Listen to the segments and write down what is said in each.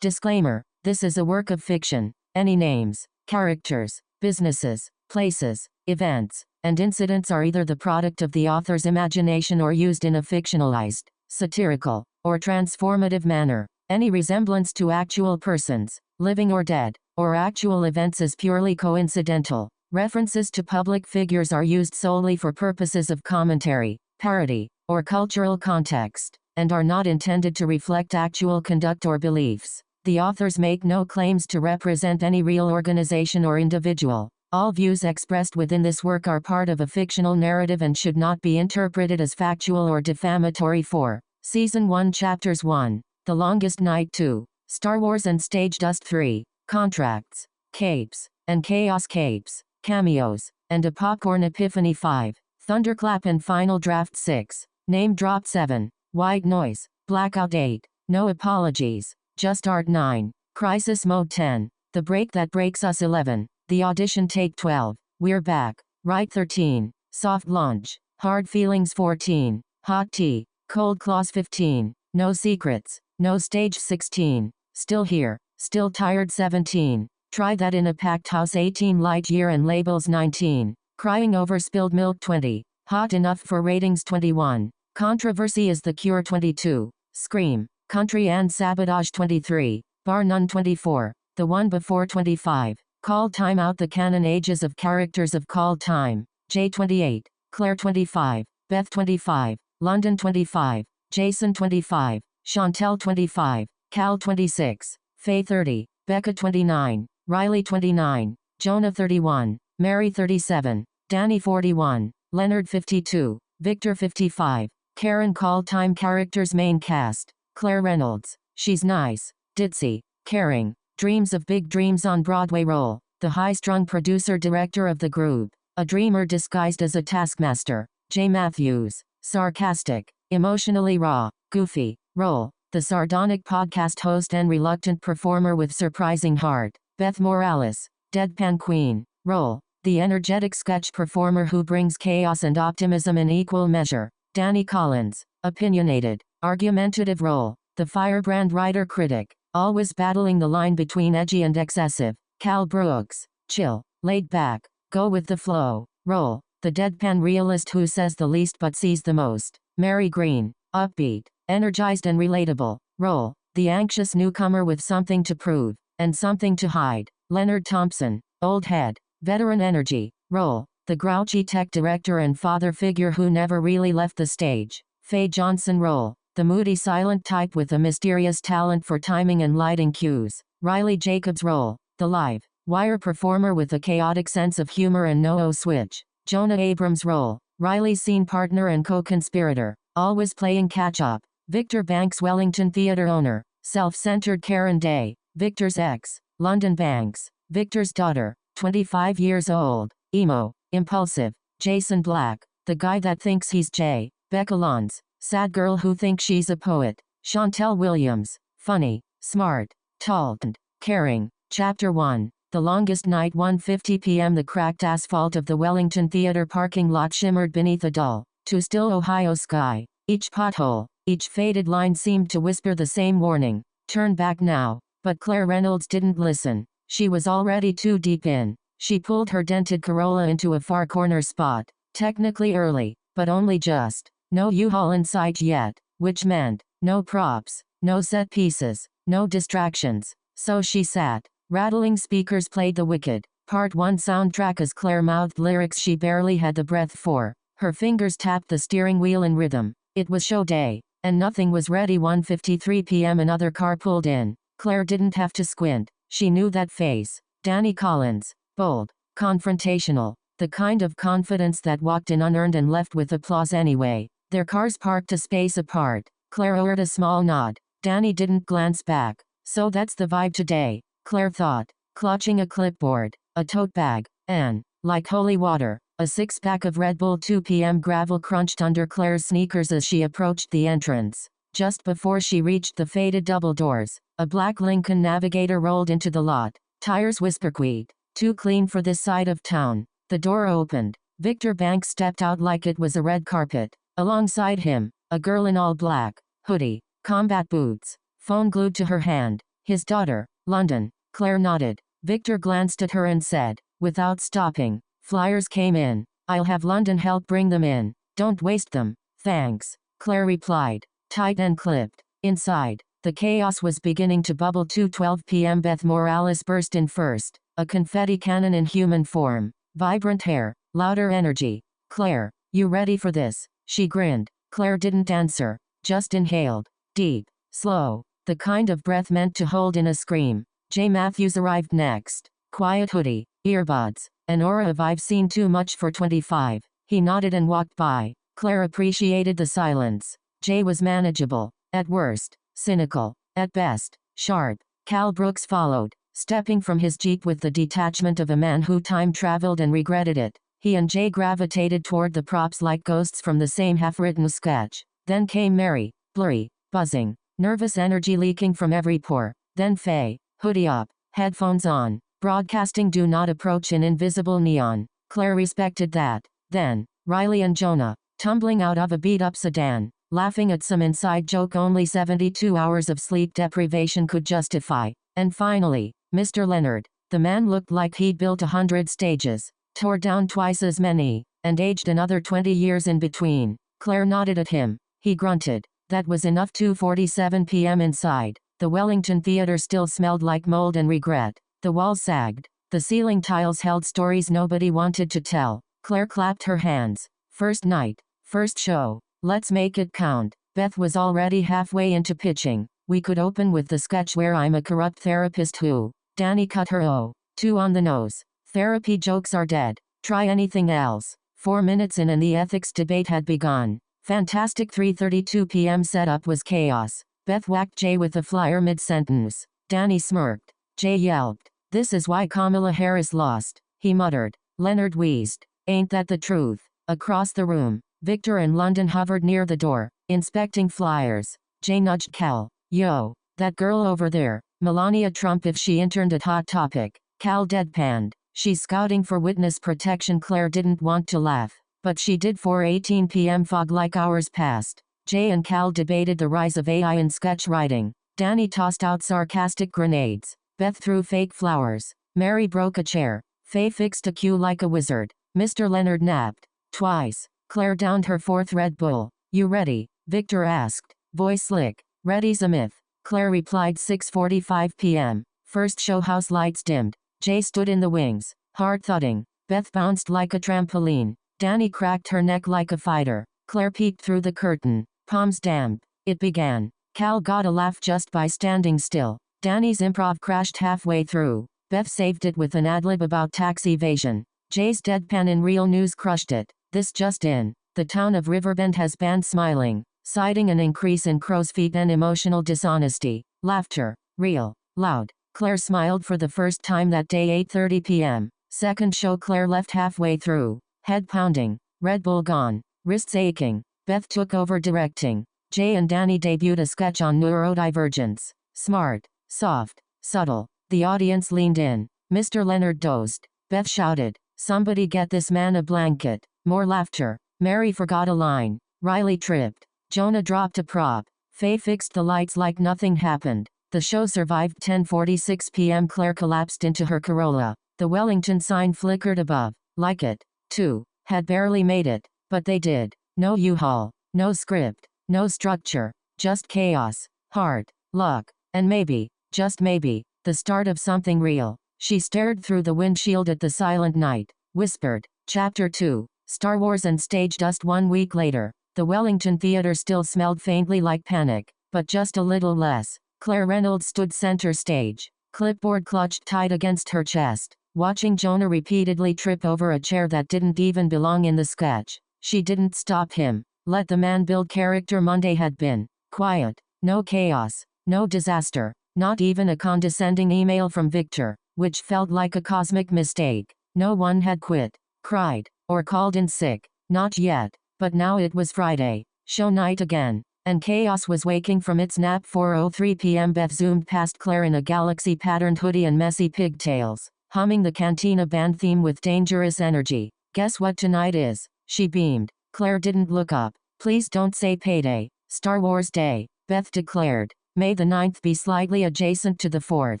Disclaimer: this is a work of fiction. Any names, characters, businesses, places, events, and incidents are either the product of the author's imagination or used in a fictionalized, satirical, or transformative manner. Any resemblance to actual persons, living or dead, or actual events is purely coincidental. References to public figures are used solely for purposes of commentary, parody, or cultural context, and are not intended to reflect actual conduct or beliefs. The authors make no claims to represent any real organization or individual. All views expressed within this work are part of a fictional narrative and should not be interpreted as factual or defamatory. For Season 1 Chapters 1, The Longest Night 2, Star Wars and Stage Dust 3, Contracts, Capes, and Chaos Capes, Cameos, and a Popcorn Epiphany 5, Thunderclap and Final Draft 6, Name Drop 7, White Noise, Blackout 8, No Apologies, Just Art 9, Crisis Mode 10, The Break That Breaks Us 11, The Audition Tape 12, We're Back, Right 13, Soft Launch, Hard Feelings 14, Hot Tea, Cold Claws 15, No Secrets, No Stage 16, Still Here, Still Tired 17, Try That in a Packed House 18, Lightyear and Labels 19, Crying Over Spilled Milk 20, Hot Enough for Ratings 21, Controversy is the Cure 22, Scream, Country and Sabotage 23, Barr None 24, The One Before 25, Call Time Out the Canon Ages of Characters of Call Time, J 28, Claire 25, Beth 25, London 25, Jason 25, Chantel 25, Cal 26, Faye 30, Becca 29, Riley 29, Jonah 31, Mary 37, Danny 41, Leonard 52, Victor 55, Karen. Call Time Characters. Main Cast: Claire Reynolds, She's Nice, Ditzy, Caring, Dreams of Big Dreams on Broadway role, the high-strung producer-director of the group, a dreamer disguised as a taskmaster, Jay Matthews, sarcastic, emotionally raw, goofy, role, the sardonic podcast host and reluctant performer with surprising heart, Beth Morales, deadpan queen, role, the energetic sketch performer who brings chaos and optimism in equal measure, Danny Collins, opinionated, argumentative role, the firebrand writer-critic, always battling the line between edgy and excessive, Cal Brooks, chill, laid back, go with the flow, role, the deadpan realist who says the least but sees the most, Mary Green, upbeat, energized and relatable, role, the anxious newcomer with something to prove, and something to hide, Leonard Thompson, old head, veteran energy, role, the grouchy tech director and father figure who never really left the stage, Faye Johnson role, the moody silent type with a mysterious talent for timing and lighting cues, Riley Jacobs role, the live, wire performer with a chaotic sense of humor and no switch, Jonah Abrams role, Riley's scene partner and co-conspirator, always playing catch-up, Victor Banks Wellington theater owner, self-centered Karen Day, Victor's ex, London Banks, Victor's daughter, 25 years old, emo, impulsive, Jason Black, the guy that thinks he's Jay, Becca Lons, sad girl who thinks she's a poet, Chantel Williams, funny, smart, tall and caring. Chapter 1, The Longest Night. 1:50 p.m. The cracked asphalt of the Wellington Theater parking lot shimmered beneath a dull, to still Ohio sky. Each pothole, each faded line seemed to whisper the same warning, turn back now. But Claire Reynolds didn't listen. She was already too deep in. She pulled her dented Corolla into a far corner spot, technically early, but only just. No U-Haul in sight yet, which meant, no props, no set pieces, no distractions. So she sat. Rattling speakers played the Wicked, Part 1 soundtrack as Claire mouthed lyrics she barely had the breath for. Her fingers tapped the steering wheel in rhythm. It was show day, and nothing was ready. 1:53 p.m. Another car pulled in. Claire didn't have to squint. She knew that face. Danny Collins. Bold. Confrontational. The kind of confidence that walked in unearned and left with applause anyway. Their cars parked a space apart. Claire owed a small nod. Danny didn't glance back. So that's the vibe today, Claire thought, clutching a clipboard, a tote bag, and, like holy water, a six-pack of Red Bull. 2 p.m. Gravel crunched under Claire's sneakers as she approached the entrance. Just before she reached the faded double doors, a black Lincoln Navigator rolled into the lot. Tires whisperqueaked. Too clean for this side of town. The door opened. Victor Banks stepped out like it was a red carpet. Alongside him, a girl in all black, hoodie, combat boots, phone glued to her hand. His daughter, London. Claire nodded. Victor glanced at her and said, without stopping, flyers came in. I'll have London help bring them in. Don't waste them. Thanks. Claire replied. Tight and clipped. Inside, the chaos was beginning to bubble. 2:12 p.m. Beth Morales burst in first. A confetti cannon in human form. Vibrant hair. Louder energy. Claire, you ready for this? She grinned. Claire didn't answer. Just inhaled. Deep. Slow. The kind of breath meant to hold in a scream. Jay Matthews arrived next. Quiet hoodie. Earbuds. An aura of I've seen too much for 25. He nodded and walked by. Claire appreciated the silence. Jay was manageable. At worst. Cynical. At best. Sharp. Cal Brooks followed, stepping from his jeep with the detachment of a man who time traveled and regretted it. He and Jay gravitated toward the props like ghosts from the same half-written sketch. Then came Mary, blurry, buzzing, nervous energy leaking from every pore. Then Faye, hoodie up, headphones on, broadcasting do not approach in invisible neon. Claire respected that. Then, Riley and Jonah, tumbling out of a beat-up sedan, laughing at some inside joke only 72 hours of sleep deprivation could justify. And finally, Mr. Leonard. The man looked like he'd built 100 stages, tore down twice as many, and aged another 20 years in between. Claire nodded at him. He grunted. That was enough. 2:47 p.m. inside. The Wellington Theater still smelled like mold and regret. The walls sagged. The ceiling tiles held stories nobody wanted to tell. Claire clapped her hands. First night. First show. Let's make it count. Beth was already halfway into pitching. We could open with the sketch where I'm a corrupt therapist who. Danny cut her. Oh, too on the nose. Therapy jokes are dead. Try anything else. 4 minutes in and the ethics debate had begun. Fantastic. 3:32 p.m. setup was chaos. Beth whacked Jay with a flyer mid-sentence. Danny smirked. Jay yelped. This is why Kamala Harris lost. He muttered. Leonard wheezed. Ain't that the truth? Across the room, Victor and London hovered near the door, inspecting flyers. Jay nudged Cal. Yo, that girl over there, Melania Trump if she interned at Hot Topic. Cal deadpanned. She's scouting for witness protection. Claire didn't want to laugh, but she did. 4:18 p.m. fog like hours passed. Jay and Cal debated the rise of AI in sketch writing. Danny tossed out sarcastic grenades. Beth threw fake flowers. Mary broke a chair. Faye fixed a cue like a wizard. Mr. Leonard napped. Twice. Claire downed her fourth Red Bull. You ready? Victor asked. Voice slick. Ready's a myth. Claire replied. 6:45 p.m. First show. House lights dimmed. Jay stood in the wings. Hard thudding. Beth bounced like a trampoline. Danny cracked her neck like a fighter. Claire peeked through the curtain. Palms damp. It began. Cal got a laugh just by standing still. Danny's improv crashed halfway through. Beth saved it with an ad-lib about tax evasion. Jay's deadpan in Real News crushed it. This just in. The town of Riverbend has banned smiling, citing an increase in crow's feet and emotional dishonesty. Laughter. Real. Loud. Claire smiled for the first time that day. 8:30 p.m. Second show. Claire left halfway through. Head pounding. Red Bull gone. Wrists aching. Beth took over directing. Jay and Danny debuted a sketch on neurodivergence. Smart. Soft. Subtle. The audience leaned in. Mr. Leonard dozed. Beth shouted. Somebody get this man a blanket. More laughter. Mary forgot a line. Riley tripped. Jonah dropped a prop. Faye fixed the lights like nothing happened. The show survived. 10:46 p.m. Claire collapsed into her Corolla. The Wellington sign flickered above. Like it, too, had barely made it. But they did. No U-Haul. No script. No structure. Just chaos. Heart. Luck. And maybe, just maybe, the start of something real. She stared through the windshield at the silent night. Whispered. Chapter 2. Star Wars and stage dust. 1 week later. The Wellington Theater still smelled faintly like panic, but just a little less. Claire Reynolds stood center stage, clipboard clutched tight against her chest, watching Jonah repeatedly trip over a chair that didn't even belong in the sketch. She didn't stop him. Let the man build character. Monday had been quiet. No chaos. No disaster. Not even a condescending email from Victor, which felt like a cosmic mistake. No one had quit, cried, or called in sick. Not yet. But now it was Friday. Show night again. And chaos was waking from its nap. 4:03 p.m. Beth zoomed past Claire in a galaxy-patterned hoodie and messy pigtails, humming the Cantina band theme with dangerous energy. Guess what tonight is? She beamed. Claire didn't look up. Please don't say payday. Star Wars Day, Beth declared. May the 9th be slightly adjacent to the 4th.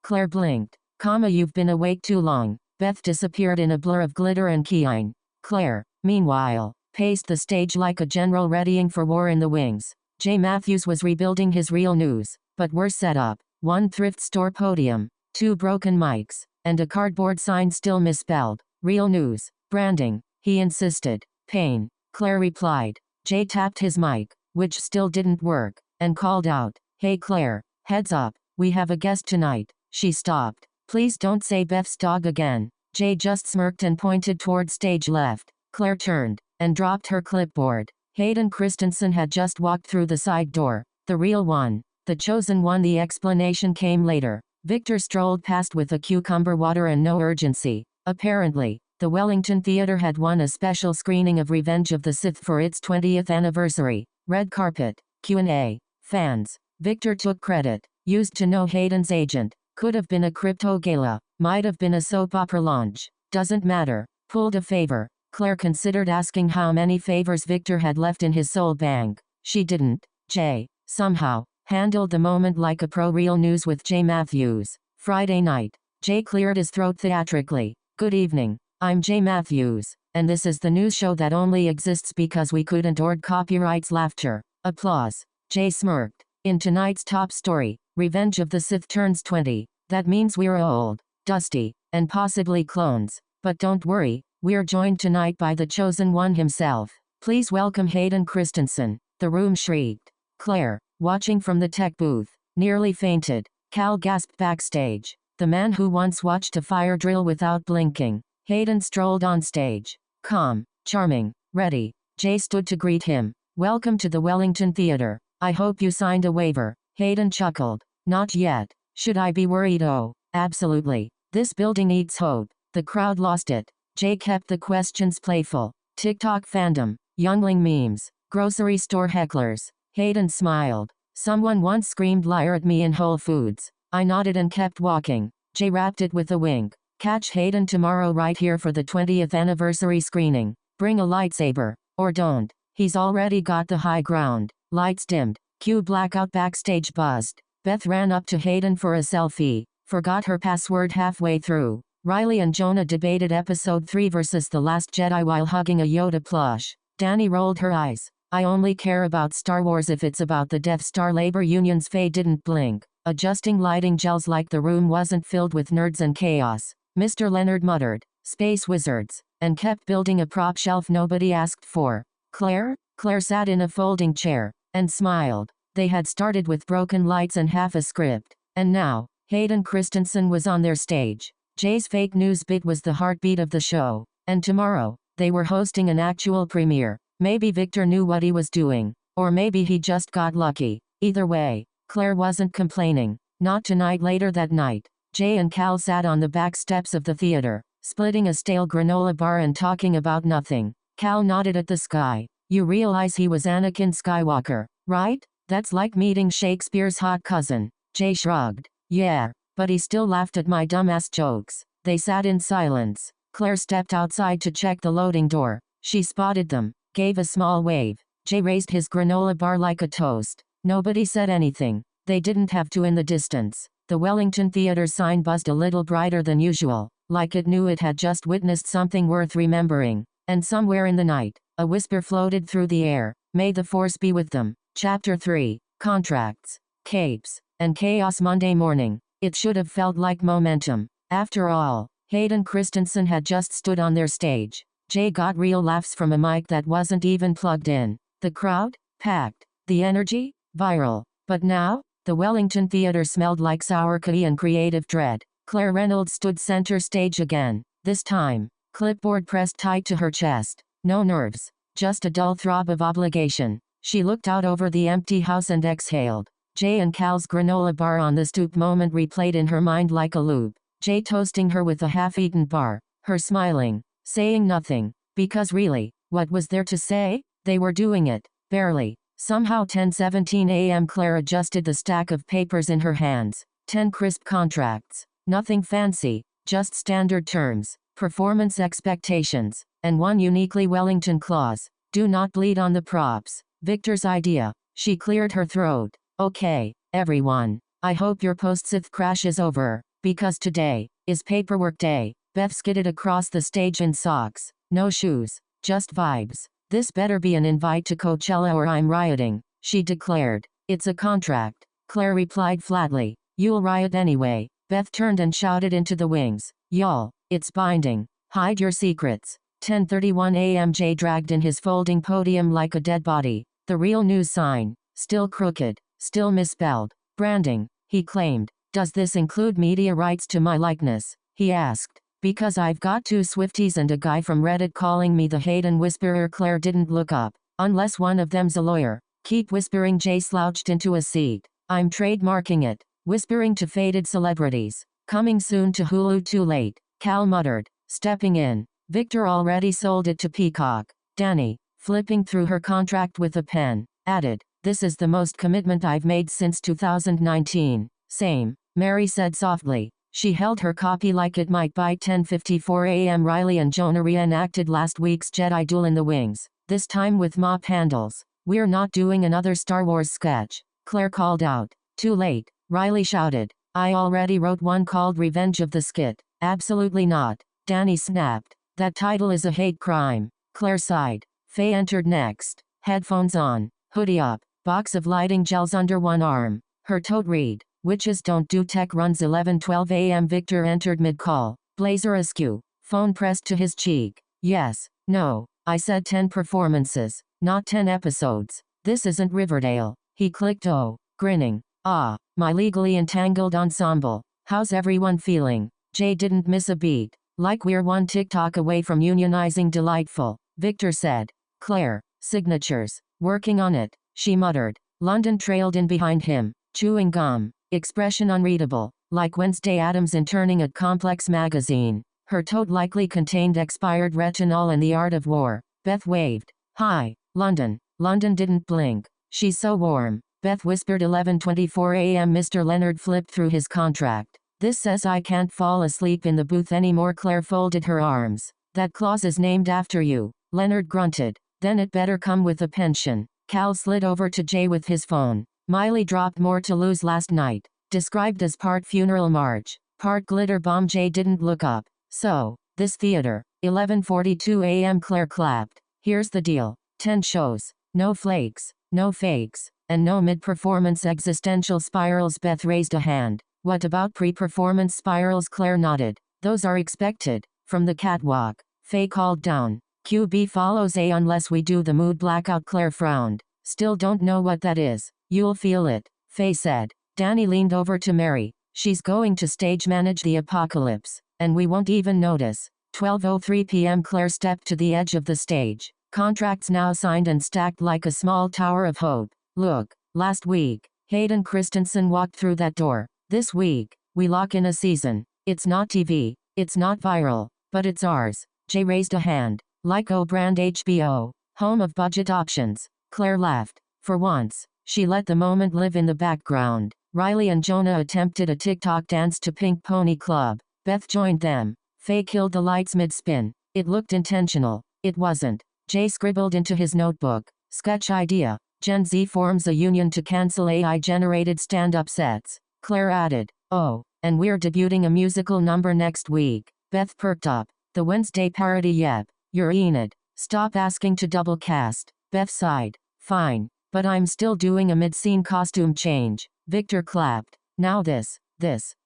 Claire blinked. You've been awake too long. Beth disappeared in a blur of glitter and keyine. Claire, meanwhile, paced the stage like a general readying for war in the wings. J. Matthews was rebuilding his real news, but worse set up. One thrift store podium, 2 broken mics, and a cardboard sign still misspelled. Real news. Branding, he insisted. Pain. Claire replied. Jay tapped his mic, which still didn't work, and called out, "Hey Claire, heads up, we have a guest tonight." She stopped. "Please don't say Beth's dog again." Jay just smirked and pointed toward stage left. Claire turned, and dropped her clipboard. Hayden Christensen had just walked through the side door. The real one. The chosen one. The explanation came later. Victor strolled past with a cucumber water and no urgency. Apparently, the Wellington Theatre had won a special screening of Revenge of the Sith for its 20th anniversary. Red carpet, Q&A, fans. Victor took credit. Used to know Hayden's agent. Could have been a crypto gala. Might have been a soap opera launch. Doesn't matter. Pulled a favor. Claire considered asking how many favors Victor had left in his soul bank. She didn't. Jay, somehow, handled the moment like a pro. Real news with J. Matthews. Friday night. Jay cleared his throat theatrically. "Good evening. I'm J. Matthews, and this is the news show that only exists because we couldn't avoid copyrights." Laughter. Applause. Jay smirked. "In tonight's top story, Revenge of the Sith turns 20. That means we're old, dusty, and possibly clones. But don't worry, we're joined tonight by the chosen one himself. Please welcome Hayden Christensen." The room shrieked. Claire, watching from the tech booth, nearly fainted. Cal gasped backstage. The man who once watched a fire drill without blinking. Hayden strolled on stage. Calm, charming, ready. Jay stood to greet him. "Welcome to the Wellington Theatre. I hope you signed a waiver." Hayden chuckled. "Not yet. Should I be worried?" "Oh, absolutely. This building needs hope." The crowd lost it. Jay kept the questions playful. TikTok fandom, youngling memes, grocery store hecklers. Hayden smiled. "Someone once screamed liar at me in Whole Foods." I nodded and kept walking. Jay wrapped it with a wink. "Catch Hayden tomorrow right here for the 20th anniversary screening. Bring a lightsaber. Or don't. He's already got the high ground." Lights dimmed. Cue Blackout. Backstage buzzed. Beth ran up to Hayden for a selfie. Forgot her password halfway through. Riley and Jonah debated Episode 3 versus The Last Jedi while hugging a Yoda plush. Danny rolled her eyes. "I only care about Star Wars if it's about the Death Star." Labor unions. Faye didn't blink, adjusting lighting gels like the room wasn't filled with nerds and chaos. Mr. Leonard muttered, "Space wizards," and kept building a prop shelf nobody asked for. Claire? Claire sat in a folding chair, and smiled. They had started with broken lights and half a script, and now, Hayden Christensen was on their stage. Jay's fake news bit was the heartbeat of the show, and tomorrow, they were hosting an actual premiere. Maybe Victor knew what he was doing, or maybe he just got lucky. Either way, Claire wasn't complaining. Not tonight. Later that night, Jay and Cal sat on the back steps of the theater, splitting a stale granola bar and talking about nothing. Cal nodded at the sky. "You realize he was Anakin Skywalker, right? That's like meeting Shakespeare's hot cousin." Jay shrugged. "Yeah, but he still laughed at my dumbass jokes." They sat in silence. Claire stepped outside to check the loading door. She spotted them, gave a small wave. Jay raised his granola bar like a toast. Nobody said anything. They didn't have to. In the distance, the Wellington Theatre sign buzzed a little brighter than usual, like it knew it had just witnessed something worth remembering. And somewhere in the night, a whisper floated through the air. "May the Force be with them." Chapter 3. Contracts, Capes, and Chaos. Monday morning. It should have felt like momentum. After all, Hayden Christensen had just stood on their stage. Jay got real laughs from a mic that wasn't even plugged in. The crowd? Packed. The energy? Viral. But now? The Wellington Theatre smelled like sour candy and creative dread. Claire Reynolds stood center stage again. This time, clipboard pressed tight to her chest. No nerves. Just a dull throb of obligation. She looked out over the empty house and exhaled. Jay and Cal's granola bar on the stoop moment replayed in her mind like a loop. Jay toasting her with a half-eaten bar. Her smiling. Saying nothing. Because really, what was there to say? They were doing it. Barely. Somehow 10:17 a.m. Claire adjusted the stack of papers in her hands. 10 crisp contracts. Nothing fancy. Just standard terms. Performance expectations. And one uniquely Wellington clause. Do not bleed on the props. Victor's idea. She cleared her throat. "Okay, everyone. I hope your post-sith crash is over, because today is paperwork day. Beth skidded across the stage in socks, no shoes, just vibes. This better be an invite to Coachella or I'm rioting, she declared. It's a contract, Claire replied flatly. You'll riot anyway. Beth turned and shouted into the wings. Y'all, it's binding. Hide your secrets. 10:31 a.m. Jay dragged in his folding podium like a dead body. The real news sign, still crooked, still misspelled. Branding, he claimed. Does this include media rights to my likeness? He asked. Because I've got 2 Swifties and a guy from Reddit calling me the Hayden Whisperer. Claire didn't look up. Unless one of them's a lawyer. Keep whispering. Jay slouched into a seat. I'm trademarking it. Whispering to faded celebrities. Coming soon to Hulu. Too late, Cal muttered, stepping in. Victor already sold it to Peacock. Danny, flipping through her contract with a pen, added, this is the most commitment I've made since 2019. Same, Mary said softly. She held her copy like it might bite. 10:54 a.m. Riley and Jonah reenacted last week's Jedi duel in the wings, this time with mop handles. We're not doing another Star Wars sketch, Claire called out. Too late, Riley shouted. I already wrote one called Revenge of the Skit. Absolutely not, Danny snapped. That title is a hate crime, Claire sighed. Faye entered next, headphones on, hoodie up, box of lighting gels under one arm. Her tote read, Witches Don't Do Tech runs 11:12 a.m. Victor entered mid-call, blazer askew, phone pressed to his cheek. Yes, no, I said 10 performances, not 10 episodes. This isn't Riverdale. He clicked O, grinning. Ah, my legally entangled ensemble. How's everyone feeling? Jay didn't miss a beat. Like we're one TikTok away from unionizing. Delightful, Victor said. Claire, signatures. Working on it, she muttered. London trailed in behind him, chewing gum. Expression unreadable, like Wednesday Addams interning at Complex magazine. Her tote likely contained expired retinol and the art of war. Beth waved. Hi, London. London didn't blink. She's so warm. Beth whispered. 11:24 a.m. Mr. Leonard flipped through his contract. This says I can't fall asleep in the booth anymore. Claire folded her arms. That clause is named after you, Leonard grunted. Then it better come with a pension. Cal slid over to Jay with his phone. Miley dropped More to Lose last night, described as part funeral march, part glitter bomb. Jay didn't look up. So, this theater. 11:42 a.m. Claire clapped. Here's the deal. 10 shows. No flakes, no fakes, and no mid-performance existential spirals. Beth raised a hand. What about pre-performance spirals? Claire nodded. Those are expected. From the catwalk. Faye called down. QB follows A unless we do the mood blackout. Claire frowned. Still don't know what that is. You'll feel it, Faye said. Danny leaned over to Mary. She's going to stage manage the apocalypse, and we won't even notice. 12:03 p.m. Claire stepped to the edge of the stage. Contracts now signed and stacked like a small tower of hope. Look, last week, Hayden Christensen walked through that door. This week, we lock in a season. It's not TV, it's not viral, but it's ours. Jay raised a hand. Like O-brand HBO, home of budget options. Claire laughed. For once, she let the moment live in the background. Riley and Jonah attempted a TikTok dance to Pink Pony Club. Beth joined them. Faye killed the lights mid-spin. It looked intentional. It wasn't. Jay scribbled into his notebook. Sketch idea. Gen Z forms a union to cancel AI-generated stand-up sets. Claire added. Oh, and we're debuting a musical number next week. Beth perked up. The Wednesday parody. Yep. You're Enid. Stop asking to double cast. Beth sighed. Fine. But I'm still doing a mid-scene costume change. Victor clapped. Now this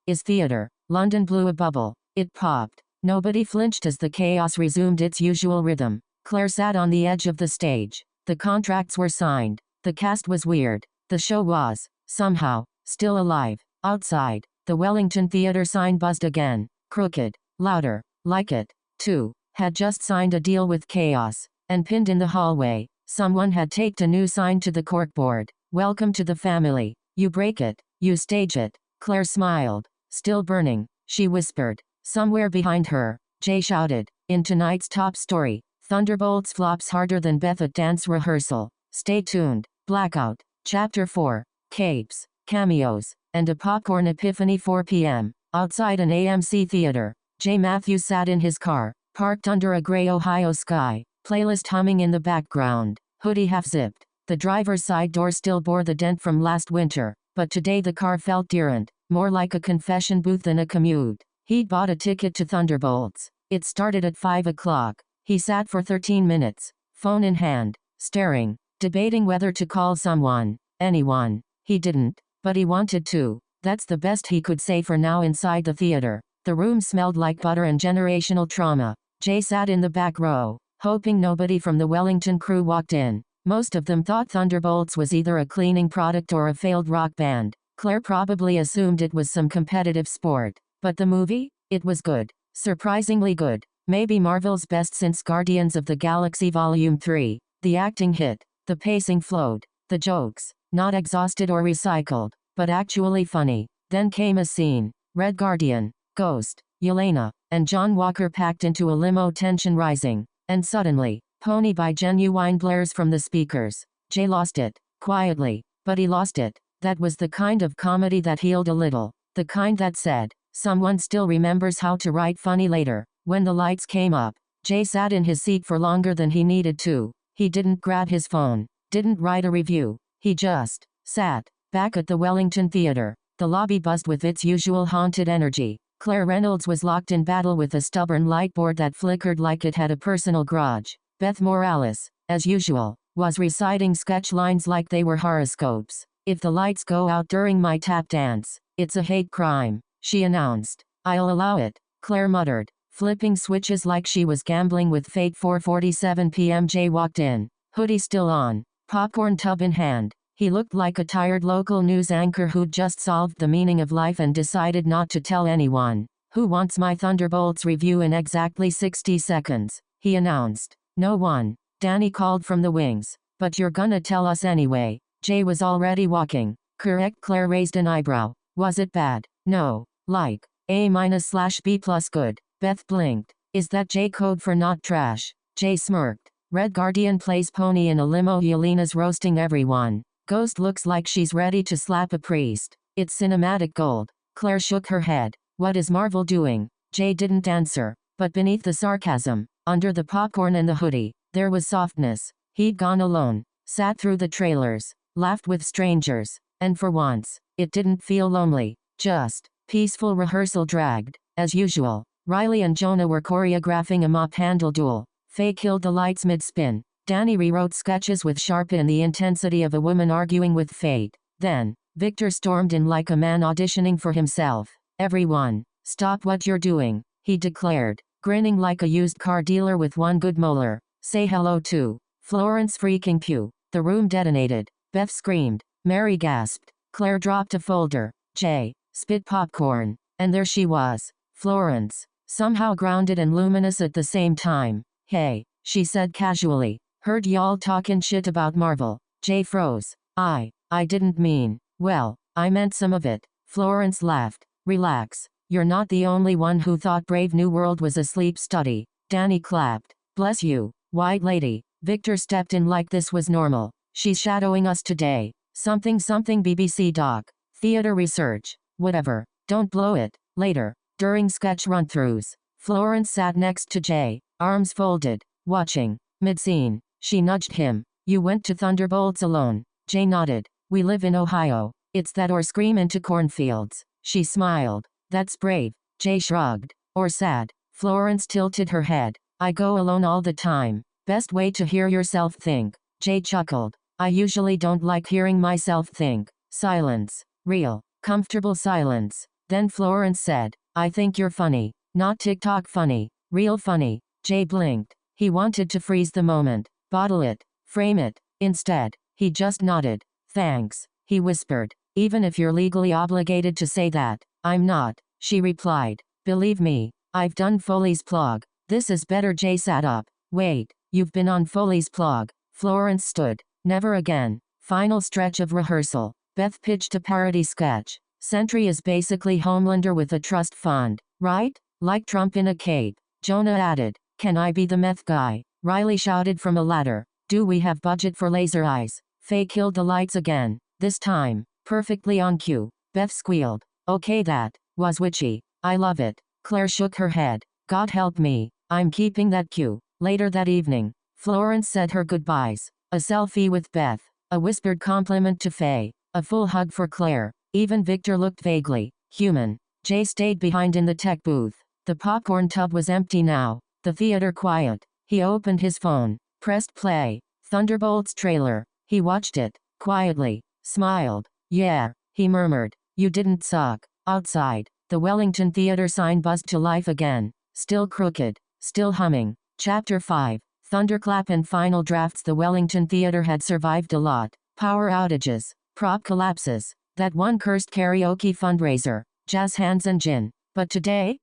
is theater. London blew a bubble. It popped. Nobody flinched as the chaos resumed its usual rhythm. Claire sat on the edge of the stage. The contracts were signed. The cast was weird. The show was, somehow, still alive. Outside, the Wellington Theatre sign buzzed again. Crooked. Louder. Like it, too. Had just signed a deal with Chaos. And pinned in the hallway, someone had taped a new sign to the corkboard. Welcome to the family. You break it, you stage it. Claire smiled. Still burning, she whispered. Somewhere behind her, Jay shouted. In tonight's top story, Thunderbolts flops harder than Beth at dance rehearsal. Stay tuned. Blackout. Chapter 4. Capes, Cameos, and a popcorn epiphany. 4 p.m. Outside an AMC theater, Jay Matthews sat in his car, parked under a gray Ohio sky, playlist humming in the background, hoodie half-zipped. The driver's side door still bore the dent from last winter. but today the car felt different, more like a confession booth than a commute. He'd bought a ticket to Thunderbolts. It started at 5 o'clock. He sat for 13 minutes, phone in hand, staring, debating whether to call someone, anyone. He didn't, but he wanted to. That's the best he could say for now inside the theater. The room smelled like butter and generational trauma. Jay sat in the back row, hoping nobody from the Wellington crew walked in. Most of them thought Thunderbolts was either a cleaning product or a failed rock band. Claire probably assumed it was some competitive sport. But the movie? It was good. Surprisingly good. Maybe Marvel's best since Guardians of the Galaxy Volume 3. The acting hit. The pacing flowed. The jokes, not exhausted or recycled, but actually funny. Then came a scene. Red Guardian, Ghost, Yelena, and John Walker packed into a limo, tension rising. And suddenly, Pony by Genuine blares from the speakers. Jay lost it. Quietly. But he lost it. That was the kind of comedy that healed a little. The kind that said, someone still remembers how to write funny later. When the lights came up, Jay sat in his seat for longer than he needed to. He didn't grab his phone. Didn't write a review. He just sat back at the Wellington Theater. The lobby buzzed with its usual haunted energy. Claire Reynolds was locked in battle with a stubborn lightboard that flickered like it had a personal grudge. Beth Morales, as usual, was reciting sketch lines like they were horoscopes. If the lights go out during my tap dance, it's a hate crime, she announced. I'll allow it, Claire muttered, flipping switches like she was gambling with fate. 4:47 p.m. Jay walked in, hoodie still on, popcorn tub in hand. He looked like a tired local news anchor who'd just solved the meaning of life and decided not to tell anyone. Who wants my Thunderbolts review in exactly 60 seconds? He announced. No one. Danny called from the wings. But you're gonna tell us anyway. Jay was already walking. Correct. Claire raised an eyebrow. Was it bad? No. Like A-/B+ good. Beth blinked. Is that Jay code for not trash? Jay smirked. Red Guardian plays Pony in a limo. Yelena's roasting everyone. Ghost looks like she's ready to slap a priest. It's cinematic gold. Claire shook her head. What is Marvel doing? Jay didn't answer. But beneath the sarcasm, under the popcorn and the hoodie, there was softness. He'd gone alone, sat through the trailers, laughed with strangers, and for once, it didn't feel lonely, just peaceful. Rehearsal dragged, as usual. Riley and Jonah were choreographing a mop-handle duel. Faye killed the lights mid-spin. Danny rewrote sketches with Sharp and the intensity of a woman arguing with fate. Then, Victor stormed in like a man auditioning for himself. Everyone, stop what you're doing, he declared, grinning like a used car dealer with one good molar. Say hello to Florence freaking Pugh. The room detonated. Beth screamed. Mary gasped. Claire dropped a folder. Jay spit popcorn. And there she was. Florence, somehow grounded and luminous at the same time. Hey, she said casually. Heard y'all talking shit about Marvel. Jay froze. I didn't mean. Well, I meant some of it. Florence laughed. Relax. You're not the only one who thought Brave New World was a sleep study. Danny clapped. Bless you, white lady. Victor stepped in like this was normal. She's shadowing us today. Something BBC doc. Theater research. Whatever. Don't blow it. Later. During sketch run-throughs. Florence sat next to Jay, arms folded, watching. Mid-scene. She nudged him. You went to Thunderbolts alone. Jay nodded. We live in Ohio. It's that or scream into cornfields. She smiled. That's brave. Jay shrugged. Or sad. Florence tilted her head. I go alone all the time. Best way to hear yourself think. Jay chuckled. I usually don't like hearing myself think. Silence. Real, comfortable silence. Then Florence said, I think you're funny. Not TikTok funny. Real funny. Jay blinked. He wanted to freeze the moment. Bottle it. Frame it. Instead, he just nodded. Thanks, he whispered. Even if you're legally obligated to say that, I'm not, she replied. Believe me, I've done Foley's Plug. This is better. Jay sat up. Wait, you've been on Foley's Plug? Florence stood. Never again. Final stretch of rehearsal. Beth pitched a parody sketch. Sentry is basically Homelander with a trust fund, right? Like Trump in a cape. Jonah added, can I be the meth guy? Riley shouted from a ladder. Do we have budget for laser eyes? Faye killed the lights again. This time, perfectly on cue. Beth squealed. Okay, that was witchy. I love it. Claire shook her head. God help me. I'm keeping that cue. Later that evening, Florence said her goodbyes. A selfie with Beth. A whispered compliment to Faye. A full hug for Claire. Even Victor looked vaguely human. Jay stayed behind in the tech booth. The popcorn tub was empty now. The theater quiet. He opened his phone, pressed play. Thunderbolts trailer. He watched it, quietly, smiled. Yeah, he murmured. You didn't suck. Outside, the Wellington Theater sign buzzed to life again. Still crooked, still humming. Chapter 5. Thunderclap and final drafts. The Wellington Theater had survived a lot. Power outages, prop collapses, that one cursed karaoke fundraiser, jazz hands and gin. But today,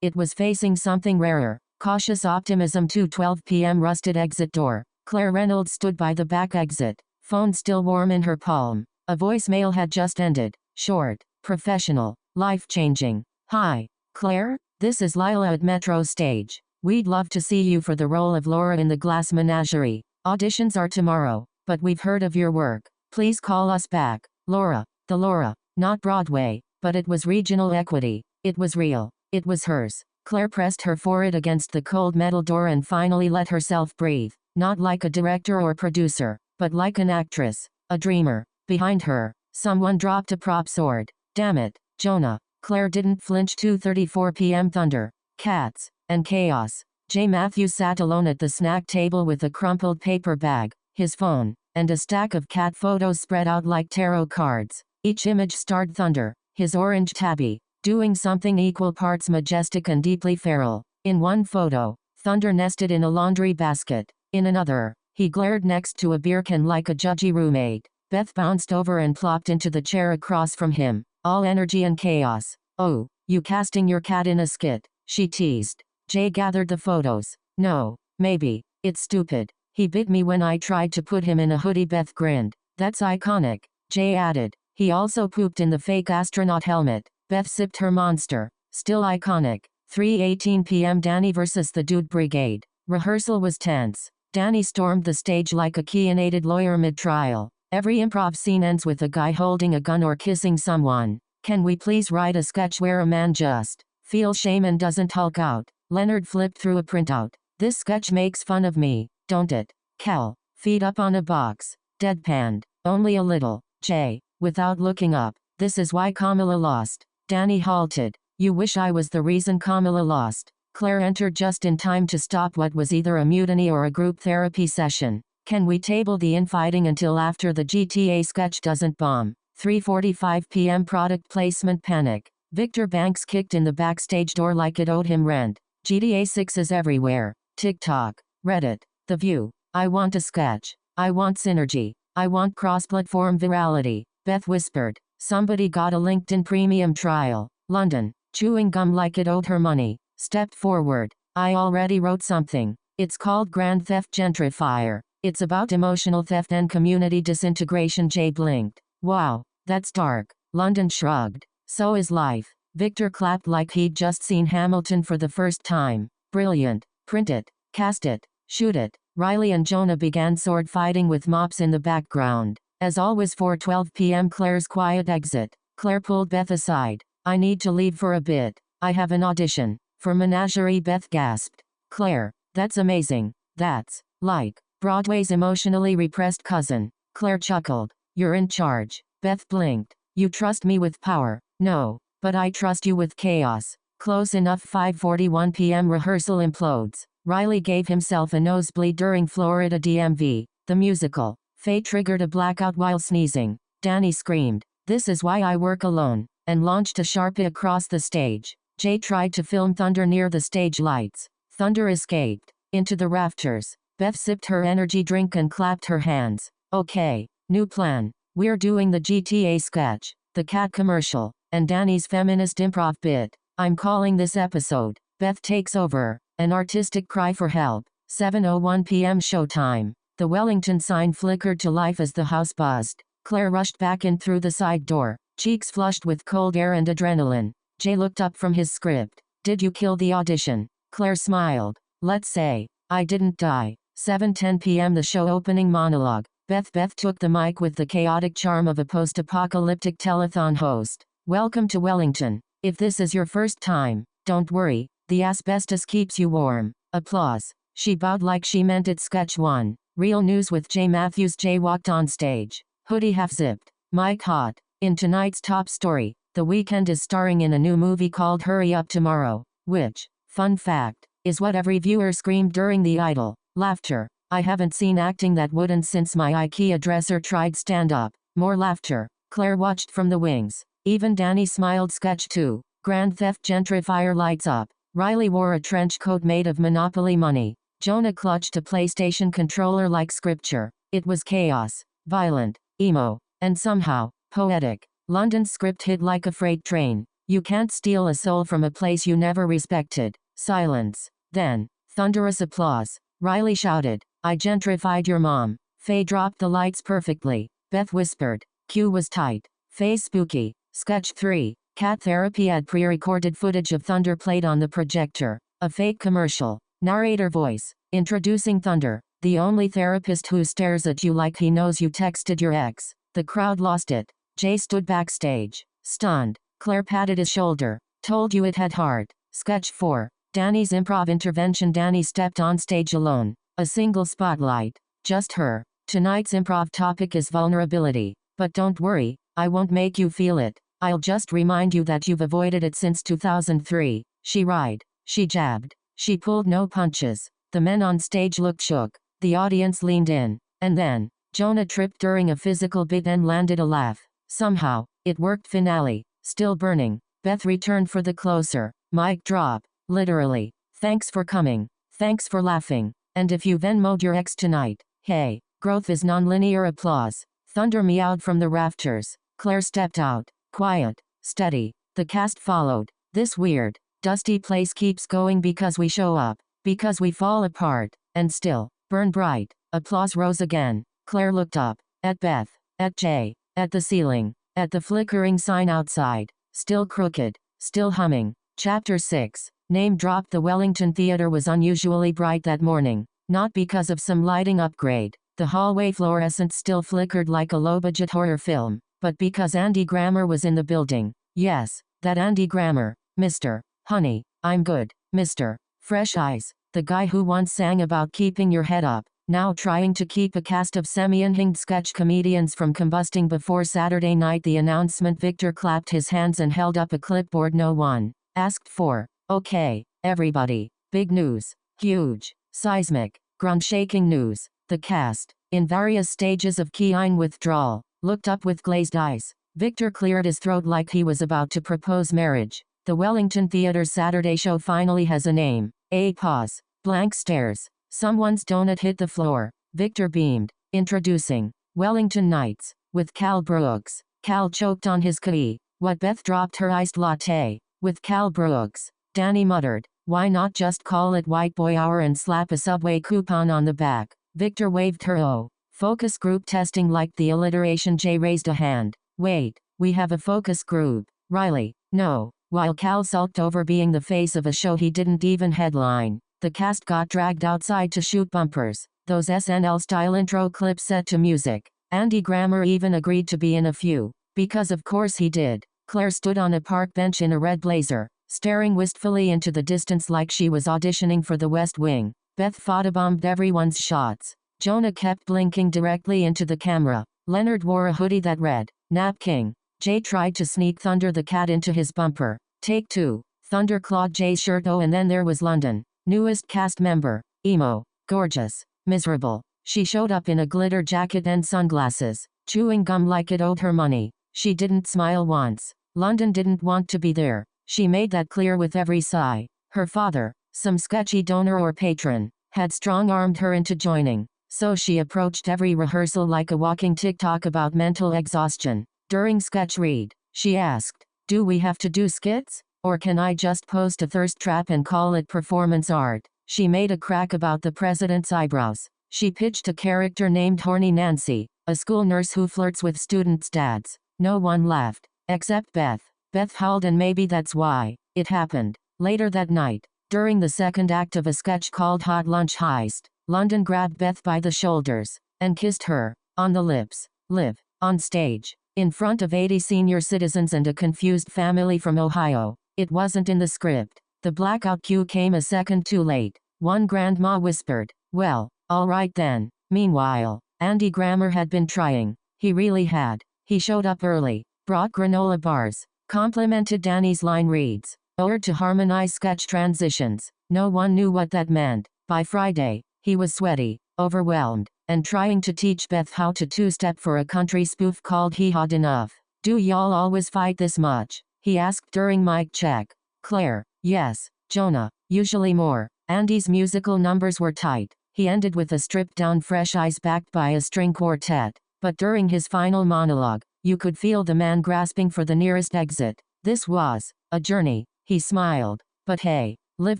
it was facing something rarer. Cautious optimism. 2:12 p.m. Rusted exit door. Claire Reynolds stood by the back exit, phone still warm in her palm. A voicemail had just ended. Short, professional, life-changing. Hi, Claire, this is Lila at Metro Stage. We'd love to see you for the role of Laura in The Glass Menagerie. Auditions are tomorrow, but we've heard of your work. Please call us back. Laura, the Laura, not Broadway, but it was regional equity. It was real. It was hers. Claire pressed her forehead against the cold metal door and finally let herself breathe. Not like a director or producer, but like an actress, a dreamer. Behind her, someone dropped a prop sword. Damn it, Jonah. Claire didn't flinch. 2:34 p.m. Thunder, cats, and chaos. Jay Matthews sat alone at the snack table with a crumpled paper bag, his phone, and a stack of cat photos spread out like tarot cards. Each image starred Thunder, his orange tabby, doing something equal parts majestic and deeply feral. In one photo, Thunder nested in a laundry basket. In another, he glared next to a beer can like a judgy roommate. Beth bounced over and plopped into the chair across from him, all energy and chaos. Oh, you casting your cat in a skit, she teased. Jay gathered the photos. No, maybe, it's stupid. He bit me when I tried to put him in a hoodie. Beth grinned. That's iconic, Jay added. He also pooped in the fake astronaut helmet. Beth sipped her monster. Still iconic. 3:18 p.m. Danny vs. the Dude Brigade. Rehearsal was tense. Danny stormed the stage like a keynoted lawyer mid-trial. Every improv scene ends with a guy holding a gun or kissing someone. Can we please write a sketch where a man just feels shame and doesn't hulk out? Leonard flipped through a printout. This sketch makes fun of me, don't it? Cal, feet up on a box. Deadpanned. Only a little. Jay, without looking up. This is why Kamala lost. Danny halted. You wish I was the reason Kamala lost. Claire entered just in time to stop what was either a mutiny or a group therapy session. Can we table the infighting until after the GTA sketch doesn't bomb? 3:45 p.m. Product placement panic. Victor Banks kicked in the backstage door like it owed him rent. GTA 6 is everywhere. TikTok, Reddit, The View. I want a sketch. I want synergy. I want cross-platform virality. Beth whispered. Somebody got a LinkedIn premium trial. London, chewing gum like it owed her money. Stepped forward. I already wrote something. It's called Grand Theft Gentrifier. It's about emotional theft and community disintegration. Jay blinked. Wow, that's dark. London shrugged. So is life. Victor clapped like he'd just seen Hamilton for the first time. Brilliant. Print it. Cast it. Shoot it. Riley and Jonah began sword fighting with mops in the background. As always 4:12 p.m. Claire's quiet exit. Claire pulled Beth aside. I need to leave for a bit. I have an audition. For Menagerie. Beth gasped. Claire, that's amazing. That's like Broadway's emotionally repressed cousin. Claire chuckled. You're in charge. Beth blinked. You trust me with power. No, but I trust you with chaos. Close enough. 5:41 p.m. Rehearsal implodes. Riley gave himself a nosebleed during Florida DMV. The musical. Faye triggered a blackout while sneezing. Danny screamed. This is why I work alone. And launched a Sharpie across the stage. Jay tried to film Thunder near the stage lights. Thunder escaped. Into the rafters. Beth sipped her energy drink and clapped her hands. Okay, new plan. We're doing the GTA sketch, the cat commercial, and Danny's feminist improv bit. I'm calling this episode, Beth Takes Over, an artistic cry for help. 7:01 p.m. Showtime. The Wellington sign flickered to life as the house buzzed. Claire rushed back in through the side door, cheeks flushed with cold air and adrenaline. Jay looked up from his script. Did you kill the audition? Claire smiled. Let's say, I didn't die. 7:10 p.m. The show opening monologue. Beth took the mic with the chaotic charm of a post-apocalyptic telethon host. Welcome to Wellington. If this is your first time, don't worry, the asbestos keeps you warm. Applause. She bowed like she meant it. Sketch 1. Real news with Jay Matthews. Jay walked on stage. Hoodie half zipped. Mike hot. In tonight's top story, The Weeknd is starring in a new movie called Hurry Up Tomorrow, which, fun fact, is what every viewer screamed during the Idol. Laughter. I haven't seen acting that wouldn't since my IKEA dresser tried stand-up. More laughter. Claire watched from the wings. Even Danny smiled. Sketch 2. Grand Theft Gentrifier lights up. Riley wore a trench coat made of Monopoly money. Jonah clutched a PlayStation controller like scripture. It was chaos, violent, emo, and somehow, poetic. London's script hit like a freight train. You can't steal a soul from a place you never respected. Silence. Then, thunderous applause. Riley shouted, I gentrified your mom. Faye dropped the lights perfectly. Beth whispered. Q was tight. Faye spooky. Sketch 3. Cat Therapy had pre-recorded footage of Thunder played on the projector. A fake commercial. Narrator voice. Introducing Thunder, the only therapist who stares at you like he knows you texted your ex. The crowd lost it. Jay stood backstage, stunned. Claire patted his shoulder. Told you it had heart. Sketch 4. Danny's improv intervention. Danny stepped on stage alone. A single spotlight. Just her. Tonight's improv topic is vulnerability. But don't worry, I won't make you feel it. I'll just remind you that you've avoided it since 2003. She lied. She jabbed. She pulled no punches. The men on stage looked shook. The audience leaned in. And then, Jonah tripped during a physical bit and landed a laugh. Somehow, it worked. Finale. Still burning. Beth returned for the closer. Mic drop. Literally. Thanks for coming. Thanks for laughing. And if you Venmo'd your ex tonight, hey, growth is nonlinear. Applause. Thunder meowed from the rafters. Claire stepped out. Quiet. Steady. The cast followed. This weird, dusty place keeps going because we show up. Because we fall apart. And still, burn bright. Applause rose again. Claire looked up. At Beth. At Jay. At the ceiling. At the flickering sign outside. Still crooked. Still humming. Chapter 6. Name dropped. The Wellington Theater was unusually bright that morning. Not because of some lighting upgrade. The hallway fluorescent still flickered like a low-budget horror film. But because Andy Grammer was in the building. Yes, that Andy Grammer. Mr. Honey, I'm good. Mr. Fresh Eyes. The guy who once sang about keeping your head up. Now trying to keep a cast of semi-unhinged sketch comedians from combusting before Saturday night. The announcement. Victor clapped his hands and held up a clipboard. No one asked for. Okay, everybody. Big news. Huge. Seismic. Ground-shaking news. The cast, in various stages of keyine withdrawal, looked up with glazed eyes. Victor cleared his throat like he was about to propose marriage. The Wellington Theater's Saturday show finally has a name. A pause. Blank stares. Someone's donut hit the floor. Victor beamed. Introducing Wellington Nights, with Cal Brooks. Cal choked on his coffee. What? Beth dropped her iced latte. With Cal Brooks. Danny muttered, why not just call it White Boy Hour and slap a Subway coupon on the back? Victor waved her focus group testing like the alliteration. Jay raised a hand. Wait, we have a focus group. Riley, no. While Cal sulked over being the face of a show he didn't even headline, the cast got dragged outside to shoot bumpers. Those SNL-style intro clips set to music. Andy Grammer even agreed to be in a few. Because of course he did. Claire stood on a park bench in a red blazer, staring wistfully into the distance like she was auditioning for the West Wing. Beth photobombed everyone's shots. Jonah kept blinking directly into the camera. Leonard wore a hoodie that read, Nap King. Jay tried to sneak Thunder the cat into his bumper. Take 2. Thunder clawed Jay's shirt. And then there was London. Newest cast member. Emo. Gorgeous. Miserable. She showed up in a glitter jacket and sunglasses, chewing gum like it owed her money. She didn't smile once. London didn't want to be there. She made that clear with every sigh. Her father, some sketchy donor or patron, had strong-armed her into joining. So she approached every rehearsal like a walking TikTok about mental exhaustion. During sketch read, she asked, do we have to do skits? Or can I just post a thirst trap and call it performance art? She made a crack about the president's eyebrows. She pitched a character named Horny Nancy, a school nurse who flirts with students' dads. No one laughed. Except Beth. Beth howled, and maybe that's why it happened. Later that night, during the second act of a sketch called Hot Lunch Heist, London grabbed Beth by the shoulders and kissed her on the lips. Live on stage, in front of 80 senior citizens and a confused family from Ohio. It wasn't in the script. The blackout cue came a second too late. One grandma whispered, well, all right then. Meanwhile, Andy Grammer had been trying. He really had. He showed up early, brought granola bars, complimented Danny's line reads, ordered to harmonize sketch transitions. No one knew what that meant. By Friday, he was sweaty, overwhelmed, and trying to teach Beth how to two-step for a country spoof called He Had Enough. Do y'all always fight this much? He asked during mic check. Claire, yes. Jonah, usually more. Andy's musical numbers were tight. He ended with a stripped-down Fresh Eyes backed by a string quartet. But during his final monologue, you could feel the man grasping for the nearest exit. This was a journey. He smiled. But hey, live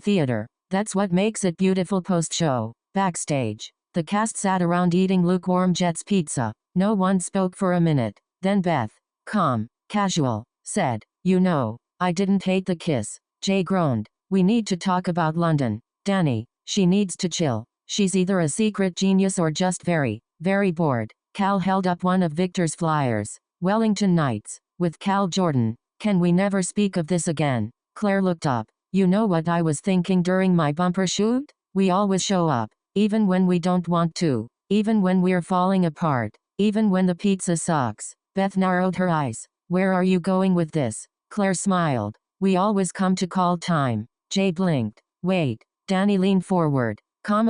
theater. That's what makes it beautiful post-show. Backstage, the cast sat around eating lukewarm Jets pizza. No one spoke for a minute. Then Beth, calm, casual, said, "You know, I didn't hate the kiss." Jay groaned. "We need to talk about London. Danny, she needs to chill. She's either a secret genius or just very, very bored." Cal held up one of Victor's flyers. Wellington Nights, with Cal Jordan. "Can we never speak of this again?" Claire looked up. "You know what I was thinking during my bumper shoot? We always show up, even when we don't want to, even when we're falling apart, even when the pizza sucks." Beth narrowed her eyes. "Where are you going with this?" Claire smiled. "We always come to call time." Jay blinked. "Wait." Danny leaned forward.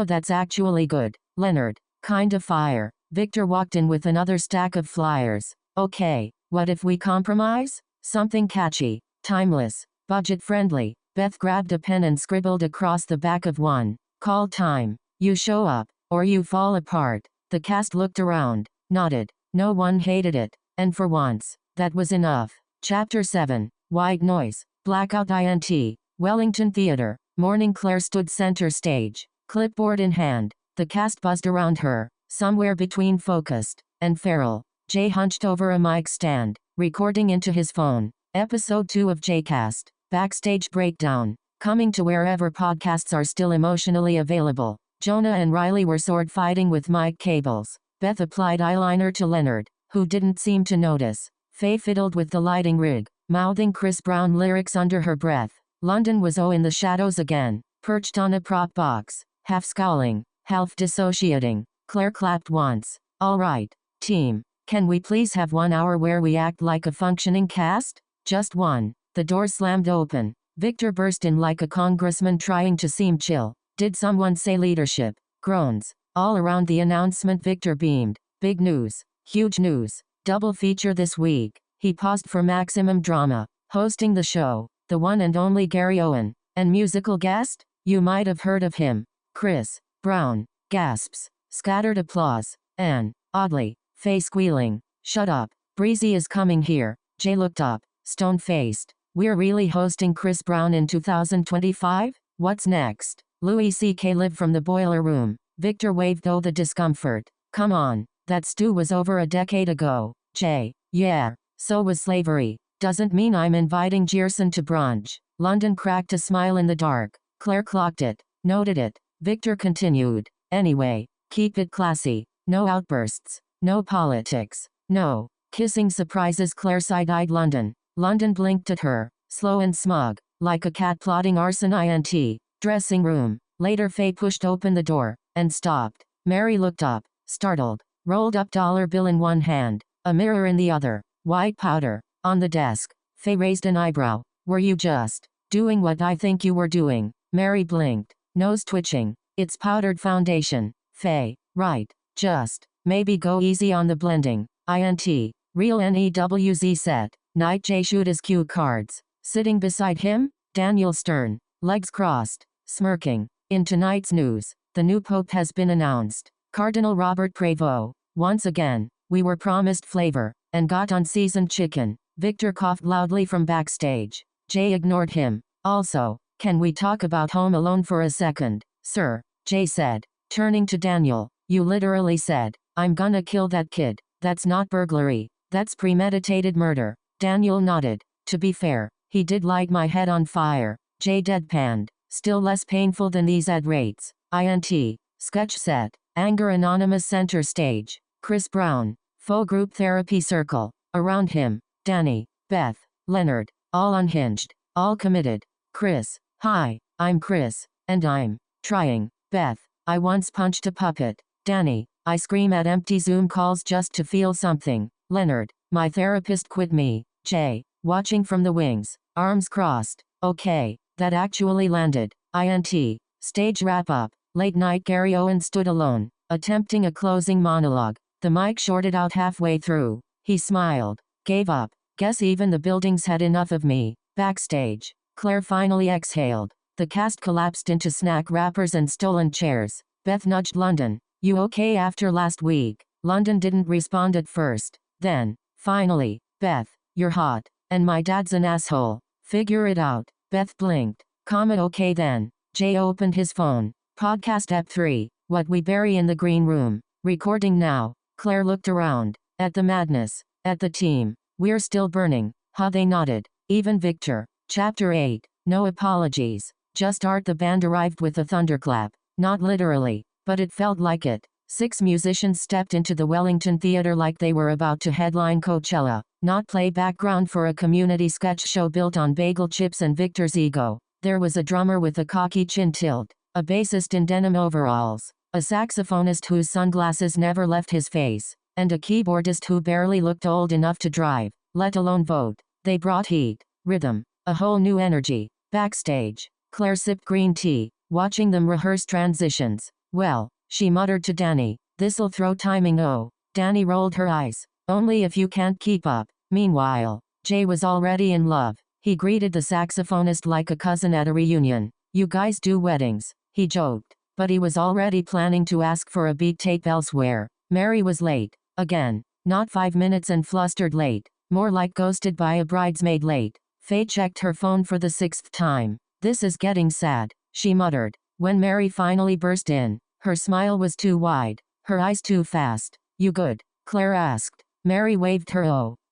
That's actually good. Leonard, kind of fire." Victor walked in with another stack of flyers. "Okay, what if we compromise? Something catchy, timeless, budget-friendly." Beth grabbed a pen and scribbled across the back of one. "Call time. You show up, or you fall apart." The cast looked around, nodded. No one hated it, and for once, that was enough. Chapter 7. White Noise. Blackout INT. Wellington Theatre. Morning. Claire stood center stage, clipboard in hand. The cast buzzed around her, somewhere between focused and feral. Jay hunched over a mic stand, recording into his phone. Episode 2 of Jcast. Backstage Breakdown. Coming to wherever podcasts are still emotionally available. Jonah and Riley were sword fighting with mic cables. Beth applied eyeliner to Leonard, who didn't seem to notice. Faye fiddled with the lighting rig, mouthing Chris Brown lyrics under her breath. London was in the shadows again, perched on a prop box, half scowling, half dissociating. Claire clapped once. "All right, team. Can we please have 1 hour where we act like a functioning cast? Just one." The door slammed open. Victor burst in like a congressman trying to seem chill. "Did someone say leadership?" Groans. All around the announcement. Victor beamed. "Big news. Huge news. Double feature this week." He paused for maximum drama. "Hosting the show, the one and only Gary Owen. And musical guest? You might have heard of him. Chris Brown." Gasps. Scattered applause. "And, oddly, Faye squealing. Shut up. Breezy is coming here." Jay looked up, stone-faced. "We're really hosting Chris Brown in 2025? What's next?" Louis C.K. lived from the boiler room. Victor waved though the discomfort. "Come on. That stew was over a decade ago." Jay, "Yeah, so was slavery. Doesn't mean I'm inviting Gerson to brunch." London cracked a smile in the dark. Claire clocked it, noted it. Victor continued. "Anyway, keep it classy. No outbursts. No politics. No kissing surprises." Claire side-eyed London. London blinked at her, slow and smug, like a cat plotting arson. INT. Dressing room. Later. Faye pushed open the door, and stopped. Mary looked up, startled. Rolled up dollar bill in one hand, a mirror in the other. White powder on the desk. Faye raised an eyebrow. "Were you just doing what I think you were doing?" Mary blinked, nose twitching. "It's powdered foundation." Faye, "Right. Just maybe go easy on the blending." INT. Real NEWZ set. Night. Jay shoot his cue cards. Sitting beside him, Daniel Stern, legs crossed, smirking. In tonight's news, the new pope has been announced. Cardinal Robert Prevost. "Once again, we were promised flavor, and got unseasoned chicken." Victor coughed loudly from backstage. Jay ignored him. "Also, can we talk about Home Alone for a second, sir?" Jay said, turning to Daniel. "You literally said, 'I'm gonna kill that kid.' That's not burglary. That's premeditated murder." Daniel nodded. "To be fair, he did light my head on fire." Jay deadpanned. "Still less painful than these ad rates." INT. Sketch set. Anger Anonymous center stage. Chris Brown. Faux group therapy circle. Around him, Danny, Beth, Leonard. All unhinged. All committed. Chris. "Hi, I'm Chris. And I'm trying." Beth. "I once punched a puppet." Danny. "I scream at empty Zoom calls just to feel something." Leonard. My therapist quit me. Jay, watching from the wings, arms crossed. Okay, that actually landed. INT. Stage wrap-up. Late night Gary Owen stood alone, attempting a closing monologue. The mic shorted out halfway through. He smiled. Gave up. Guess even the building's had enough of me. Backstage. Claire finally exhaled. The cast collapsed into snack wrappers and stolen chairs. Beth nudged London. You okay after last week? London didn't respond at first. Then, finally, Beth, you're hot. And my dad's an asshole. Figure it out. Beth blinked. Okay then. Jay opened his phone. Podcast Ep 3. What we bury in the green room. Recording now. Claire looked around. At the madness. At the team. We're still burning. Huh, they nodded. Even Victor. Chapter 8. No apologies. Just art. The band arrived with a thunderclap. Not literally, but it felt like it. 6 musicians stepped into the Wellington Theater like they were about to headline Coachella, not play background for a community sketch show built on bagel chips and Victor's ego. There was a drummer with a cocky chin tilt, a bassist in denim overalls, a saxophonist whose sunglasses never left his face, and a keyboardist who barely looked old enough to drive, let alone vote. They brought heat, rhythm, a whole new energy. Backstage, Claire sipped green tea, watching them rehearse transitions. Well, she muttered to Danny, this'll throw timing. Oh. Danny rolled her eyes. Only if you can't keep up. Meanwhile, Jay was already in love. He greeted the saxophonist like a cousin at a reunion. You guys do weddings, he joked. But he was already planning to ask for a beat tape elsewhere. Mary was late. Again. Not 5 minutes and flustered late. More like ghosted by a bridesmaid late. Faye checked her phone for the 6th time. This is getting sad, she muttered. When Mary finally burst in, her smile was too wide, her eyes too fast. You good? Claire asked. Mary waved her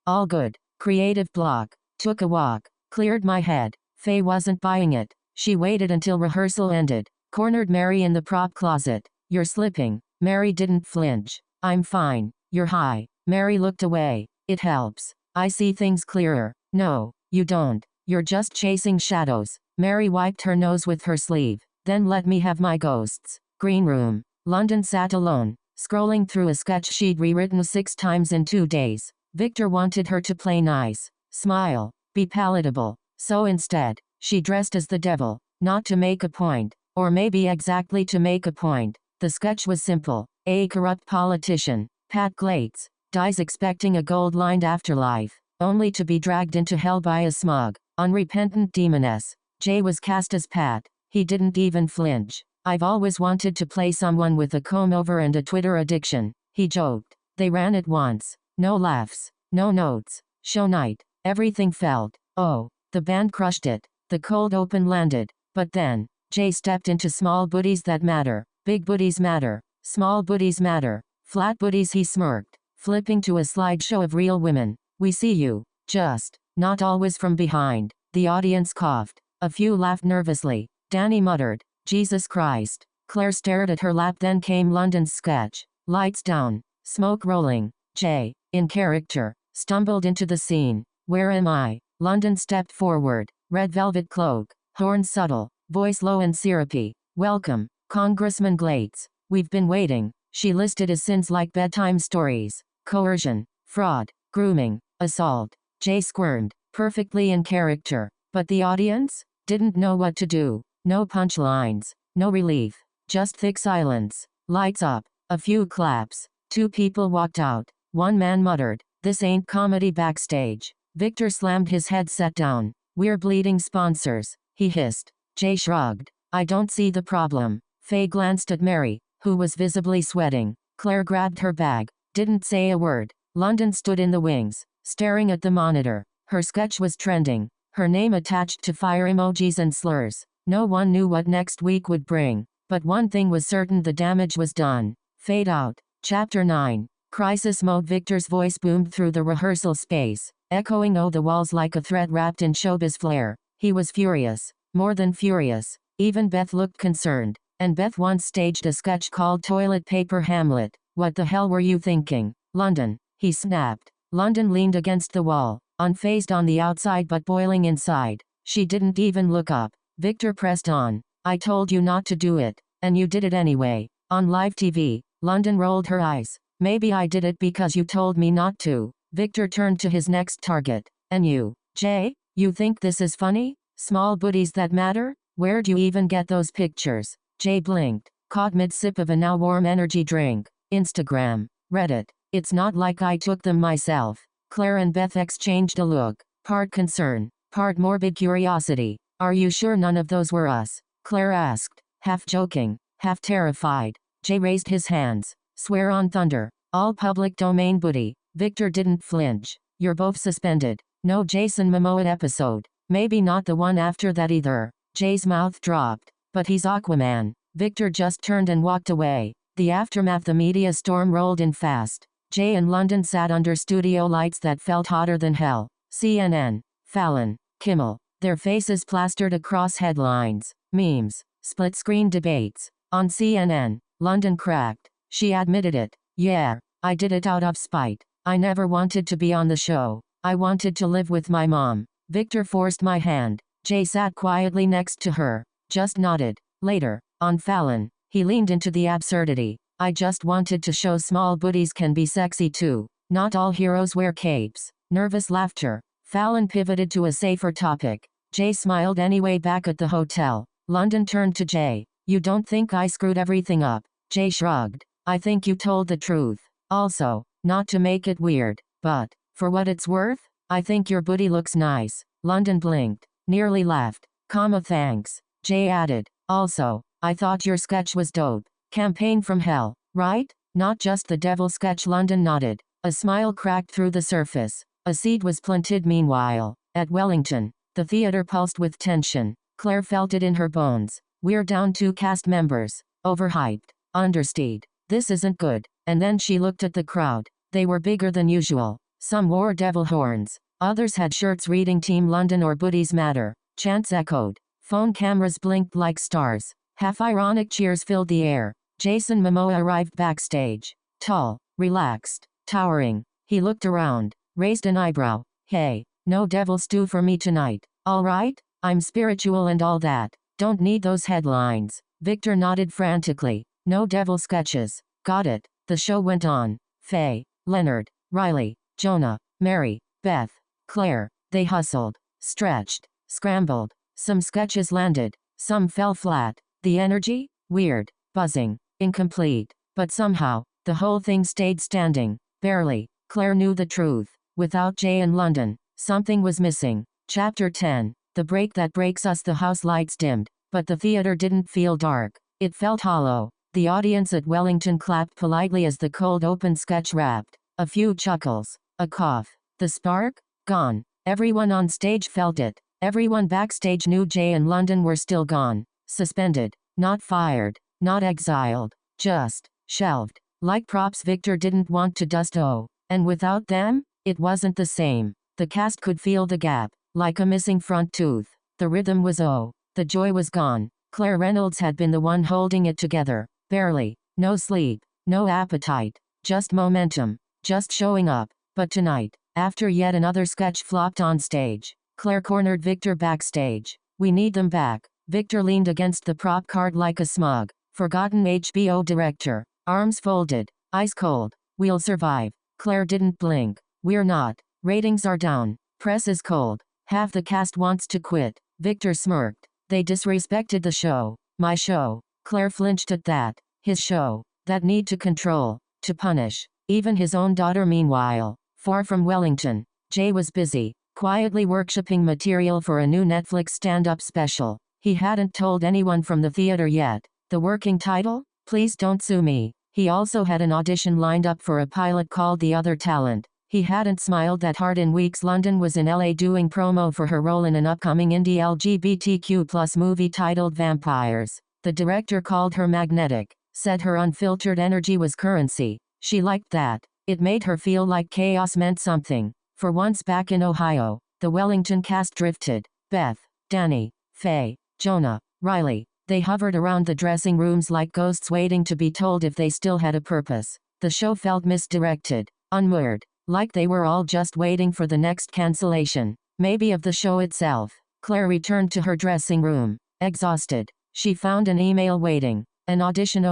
all good. Creative block. Took a walk. Cleared my head. Faye wasn't buying it. She waited until rehearsal ended. Cornered Mary in the prop closet. You're slipping. Mary didn't flinch. I'm fine. You're high. Mary looked away. It helps. I see things clearer. No, you don't. You're just chasing shadows. Mary wiped her nose with her sleeve. Then let me have my ghosts. Green room. London sat alone, scrolling through a sketch she'd rewritten 6 times in 2 days. Victor wanted her to play nice, smile, be palatable. So instead, she dressed as the devil, not to make a point, or maybe exactly to make a point. The sketch was simple. A corrupt politician, Pat Glates, dies expecting a gold-lined afterlife, only to be dragged into hell by a smug, unrepentant demoness. Jay was cast as Pat. He didn't even flinch. I've always wanted to play someone with a comb-over and a Twitter addiction, he joked. They ran it once. No laughs. No notes. Show night. Everything felt. Oh. The band crushed it. The cold open landed. But then, Jay stepped into small booties that matter. Big booties matter. Small booties matter. Flat booties, he smirked, flipping to a slideshow of real women. We see you. Just. Not always from behind. The audience coughed. A few laughed nervously. Danny muttered, Jesus Christ. Claire stared at her lap. Then came London's sketch. Lights down. Smoke rolling. Jay, in character, stumbled into the scene. Where am I? London stepped forward. Red velvet cloak. Horns subtle. Voice low and syrupy. Welcome, Congressman Glates. We've been waiting. She listed as sins like bedtime stories, coercion, fraud, grooming, assault. Jay squirmed, perfectly in character. But the audience? Didn't know what to do. No punchlines. No relief. Just thick silence. Lights up. A few claps. 2 people walked out. 1 man muttered, this ain't comedy. Backstage, Victor slammed his headset down. We're bleeding sponsors, he hissed. Jay shrugged. I don't see the problem. Faye glanced at Mary, who was visibly sweating. Claire grabbed her bag. Didn't say a word. London stood in the wings, staring at the monitor. Her sketch was trending. Her name attached to fire emojis and slurs. No one knew what next week would bring. But one thing was certain, the damage was done. Fade out. Chapter 9. Crisis mode. Victor's voice boomed through the rehearsal space, echoing the walls like a threat wrapped in showbiz flair. He was furious. More than furious. Even Beth looked concerned. And Beth once staged a sketch called Toilet Paper Hamlet. What the hell were you thinking, London? He snapped. London leaned against the wall, unfazed on the outside but boiling inside. She didn't even look up. Victor pressed on. I told you not to do it, and you did it anyway. On live TV. London rolled her eyes. Maybe I did it because you told me not to. Victor turned to his next target. And you, Jay? You think this is funny? Small booties that matter? Where'd you even get those pictures? Jay blinked, caught mid-sip of a now warm energy drink. Instagram. Reddit. It's not like I took them myself. Claire and Beth exchanged a look, part concern, part morbid curiosity. Are you sure none of those were us? Claire asked, half joking, half terrified. Jay raised his hands. Swear on thunder. All public domain booty. Victor didn't flinch. You're both suspended. No Jason Momoa episode. Maybe not the one after that either. Jay's mouth dropped. But he's Aquaman. Victor just turned and walked away. The aftermath, the media storm rolled in fast. Jay and London sat under studio lights that felt hotter than hell. CNN, Fallon, Kimmel, their faces plastered across headlines, memes, split-screen debates. On CNN, London cracked. She admitted it. Yeah, I did it out of spite. I never wanted to be on the show. I wanted to live with my mom. Victor forced my hand. Jay sat quietly next to her, just nodded. Later, on Fallon, he leaned into the absurdity. I just wanted to show small booties can be sexy too. Not all heroes wear capes. Nervous laughter. Fallon pivoted to a safer topic. Jay smiled anyway back at the hotel. London turned to Jay. You don't think I screwed everything up? Jay shrugged. I think you told the truth. Also, not to make it weird, but, for what it's worth, I think your booty looks nice. London blinked. Nearly laughed. Thanks. Jay added. Also, I thought your sketch was dope. Campaign from hell, right? Not just the devil sketch. London nodded. A smile cracked through the surface. A seed was planted meanwhile. At Wellington, the theater pulsed with tension. Claire felt it in her bones. We're down 2 cast members. Overhyped. Understated. This isn't good. And then she looked at the crowd. They were bigger than usual. Some wore devil horns. Others had shirts reading Team London or Booties Matter. Chants echoed. Phone cameras blinked like stars. Half-ironic cheers filled the air. Jason Momoa arrived backstage. Tall, relaxed, towering. He looked around, raised an eyebrow. Hey, no devil stew for me tonight. All right? I'm spiritual and all that. Don't need those headlines. Victor nodded frantically. No devil sketches. Got it. The show went on. Faye, Leonard, Riley, Jonah, Mary, Beth, Claire. They hustled, stretched, scrambled. Some sketches landed. Some fell flat. The energy? Weird. Buzzing. Incomplete. But somehow, the whole thing stayed standing. Barely. Claire knew the truth. Without Jay and London, something was missing. Chapter 10. The break that breaks us. The house lights dimmed, but the theater didn't feel dark. It felt hollow. The audience at Wellington clapped politely as the cold open sketch wrapped. A few chuckles. A cough. The spark? Gone. Everyone on stage felt it. Everyone backstage knew Jay and London were still gone. Suspended. Not fired. Not exiled. Just shelved. Like props Victor didn't want to dust. Oh. And without them, it wasn't the same. The cast could feel the gap, like a missing front tooth. The rhythm was the joy was gone. Claire Reynolds had been the one holding it together. Barely. No sleep. No appetite. Just momentum. Just showing up. But tonight, after yet another sketch flopped on stage, Claire cornered Victor backstage. We need them back. Victor leaned against the prop card like a smug, forgotten HBO director. Arms folded. Ice cold. We'll survive. Claire didn't blink. We're not. Ratings are down. Press is cold. Half the cast wants to quit. Victor smirked. They disrespected the show. My show. Claire flinched at that. His show. That need to control. To punish. Even his own daughter. Meanwhile, far from Wellington, Jay was busy, quietly workshopping material for a new Netflix stand-up special. He hadn't told anyone from the theater yet. The working title? Please Don't Sue Me. He also had an audition lined up for a pilot called The Other Talent. He hadn't smiled that hard in weeks. London was in LA doing promo for her role in an upcoming indie LGBTQ+ movie titled Vampires. The director called her magnetic, said her unfiltered energy was currency. She liked that. It made her feel like chaos meant something. For once back in Ohio, the Wellington cast drifted. Beth, Danny, Faye, Jonah, Riley. They hovered around the dressing rooms like ghosts waiting to be told if they still had a purpose. The show felt misdirected, unmoored, like they were all just waiting for the next cancellation. Maybe of the show itself. Claire returned to her dressing room, exhausted. She found an email waiting. An audition.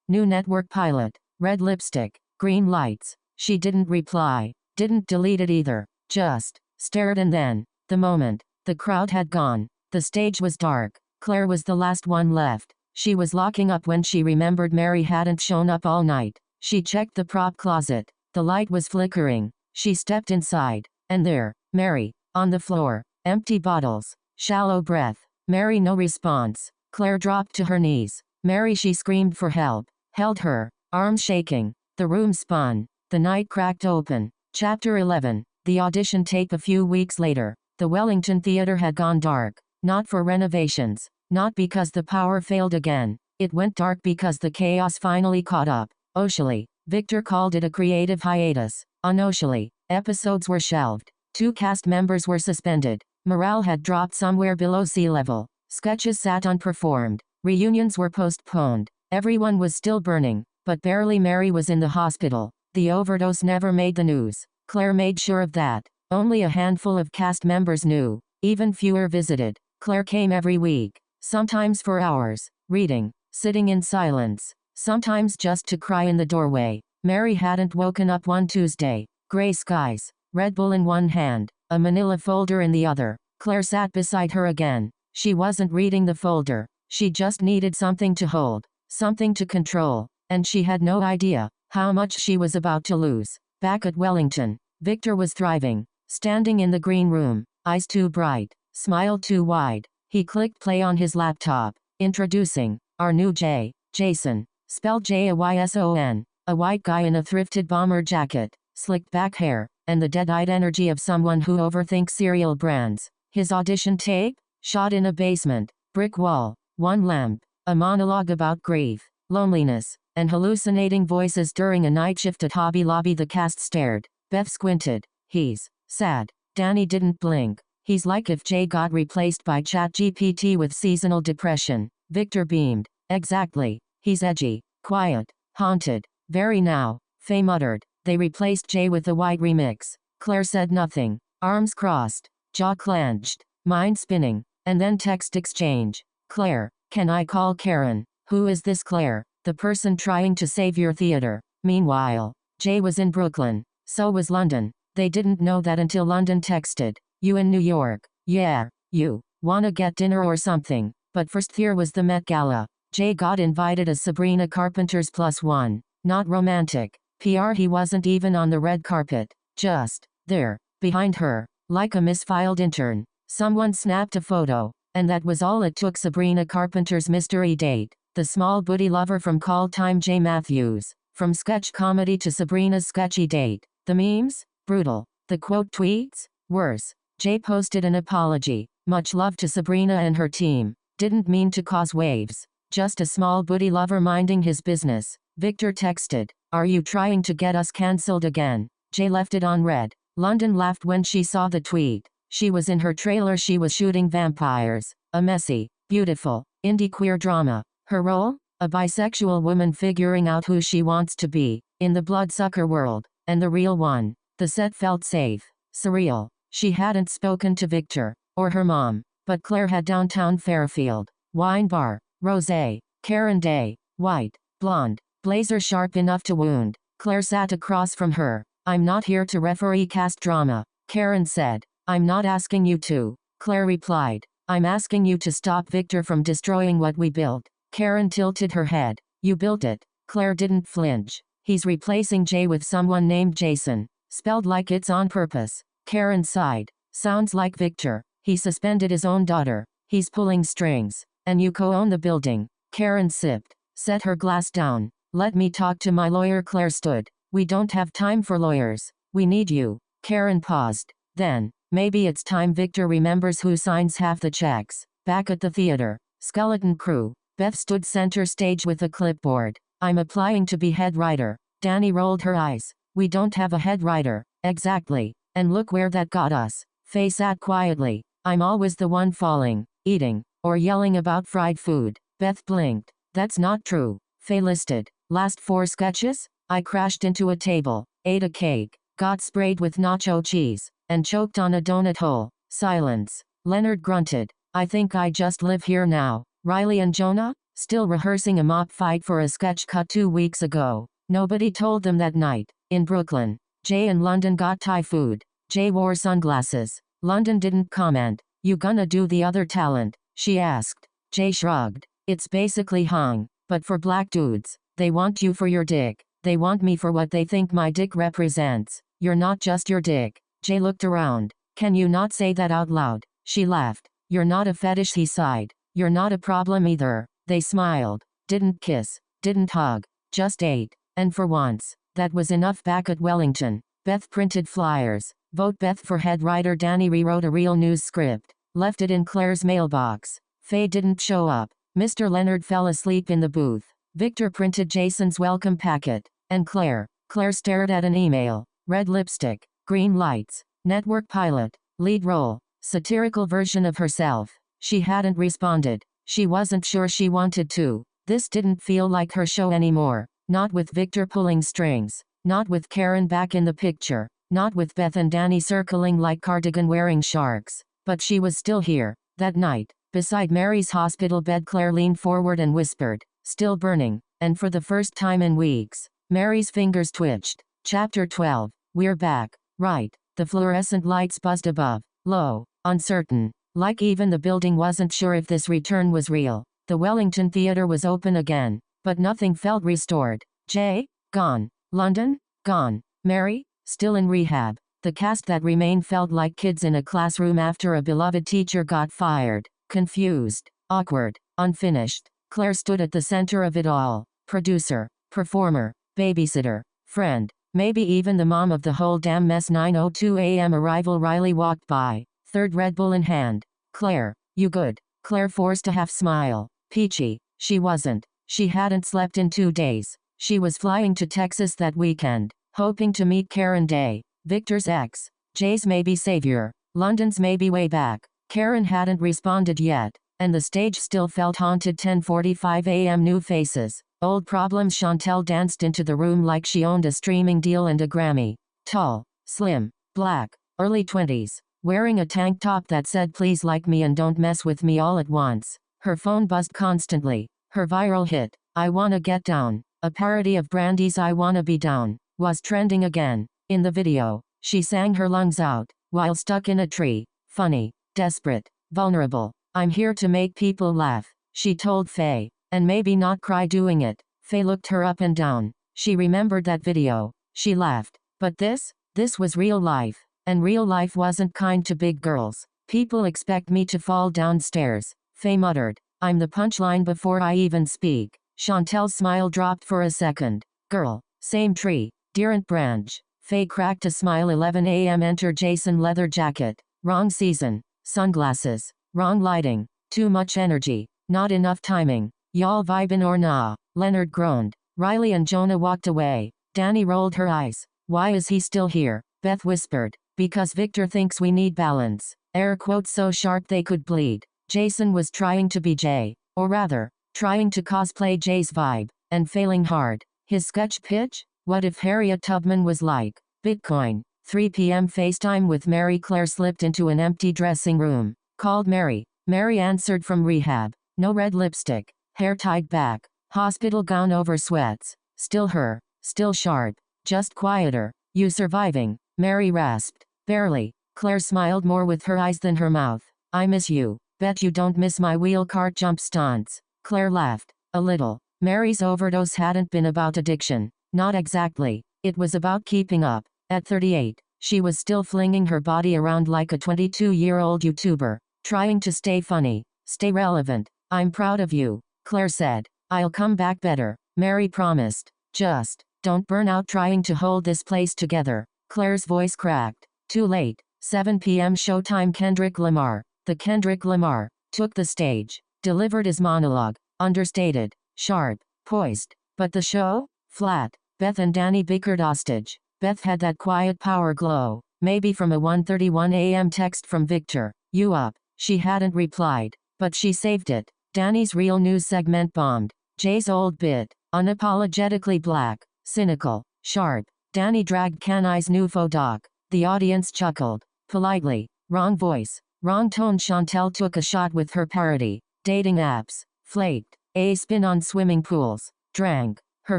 New network pilot. Red lipstick. Green lights. She didn't reply. Didn't delete it either. Just stared, and then, the moment the crowd had gone, the stage was dark. Claire was the last one left. She was locking up when she remembered Mary hadn't shown up all night. She checked the prop closet. The light was flickering. She stepped inside. And there, Mary, on the floor. Empty bottles. Shallow breath. Mary, no response. Claire dropped to her knees. Mary, she screamed for help. Held her, arms shaking. The room spun. The night cracked open. Chapter 11. The audition tape. A few weeks later, the Wellington Theatre had gone dark. Not for renovations. Not because the power failed again. It went dark because the chaos finally caught up. Officially, Victor called it a creative hiatus. Unofficially, episodes were shelved. 2 cast members were suspended. Morale had dropped somewhere below sea level. Sketches sat unperformed. Reunions were postponed. Everyone was still burning, but barely. Mary was in the hospital. The overdose never made the news. Claire made sure of that. Only a handful of cast members knew. Even fewer visited. Claire came every week. Sometimes for hours, reading, sitting in silence. Sometimes just to cry in the doorway. Mary hadn't woken up one Tuesday. Gray skies. Red Bull in one hand. A manila folder in the other. Claire sat beside her again. She wasn't reading the folder. She just needed something to hold. Something to control. And she had no idea how much she was about to lose. Back at Wellington, Victor was thriving. Standing in the green room. Eyes too bright. Smile too wide. He clicked play on his laptop. Introducing our new Jason. Spelled Jayson. A white guy in a thrifted bomber jacket. Slicked back hair. And the dead-eyed energy of someone who overthinks cereal brands. His audition tape? Shot in a basement. Brick wall. One lamp. A monologue about grief, loneliness, and hallucinating voices during a night shift at Hobby Lobby. The cast stared. Beth squinted. He's sad. Danny didn't blink. He's like if Jay got replaced by ChatGPT with seasonal depression. Victor beamed. Exactly. He's edgy, quiet, haunted. Very now, Faye muttered. They replaced Jay with a white remix. Claire said nothing. Arms crossed. Jaw clenched. Mind spinning. And then text exchange. Claire, can I call Karen? Who is this Claire? The person trying to save your theater. Meanwhile, Jay was in Brooklyn. So was London. They didn't know that until London texted. You in New York? Yeah. You wanna get dinner or something? But first here was the Met Gala. Jay got invited as Sabrina Carpenter's +1. Not romantic. PR. He wasn't even on the red carpet. Just there, behind her, like a misfiled intern. Someone snapped a photo. And that was all it took. Sabrina Carpenter's mystery date. The small booty lover from Call Time. Jay Matthews. From sketch comedy to Sabrina's sketchy date. The memes? Brutal. The quote tweets? Worse. Jay posted an apology. Much love to Sabrina and her team. Didn't mean to cause waves. Just a small booty lover minding his business. Victor texted. Are you trying to get us cancelled again? Jay left it on read. London laughed when she saw the tweet. She was in her trailer. She was shooting vampires. A messy, beautiful, indie queer drama. Her role? A bisexual woman figuring out who she wants to be. In the bloodsucker world. And the real one. The set felt safe. Surreal. She hadn't spoken to Victor. Or her mom. But Claire had. Downtown Fairfield. Wine bar. Rosé. Karen Day. White. Blonde. Blazer sharp enough to wound. Claire sat across from her. I'm not here to referee cast drama. Karen said. I'm not asking you to. Claire replied. I'm asking you to stop Victor from destroying what we built. Karen tilted her head. You built it. Claire didn't flinch. He's replacing Jay with someone named Jason. Spelled like it's on purpose. Karen sighed. Sounds like Victor. He suspended his own daughter. He's pulling strings. And you co-own the building. Karen sipped. Set her glass down. Let me talk to my lawyer. Claire stood. We don't have time for lawyers. We need you. Karen paused. Then, maybe it's time Victor remembers who signs half the checks. Back at the theater. Skeleton crew. Beth stood center stage with a clipboard. I'm applying to be head writer. Danny rolled her eyes. We don't have a head writer. Exactly. And look where that got us. Faye sat quietly. I'm always the one falling, eating, or yelling about fried food. Beth blinked. That's not true. Faye listed. Last 4 sketches? I crashed into a table, ate a cake, got sprayed with nacho cheese, and choked on a donut hole. Silence. Leonard grunted. I think I just live here now. Riley and Jonah? Still rehearsing a mob fight for a sketch cut 2 weeks ago. Nobody told them that night. In Brooklyn. Jay and London got Thai food. Jay wore sunglasses. London didn't comment. You gonna do the other talent? She asked. Jay shrugged. It's basically hung. But for black dudes, they want you for your dick. They want me for what they think my dick represents. You're not just your dick. Jay looked around. Can you not say that out loud? She laughed. You're not a fetish, he sighed. You're not a problem either. They smiled. Didn't kiss. Didn't hug. Just ate. And for once, that was enough. Back at Wellington, Beth printed flyers. Vote Beth for head writer. Danny rewrote a real news script. Left it in Claire's mailbox. Faye didn't show up. Mr. Leonard fell asleep in the booth. Victor printed Jason's welcome packet. And Claire stared at an email. Red lipstick. Green lights. Network pilot. Lead role. Satirical version of herself. She hadn't responded. She wasn't sure she wanted to. This didn't feel like her show anymore. Not with Victor pulling strings. Not with Karen back in the picture. Not with Beth and Danny circling like cardigan-wearing sharks. But she was still here. That night, beside Mary's hospital bed, Claire leaned forward and whispered, "Still burning." And for the first time in weeks, Mary's fingers twitched. Chapter 12. We're back. Right. The fluorescent lights buzzed above. Low. Uncertain. Like even the building wasn't sure if this return was real. The Wellington Theatre was open again. But nothing felt restored. Jay? Gone. London? Gone. Mary? Still in rehab. The cast that remained felt like kids in a classroom after a beloved teacher got fired. Confused. Awkward. Unfinished. Claire stood at the center of it all. Producer. Performer. Babysitter. Friend. Maybe even the mom of the whole damn mess. 9:02 a.m. arrival. Riley walked by. Third Red Bull in hand. Claire. You good? Claire forced a half smile. Peachy. She wasn't. She hadn't slept in 2 days. She was flying to Texas that weekend, hoping to meet Karen Day, Victor's ex. Jay's maybe savior. London's maybe way back. Karen hadn't responded yet, and the stage still felt haunted. 10:45 a.m. New faces. Old problems. Chantel danced into the room like she owned a streaming deal and a Grammy. Tall, slim, black, early 20s, wearing a tank top that said "Please like me and don't mess with me" all at once. Her phone buzzed constantly. Her viral hit, "I Wanna Get Down," a parody of Brandy's "I Wanna Be Down," was trending again. In the video, she sang her lungs out, while stuck in a tree. Funny, desperate, vulnerable. "I'm here to make people laugh," she told Faye, "and maybe not cry doing it." Faye looked her up and down. She remembered that video. She laughed. But this was real life. And real life wasn't kind to big girls. "People expect me to fall downstairs," Faye muttered. "I'm the punchline before I even speak." Chantel's smile dropped for a second. "Girl, same tree, different branch." Faye cracked a smile. 11 a.m. Enter Jason. Leather jacket. Wrong season. Sunglasses. Wrong lighting. Too much energy. Not enough timing. "Y'all vibin' or nah?" Leonard groaned. Riley and Jonah walked away. Danny rolled her eyes. "Why is he still here?" Beth whispered. "Because Victor thinks we need balance." Air quotes so sharp they could bleed. Jason was trying to be Jay, or rather, trying to cosplay Jay's vibe, and failing hard. His sketch pitch? What if Harriet Tubman was like Bitcoin? 3 p.m. FaceTime with Mary. Claire slipped into an empty dressing room. Called Mary. Mary answered from rehab. No red lipstick. Hair tied back. Hospital gown over sweats. Still her. Still sharp. Just quieter. "You surviving?" Mary rasped. "Barely." Claire smiled more with her eyes than her mouth. "I miss you. Bet you don't miss my wheel cart jump stunts." Claire laughed. A little. Mary's overdose hadn't been about addiction. Not exactly. It was about keeping up. At 38, she was still flinging her body around like a 22-year-old YouTuber, trying to stay funny, stay relevant. "I'm proud of you," Claire said. "I'll come back better," Mary promised. "Just don't burn out trying to hold this place together." Claire's voice cracked. Too late. 7 p.m. Showtime. Kendrick Lamar. The Kendrick Lamar took the stage, delivered his monologue, understated, sharp, poised. But the show? Flat. Beth and Danny bickered hostage. Beth had that quiet power glow, maybe from a 1:31 a.m. text from Victor. "You up?" She hadn't replied, but she saved it. Danny's real news segment bombed. Jay's old bit, unapologetically black, cynical, sharp. Danny dragged Kanai's new faux doc. The audience chuckled. Politely. Wrong voice. Wrong tone. Chantel took a shot with her parody. Dating apps. Flaked. A spin on swimming pools. Drank. Her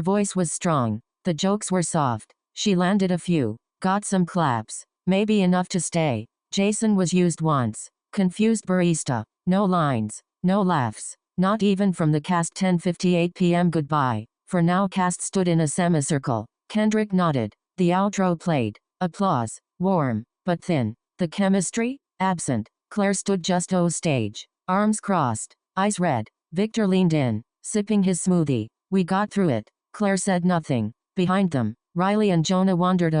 voice was strong. The jokes were soft. She landed a few. Got some claps. Maybe enough to stay. Jason was used once. Confused barista. No lines. No laughs. Not even from the cast. 10:58 p.m. Goodbye. For now. Cast stood in a semicircle. Kendrick nodded. The outro played. Applause. Warm, but thin. The chemistry? Absent. Claire stood just stage. Arms crossed. Eyes red. Victor leaned in, sipping his smoothie. We got through it. Claire said nothing. Behind them, Riley and Jonah wandered.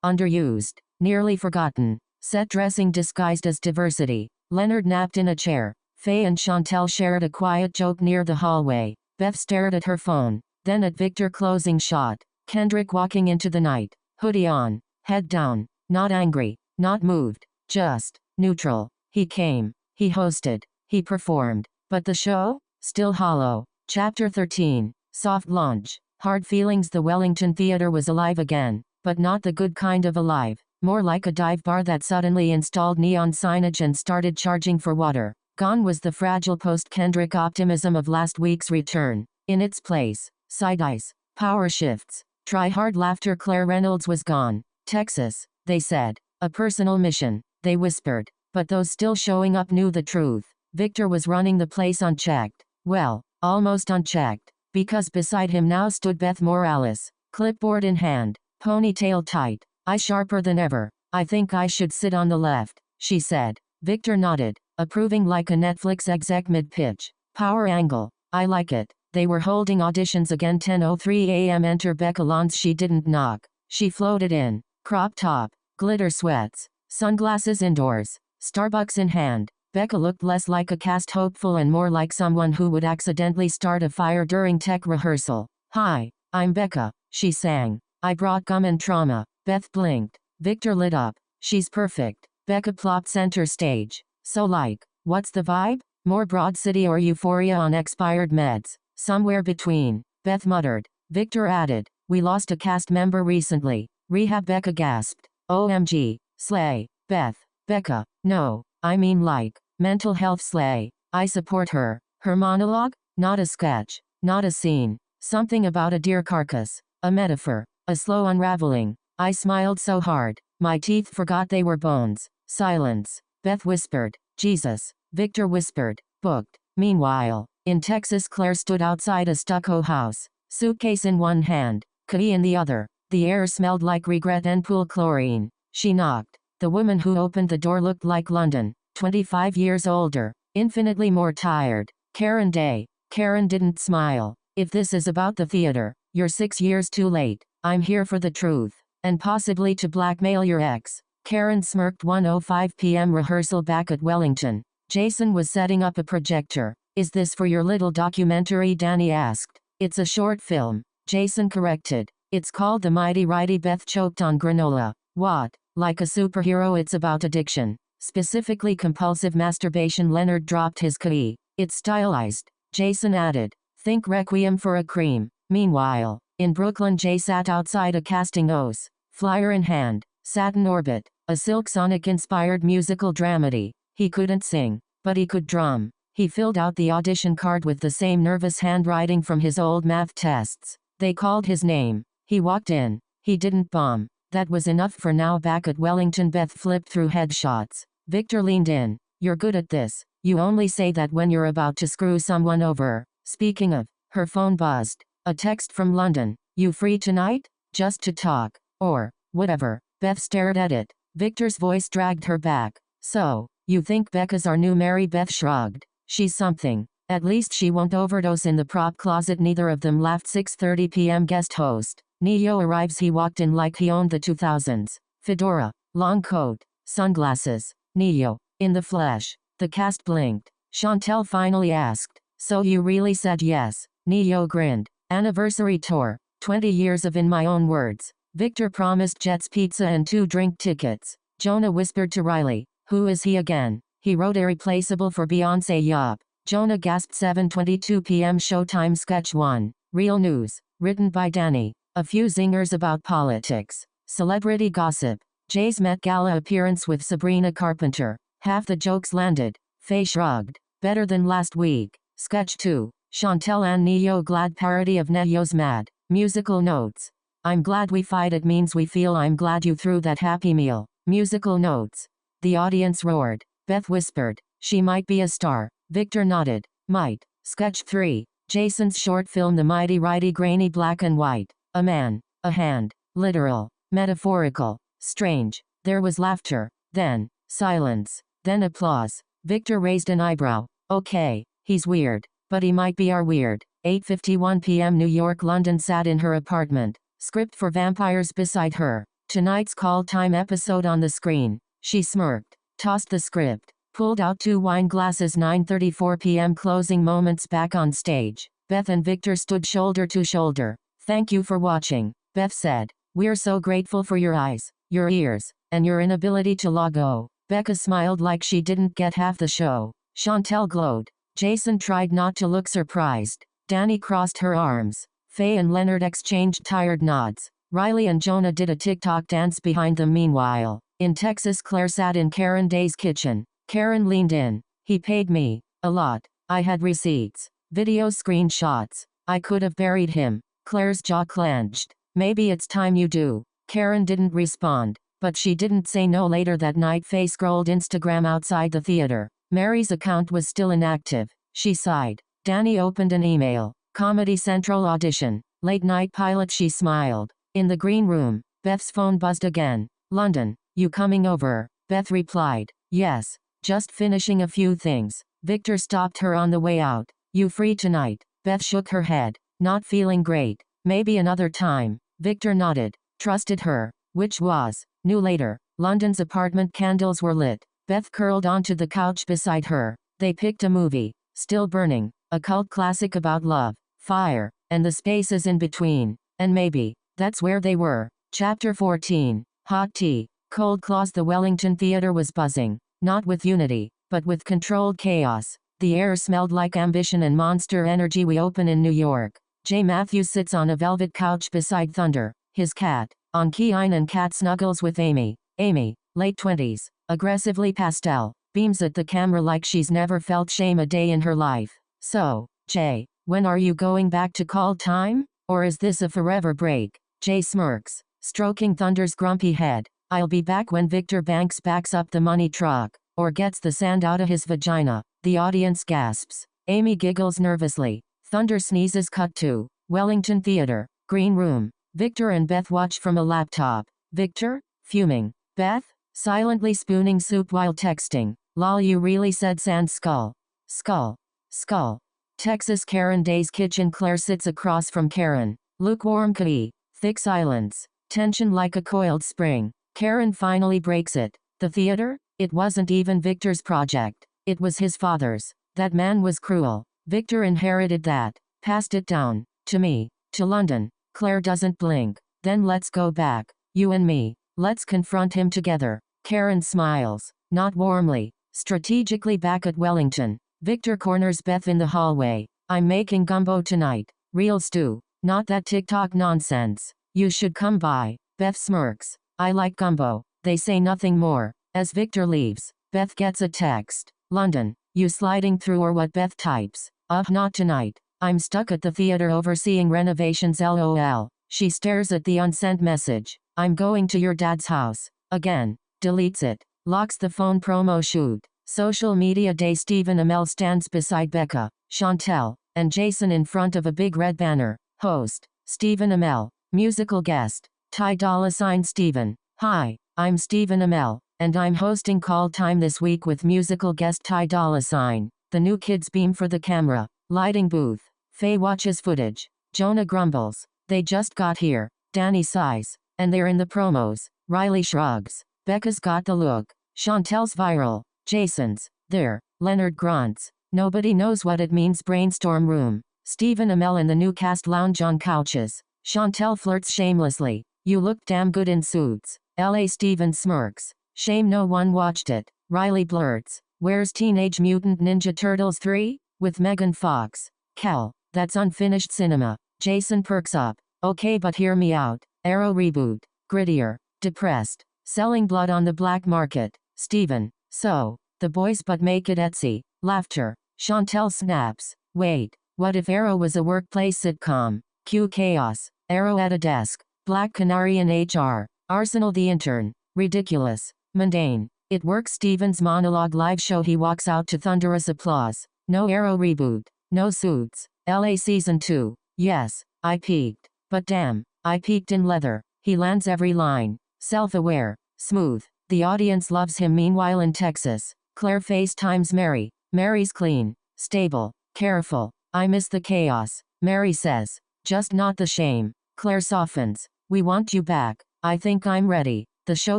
Underused. Nearly forgotten. Set dressing disguised as diversity. Leonard napped in a chair. Faye and Chantel shared a quiet joke near the hallway. Beth stared at her phone, then at Victor. Closing shot. Kendrick walking into the night. Hoodie on. Head down. Not angry. Not moved. Just neutral. He came. He hosted. He performed. But the show? Still hollow. Chapter 13. Soft launch. Hard feelings. The Wellington Theater was alive again, but not the good kind of alive. More like a dive bar that suddenly installed neon signage and started charging for water. Gone was the fragile post-Kendrick optimism of last week's return. In its place, side eyes, power shifts, try-hard laughter. Claire Reynolds was gone. Texas, they said. A personal mission, they whispered. But those still showing up knew the truth. Victor was running the place unchecked. Well, almost unchecked. Because beside him now stood Beth Morales, clipboard in hand, ponytail tight, eye sharper than ever. I think I should sit on the left, she said. Victor nodded, approving like a Netflix exec mid-pitch. Power angle. I like it. They were holding auditions again. 10:03 a.m. Enter Becca Lons. She didn't knock. She floated in. Crop top, glitter sweats, sunglasses indoors, Starbucks in hand. Becca looked less like a cast hopeful and more like someone who would accidentally start a fire during tech rehearsal. Hi, I'm Becca, she sang. I brought gum and trauma. Beth blinked. Victor lit up. She's perfect. Becca plopped center stage. So like, what's the vibe? More Broad City or Euphoria on expired meds? Somewhere between, Beth muttered. Victor added, we lost a cast member recently. Rehab. Becca gasped. OMG, slay. Beth, Becca, no, I mean like, mental health slay. I support her. Her monologue? Not a sketch. Not a scene. Something about a deer carcass. A metaphor. A slow unraveling. I smiled so hard, my teeth forgot they were bones. Silence. Beth whispered, Jesus. Victor whispered, booked. Meanwhile, in Texas, Claire stood outside a stucco house, suitcase in one hand, key in the other. The air smelled like regret and pool chlorine. She knocked. The woman who opened the door looked like London, 25 years older, infinitely more tired. Karen Day. Karen didn't smile. If this is about the theater, you're 6 years too late. I'm here for the truth, and possibly to blackmail your ex. Karen smirked. 1:05 p.m. rehearsal back at Wellington. Jason was setting up a projector. Is this for your little documentary? Danny asked. It's a short film, Jason corrected. It's called The Mighty Righty. Beth choked on granola. What? Like a superhero? It's about addiction. Specifically compulsive masturbation. Leonard dropped his key. It's stylized, Jason added. Think Requiem for a Cream. Meanwhile, in Brooklyn, Jay sat outside a casting OS, flyer in hand. Satin Orbit, a Silk Sonic-inspired musical dramedy. He couldn't sing, but he could drum. He filled out the audition card with the same nervous handwriting from his old math tests. They called his name. He walked in. He didn't bomb. That was enough for now. Back at Wellington, Beth flipped through headshots. Victor leaned in. You're good at this. You only say that when you're about to screw someone over. Speaking of, her phone buzzed. A text from London. You free tonight? Just to talk. Or, whatever. Beth stared at it. Victor's voice dragged her back. So, you think Becca's our new Mary? Beth shrugged. She's something. At least she won't overdose in the prop closet. Neither of them laughed. 6:30 p.m. guest host. Neo arrives. He walked in like he owned the 2000s. Fedora, long coat, sunglasses. Neo, in the flesh. The cast blinked. Chantel finally asked, so you really said yes? Neo grinned. Anniversary tour. 20 years of In My Own Words. Victor promised Jets pizza and 2 drink tickets. Jonah whispered to Riley, who is he again? He wrote Irreplaceable for Beyoncé. Yup. Jonah gasped. 7:22 p.m. Showtime. Sketch 1. Real news. Written by Danny. A few zingers about politics. Celebrity gossip. Jay's Met Gala appearance with Sabrina Carpenter. Half the jokes landed. Faye shrugged. Better than last week. Sketch 2. Chantel and Neo glad parody of Neo's Mad. Musical notes. I'm glad we fight. It means we feel. I'm glad you threw that happy meal. Musical notes. The audience roared. Beth whispered. She might be a star. Victor nodded. Might. Sketch 3. Jason's short film The Mighty Righty Grainy Black and White. A man. A hand. Literal. Metaphorical. Strange. There was laughter. Then, silence. Then applause. Victor raised an eyebrow. Okay, he's weird. But he might be our weird. 8:51 p.m. New York. London sat in her apartment. Script for vampires beside her. Tonight's call time episode on the screen. She smirked. Tossed the script. Pulled out 2 wine glasses. 9:34 p.m. Closing moments. Back on stage. Beth and Victor stood shoulder to shoulder. Thank you for watching, Beth said. We're so grateful for your eyes, your ears, and your inability to logo. Becca smiled like she didn't get half the show. Chantel glowed. Jason tried not to look surprised. Danny crossed her arms. Faye and Leonard exchanged tired nods. Riley and Jonah did a TikTok dance behind them. Meanwhile, in Texas, Claire sat in Karen Day's kitchen. Karen leaned in. He paid me a lot. I had receipts, video screenshots. I could have buried him. Claire's jaw clenched. Maybe it's time you do. Karen didn't respond, but she didn't say no. Later that night, Faye scrolled Instagram outside the theater. Mary's account was still inactive. She sighed. Danny opened an email. Comedy Central audition. Late night pilot. She smiled. In the green room, Beth's phone buzzed again. London, you coming over? Beth replied. Yes, just finishing a few things. Victor stopped her on the way out. You free tonight? Beth shook her head. Not feeling great. Maybe another time. Victor nodded. Trusted her. Which was. Knew later. London's apartment candles were lit. Beth curled onto the couch beside her. They picked a movie. Still Burning. A cult classic about love, fire, and the spaces in between. And maybe, that's where they were. Chapter 14. Hot tea. Cold claws. The Wellington Theater was buzzing. Not with unity, but with controlled chaos. The air smelled like ambition and monster energy. We open in New York. Jay Matthews sits on a velvet couch beside Thunder, his cat, on Keyine, and Cat snuggles with Amy. Amy, late 20s, aggressively pastel, beams at the camera like she's never felt shame a day in her life. So, Jay, when are you going back to call time? Or is this a forever break? Jay smirks, stroking Thunder's grumpy head. I'll be back when Victor Banks backs up the money truck, or gets the sand out of his vagina. The audience gasps. Amy giggles nervously. Thunder sneezes. Cut to Wellington Theater, green room. Victor and Beth watch from a laptop. Victor, fuming. Beth, silently spooning soup while texting. Lol, you really said sand? Skull. Skull. Skull. Texas. Karen Day's kitchen. Claire sits across from Karen. Lukewarm coffee. Thick silence. Tension like a coiled spring. Karen finally breaks it. The theater? It wasn't even Victor's project. It was his father's. That man was cruel. Victor inherited that. Passed it down. To me. To London. Claire doesn't blink. Then let's go back. You and me. Let's confront him together. Karen smiles. Not warmly. Strategically. Back at Wellington. Victor corners Beth in the hallway. I'm making gumbo tonight. Real stew. Not that TikTok nonsense. You should come by. Beth smirks. I like gumbo. They say nothing more. As Victor leaves, Beth gets a text. London, you sliding through or what? Beth types. Not tonight. I'm stuck at the theater overseeing renovations. LOL. She stares at the unsent message. I'm going to your dad's house. Again. Deletes it. Locks the phone. Promo shoot. Social media day. Stephen Amell stands beside Becca, Chantel, and Jason in front of a big red banner. Host, Stephen Amell. Musical guest, Ty Dolla $ign. Stephen. Hi, I'm Stephen Amell, and I'm hosting Call Time this week with musical guest Ty Dolla $ign. The new kids beam for the camera. Lighting booth. Faye watches footage. Jonah grumbles. They just got here. Danny sighs. And they're in the promos. Riley shrugs. Becca's got the look. Chantel's viral. Jason's there. Leonard grunts. Nobody knows what it means. Brainstorm room. Stephen Amell and the new cast lounge on couches. Chantel flirts shamelessly. You look damn good in suits. LA. Stephen smirks. Shame no one watched it. Riley blurts. Where's Teenage Mutant Ninja Turtles 3? With Megan Fox. Cal, that's unfinished cinema. Jason perks up. Okay, but hear me out. Arrow reboot. Grittier. Depressed. Selling blood on the black market. Stephen. So, The Boys but make it Etsy. Laughter. Chantel snaps. Wait, what if Arrow was a workplace sitcom? Cue chaos. Arrow at a desk. Black Canary in HR. Arsenal the intern. Ridiculous. Mundane. It works. Steven's monologue live show. He walks out to thunderous applause. No Arrow reboot. No Suits. LA Season 2. Yes, I peaked. But damn, I peaked in leather. He lands every line. Self-aware. Smooth. The audience loves him. Meanwhile in Texas, Claire FaceTimes Mary. Mary's clean. Stable. Careful. I miss the chaos. Mary says. Just not the shame. Claire softens. We want you back. I think I'm ready. The show.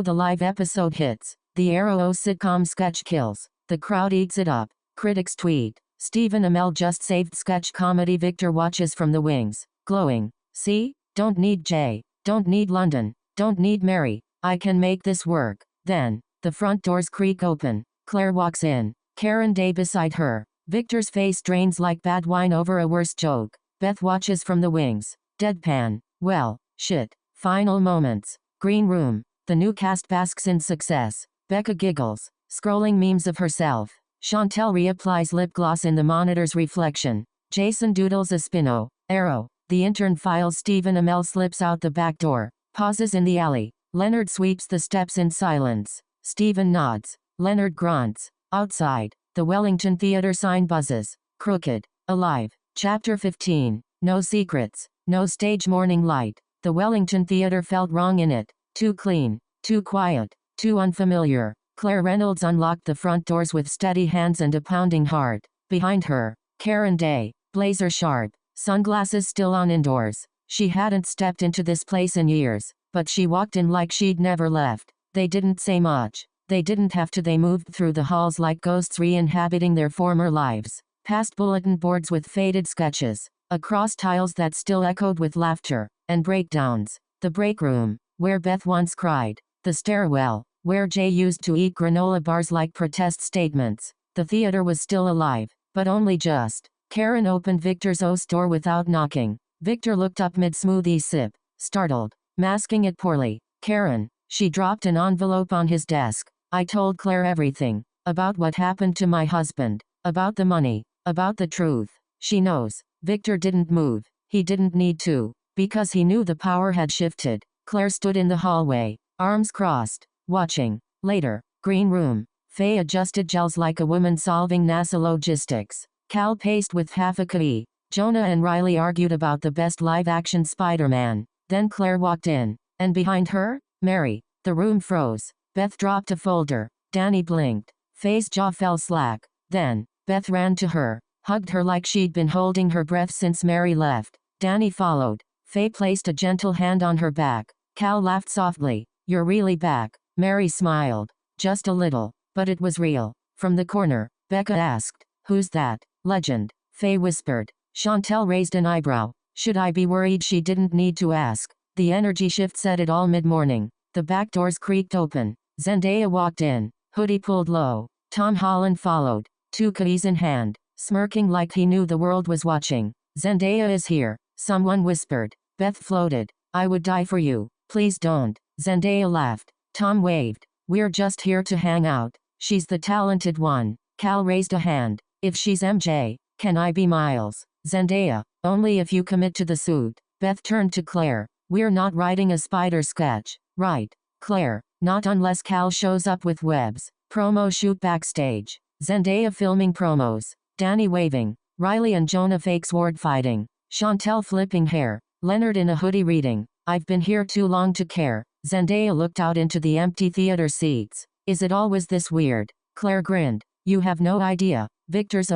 The live episode hits. The Arrow sitcom sketch kills. The crowd eats it up. Critics tweet. Stephen Amell just saved sketch comedy. Victor watches from the wings, glowing. See? Don't need Jay. Don't need London. Don't need Mary. I can make this work. Then, the front doors creak open. Claire walks in. Karen Day beside her. Victor's face drains like bad wine over a worse joke. Beth watches from the wings. Deadpan. Well, shit. Final moments. Green room. The new cast basks in success. Becca giggles. Scrolling memes of herself. Chantel reapplies lip gloss in the monitor's reflection. Jason doodles a spino. Arrow. The intern files. Stephen Amell slips out the back door. Pauses in the alley. Leonard sweeps the steps in silence. Stephen nods. Leonard grunts. Outside, the Wellington Theater sign buzzes. Crooked. Alive. Chapter 15. No secrets. No stage. Morning light. The Wellington Theater felt wrong in it. Too clean. Too quiet. Too unfamiliar. Claire Reynolds unlocked the front doors with steady hands and a pounding heart. Behind her, Karen Day, blazer sharp, sunglasses still on indoors. She hadn't stepped into this place in years, but she walked in like she'd never left. They didn't say much. They didn't have to. They moved through the halls like ghosts re-inhabiting their former lives. Past bulletin boards with faded sketches. Across tiles that still echoed with laughter and breakdowns. The break room, where Beth once cried. The stairwell, where Jay used to eat granola bars like protest statements. The theater was still alive, but only just. Karen opened Victor's store without knocking. Victor looked up mid-smoothie sip, startled, masking it poorly. Karen, she dropped an envelope on his desk. I told Claire everything. About what happened to my husband. About the money. About the truth. She knows. Victor didn't move. He didn't need to. Because he knew the power had shifted. Claire stood in the hallway, arms crossed, watching. Later, green room. Faye adjusted gels like a woman solving NASA logistics. Cal paced with half a key. Jonah and Riley argued about the best live-action Spider-Man. Then Claire walked in. And behind her, Mary. The room froze. Beth dropped a folder. Danny blinked. Faye's jaw fell slack. Then, Beth ran to her, hugged her like she'd been holding her breath since Mary left. Danny followed. Faye placed a gentle hand on her back. Cal laughed softly. You're really back. Mary smiled. Just a little. But it was real. From the corner, Becca asked, who's that? Legend. Faye whispered. Chantel raised an eyebrow. Should I be worried? She didn't need to ask. The energy shift said it all mid-morning. The back doors creaked open. Zendaya walked in. Hoodie pulled low. Tom Holland followed. Two keys in hand. Smirking like he knew the world was watching. Zendaya is here. Someone whispered. Beth floated. I would die for you. Please don't. Zendaya laughed. Tom waved. We're just here to hang out. She's the talented one. Cal raised a hand. If she's MJ, can I be Miles? Zendaya, only if you commit to the suit. Beth turned to Claire. We're not writing a spider sketch, right? Claire, not unless Cal shows up with webs. Promo shoot backstage. Zendaya filming promos. Danny waving. Riley and Jonah fake sword fighting. Chantel flipping hair. Leonard in a hoodie reading. I've been here too long to care. Zendaya looked out into the empty theater seats. Is it always this weird? Claire grinned. You have no idea. Victor's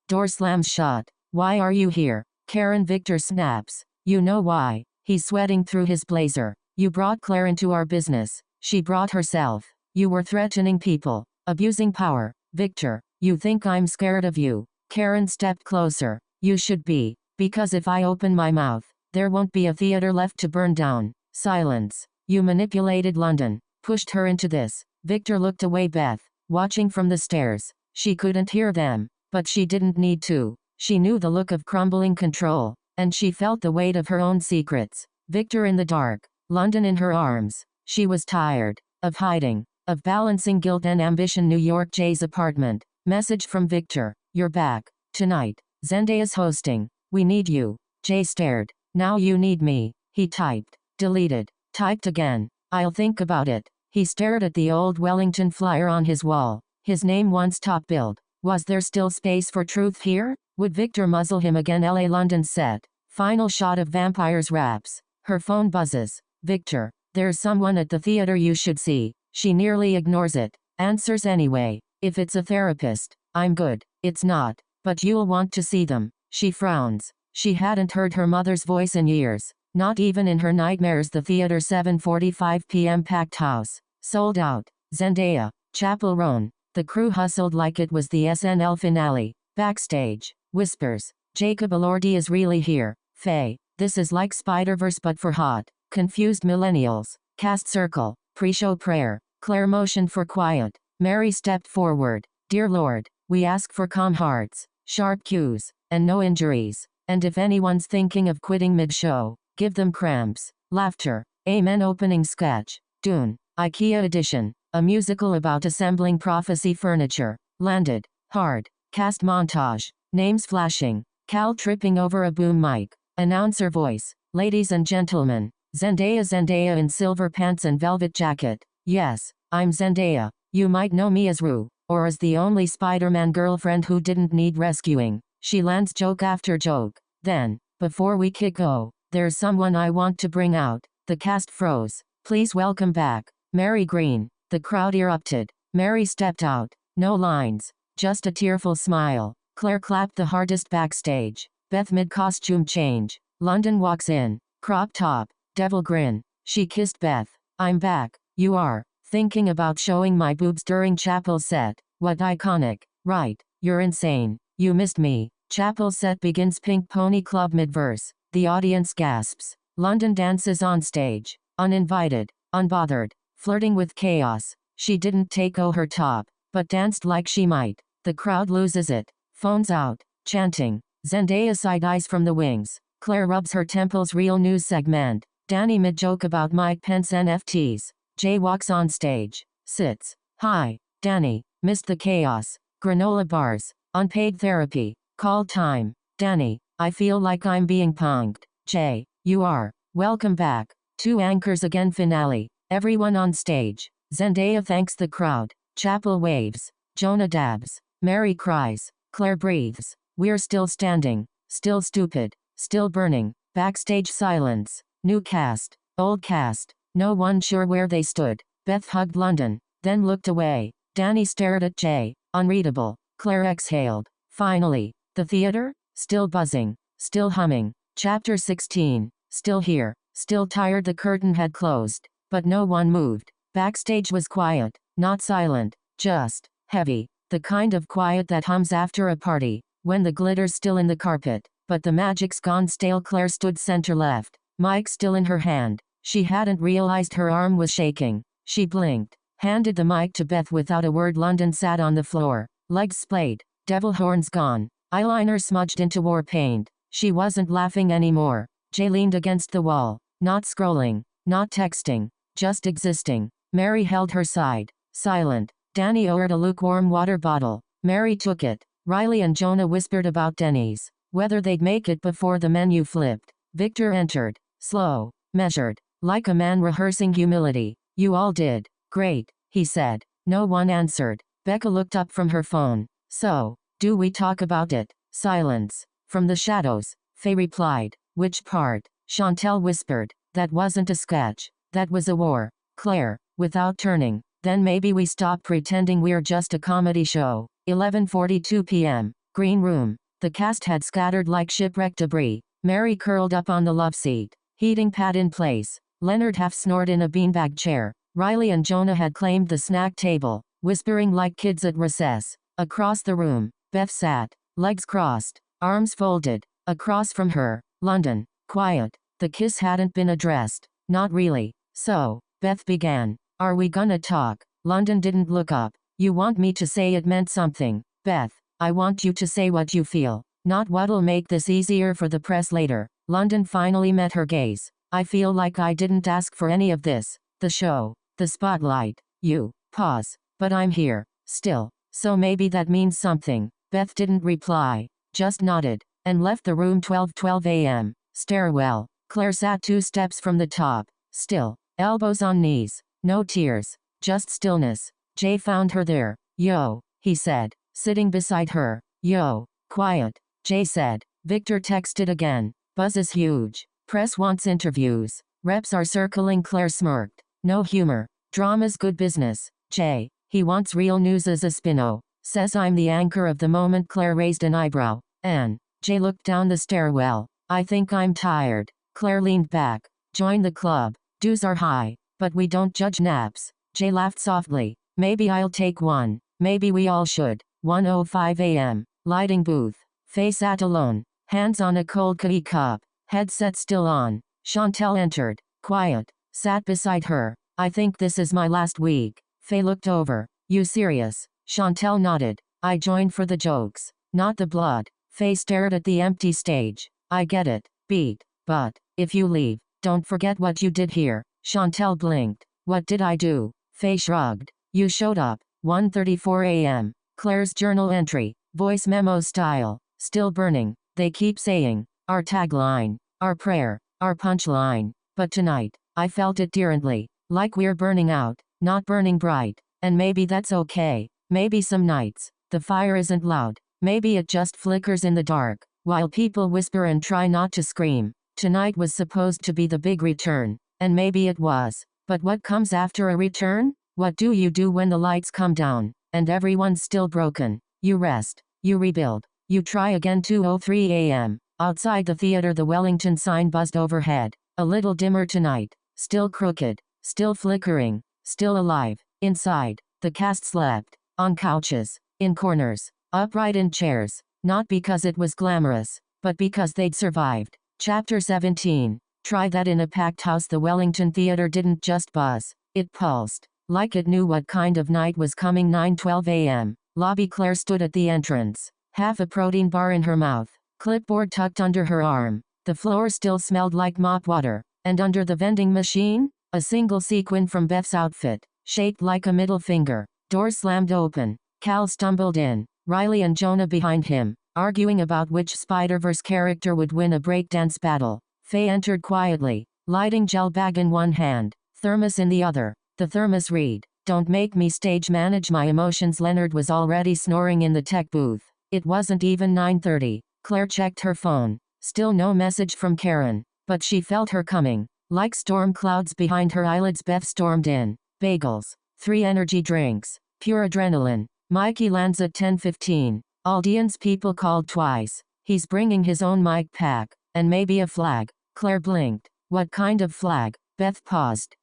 door slams shut. Why are you here? Karen. Victor snaps. You know why. He's sweating through his blazer. You brought Claire into our business. She brought herself. You were threatening people. Abusing power. Victor, you think I'm scared of you? Karen stepped closer. You should be. Because if I open my mouth, there won't be a theater left to burn down. Silence. You manipulated London. Pushed her into this. Victor looked away. Beth, watching from the stairs. She couldn't hear them. But she didn't need to. She knew the look of crumbling control. And she felt the weight of her own secrets. Victor in the dark. London in her arms. She was tired. Of hiding. Of balancing guilt and ambition. New York. Jay's apartment. Message from Victor. You're back. Tonight. Zendaya's hosting. We need you. Jay stared. Now you need me. He typed. Deleted. Typed again. I'll think about it. He stared at the old Wellington flyer on his wall. His name once top billed. Was there still space for truth here? Would Victor muzzle him again? LA London set. Final shot of Vampires Raps. Her phone buzzes. Victor. There's someone at the theater you should see. She nearly ignores it. Answers anyway. If it's a therapist, I'm good. It's not. But you'll want to see them. She frowns. She hadn't heard her mother's voice in years. Not even in her nightmares. The theater, 7:45 p.m. packed house. Sold out. Zendaya. Chapel Roan. The crew hustled like it was the SNL finale. Backstage. Whispers. Jacob Elordi is really here. Faye. This is like Spider-Verse but for hot. Confused millennials. Cast circle. Pre-show prayer. Claire motioned for quiet. Mary stepped forward. Dear Lord, we ask for calm hearts, sharp cues, and no injuries. And if anyone's thinking of quitting mid-show, give them cramps. Laughter. Amen. Opening sketch. Dune. IKEA edition. A musical about assembling prophecy furniture. Landed. Hard. Cast montage. Names flashing. Cal tripping over a boom mic. Announcer voice. Ladies and gentlemen. Zendaya in silver pants and velvet jacket. Yes, I'm Zendaya. You might know me as Rue, or as the only Spider-Man girlfriend who didn't need rescuing. She lands joke after joke. Then, before we kick go, there's someone I want to bring out. The cast froze. Please welcome back. Mary Green. The crowd erupted. Mary stepped out. No lines. Just a tearful smile. Claire clapped the hardest backstage. Beth mid-costume change. London walks in. Crop top. Devil grin. She kissed Beth. I'm back. You are. Thinking about showing my boobs during Chapel set. What iconic. Right. You're insane. You missed me. Chapel set begins. Pink Pony Club mid-verse. The audience gasps. London dances on stage. Uninvited. Unbothered. Flirting with chaos. She didn't take off her top, but danced like she might. The crowd loses it. Phones out. Chanting. Zendaya side-eyes from the wings. Claire rubs her temples. Real news segment. Danny mid-joke about Mike Pence NFTs. Jay walks on stage. Sits. Hi, Danny. Missed the chaos. Granola bars. Unpaid therapy. Call time. Danny. I feel like I'm being punked. Jay. You are. Welcome back. Two anchors again. Finale. Everyone on stage. Zendaya thanks the crowd. Chapel waves. Jonah dabs. Mary cries. Claire breathes. We're still standing. Still stupid. Still burning. Backstage silence. New cast. Old cast. No one sure where they stood. Beth hugged London. Then looked away. Danny stared at Jay. Unreadable. Claire exhaled. Finally. The theater? Still buzzing. Still humming. Chapter 16. Still here. Still tired. The curtain had closed. But no one moved. Backstage was quiet. Not silent. Just heavy. The kind of quiet that hums after a party. When the glitter's still in the carpet. But the magic's gone stale. Claire stood center left. Mic still in her hand. She hadn't realized her arm was shaking. She blinked. Handed the mic to Beth without a word. London sat on the floor. Legs splayed. Devil horns gone. Eyeliner smudged into war paint. She wasn't laughing anymore. Jay leaned against the wall. Not scrolling. Not texting. Just existing. Mary held her side. Silent. Danny ordered a lukewarm water bottle. Mary took it. Riley and Jonah whispered about Denny's. Whether they'd make it before the menu flipped. Victor entered. Slow. Measured. Like a man rehearsing humility. You all did. Great, he said. No one answered. Becca looked up from her phone. So, do we talk about it? Silence. From the shadows. Faye replied. Which part? Chantel whispered. That wasn't a sketch. That was a war. Claire, without turning. Then maybe we stop pretending we're just a comedy show. 11:42 p.m. Green room. The cast had scattered like shipwreck debris. Mary curled up on the love seat. Heating pad in place. Leonard half snored in a beanbag chair. Riley and Jonah had claimed the snack table, whispering like kids at recess. Across the room, Beth sat, legs crossed, arms folded. Across from her, London, quiet. The kiss hadn't been addressed. Not really. So, Beth began. Are we gonna talk? London didn't look up. You want me to say it meant something, Beth. I want you to say what you feel. Not what'll make this easier for the press later. London finally met her gaze. I feel like I didn't ask for any of this. The show. The spotlight. You. Pause. But I'm here. Still. So maybe that means something. Beth didn't reply. Just nodded. And left the room. 12:12 a.m. Stairwell. Claire sat 2 steps from the top, still, elbows on knees, no tears, just stillness. Jay found her there. Yo, he said, sitting beside her. Yo, quiet, Jay said. Victor texted again. Buzz is huge. Press wants interviews. Reps are circling. Claire smirked. No humor. Drama's good business. Jay, he wants real news as a spino. Says I'm the anchor of the moment. Claire raised an eyebrow. Anne. Jay looked down the stairwell. I think I'm tired. Claire leaned back. Join the club. Dues are high, but we don't judge naps. Jay laughed softly. Maybe I'll take one. Maybe we all should. 1:05 a.m. Lighting booth. Faye sat alone. Hands on a cold tea cup. Headset still on. Chantel entered. Quiet. Sat beside her. I think this is my last week. Faye looked over. You serious? Chantel nodded. I joined for the jokes, not the blood. Faye stared at the empty stage. I get it, beat. But, if you leave, don't forget what you did here. Chantel blinked. What did I do? Faye shrugged. You showed up. 1:34 a.m. Claire's journal entry. Voice memo style. Still burning. They keep saying. Our tagline. Our prayer. Our punchline. But tonight, I felt it differently. Like we're burning out, not burning bright. And maybe that's okay. Maybe some nights, the fire isn't loud. Maybe it just flickers in the dark, while people whisper and try not to scream. Tonight was supposed to be the big return, and maybe it was. But what comes after a return? What do you do when the lights come down, and everyone's still broken? You rest. You rebuild. You try again. 2:03 a.m. Outside the theater, the Wellington sign buzzed overhead. A little dimmer tonight. Still crooked. Still flickering. Still alive. Inside, the cast slept. On couches. In corners. Upright in chairs. Not because it was glamorous, but because they'd survived. Chapter 17. Try that in a packed house. The Wellington Theater didn't just buzz. It pulsed. Like it knew what kind of night was coming. 9:12 a.m. Lobby. Claire stood at the entrance. Half a protein bar in her mouth. Clipboard tucked under her arm. The floor still smelled like mop water. And under the vending machine, a single sequin from Beth's outfit, shaped like a middle finger. Doors slammed open. Cal stumbled in. Riley and Jonah behind him, arguing about which Spider-Verse character would win a breakdance battle. Faye entered quietly, lighting gel bag in one hand, thermos in the other. The thermos read, "Don't make me stage manage my emotions." Leonard was already snoring in the tech booth. It wasn't even 9:30. Claire checked her phone. Still no message from Karen, but she felt her coming. Like storm clouds behind her eyelids, Beth stormed in. Bagels. 3 energy drinks. Pure adrenaline. Mikey lands at 10:15. Audience people called twice. He's bringing his own mic pack. And maybe a flag. Claire blinked. What kind of flag? Beth paused.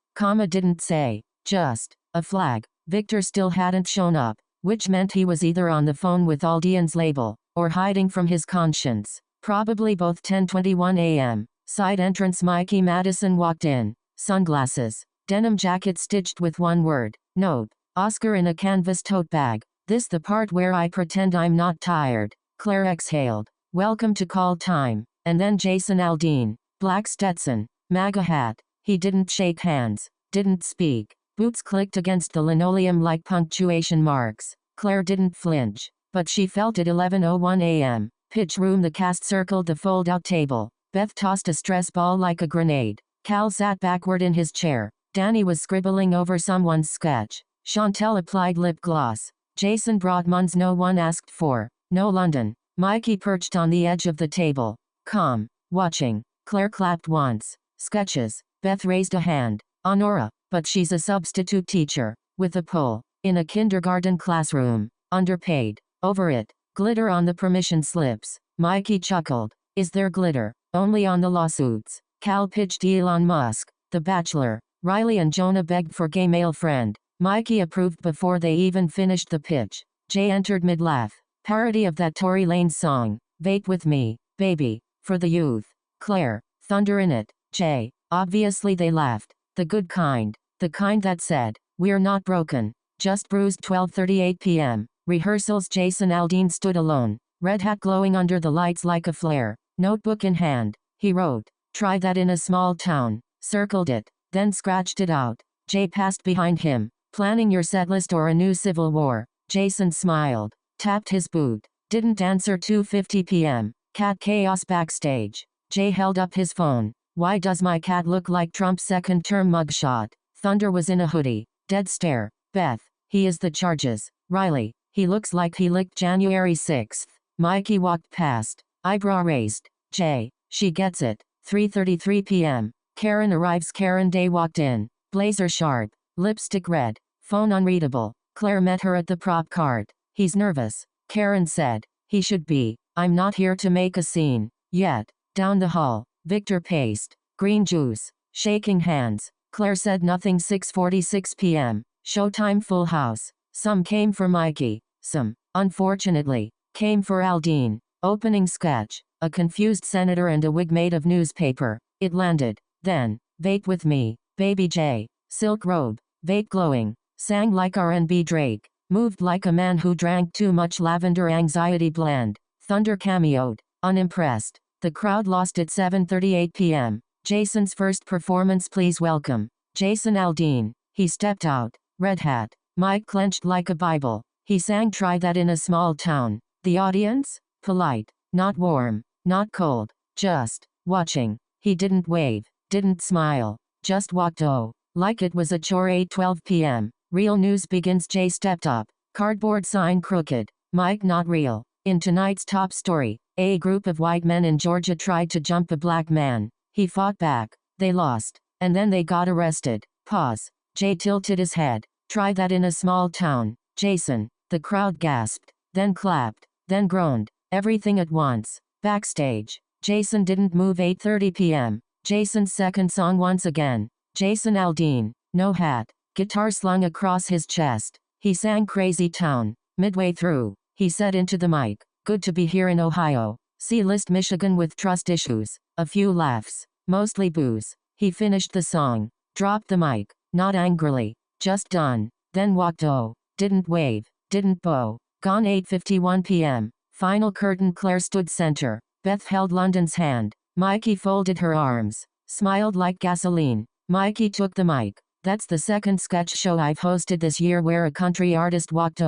Didn't say. Just a flag. Victor still hadn't shown up, which meant he was either on the phone with Audience Label, or hiding from his conscience. Probably both. 10:21 a.m. Side entrance. Mikey Madison walked in. Sunglasses. Denim jacket stitched with one word. Note. Oscar in a canvas tote bag. This the part where I pretend I'm not tired. Claire exhaled. Welcome to call time. And then Jason Aldean. Black Stetson. MAGA hat. He didn't shake hands. Didn't speak. Boots clicked against the linoleum like punctuation marks. Claire didn't flinch. But she felt it. 11:01 a.m. Pitch room. The cast circled the fold-out table. Beth tossed a stress ball like a grenade. Cal sat backward in his chair. Danny was scribbling over someone's sketch. Chantel applied lip gloss. Jason brought Muns no one asked for. No London. Mikey perched on the edge of the table. Calm. Watching. Claire clapped once. Sketches. Beth raised a hand. Honora. But she's a substitute teacher. With a pull. In a kindergarten classroom. Underpaid. Over it. Glitter on the permission slips. Mikey chuckled. Is there glitter? Only on the lawsuits. Cal pitched Elon Musk. The Bachelor. Riley and Jonah begged for gay male friend. Mikey approved before they even finished the pitch. Jay entered mid-laugh. Parody of that Tory Lanez song. Vape with me, baby. For the youth. Claire. Thunder in it. Jay. Obviously they laughed. The good kind. The kind that said, we're not broken. Just bruised. 12:38 p.m. Rehearsals. Jason Aldean stood alone. Red hat glowing under the lights like a flare. Notebook in hand. He wrote, try that in a small town. Circled it. Then scratched it out. Jay passed behind him. Planning your setlist or a new civil war. Jason smiled. Tapped his boot. Didn't answer. 2:50 p.m. Cat chaos backstage. Jay held up his phone. Why does my cat look like Trump's second-term mugshot? Thunder was in a hoodie. Dead stare. Beth. He is the charges. Riley. He looks like he licked January 6th. Mikey walked past. Eyebrow raised. Jay. She gets it. 3:33 p.m. Karen arrives. Karen Day walked in. Blazer sharp. Lipstick red. Phone unreadable. Claire met her at the prop cart. He's nervous. Karen said. He should be. I'm not here to make a scene. Yet. Down the hall. Victor paced. Green juice. Shaking hands. Claire said nothing. 6:46 p.m. Showtime Full House. Some came for Mikey. Some, unfortunately, came for Aldine. Opening sketch. A confused senator and a wig made of newspaper. It landed. Then, vape with me. Baby J. Silk robe. Vape glowing. Sang like R&B Drake. Moved like a man who drank too much lavender anxiety blend. Thunder cameoed. Unimpressed. The crowd lost at 7:38 p.m. Jason's first performance. Please welcome Jason Aldean. He stepped out. Red hat. Mike clenched like a Bible. He sang Try That in a Small Town. The audience? Polite. Not warm. Not cold. Just watching. He didn't wave. Didn't smile. Just walked like it was a chore. 8:12 p.m. Real news begins. Jay stepped up. Cardboard sign crooked. Mike not real. In tonight's top story, a group of white men in Georgia tried to jump a black man. He fought back. They lost. And then they got arrested. Pause. Jay tilted his head. Try that in a small town. Jason. The crowd gasped. Then clapped. Then groaned. Everything at once. Backstage. Jason didn't move. 8:30 p.m. Jason's second song once again. Jason Aldean. No hat. Guitar slung across his chest. He sang Crazy Town. Midway through, he said into the mic, "Good to be here in Ohio. See list Michigan with trust issues." A few laughs. Mostly boos. He finished the song. Dropped the mic. Not angrily. Just done. Then walked. Didn't wave. Didn't bow. Gone. 8:51 p.m. Final curtain. Claire stood center. Beth held London's hand. Mikey folded her arms. Smiled like gasoline. Mikey took the mic. "That's the second sketch show I've hosted this year where a country artist walked.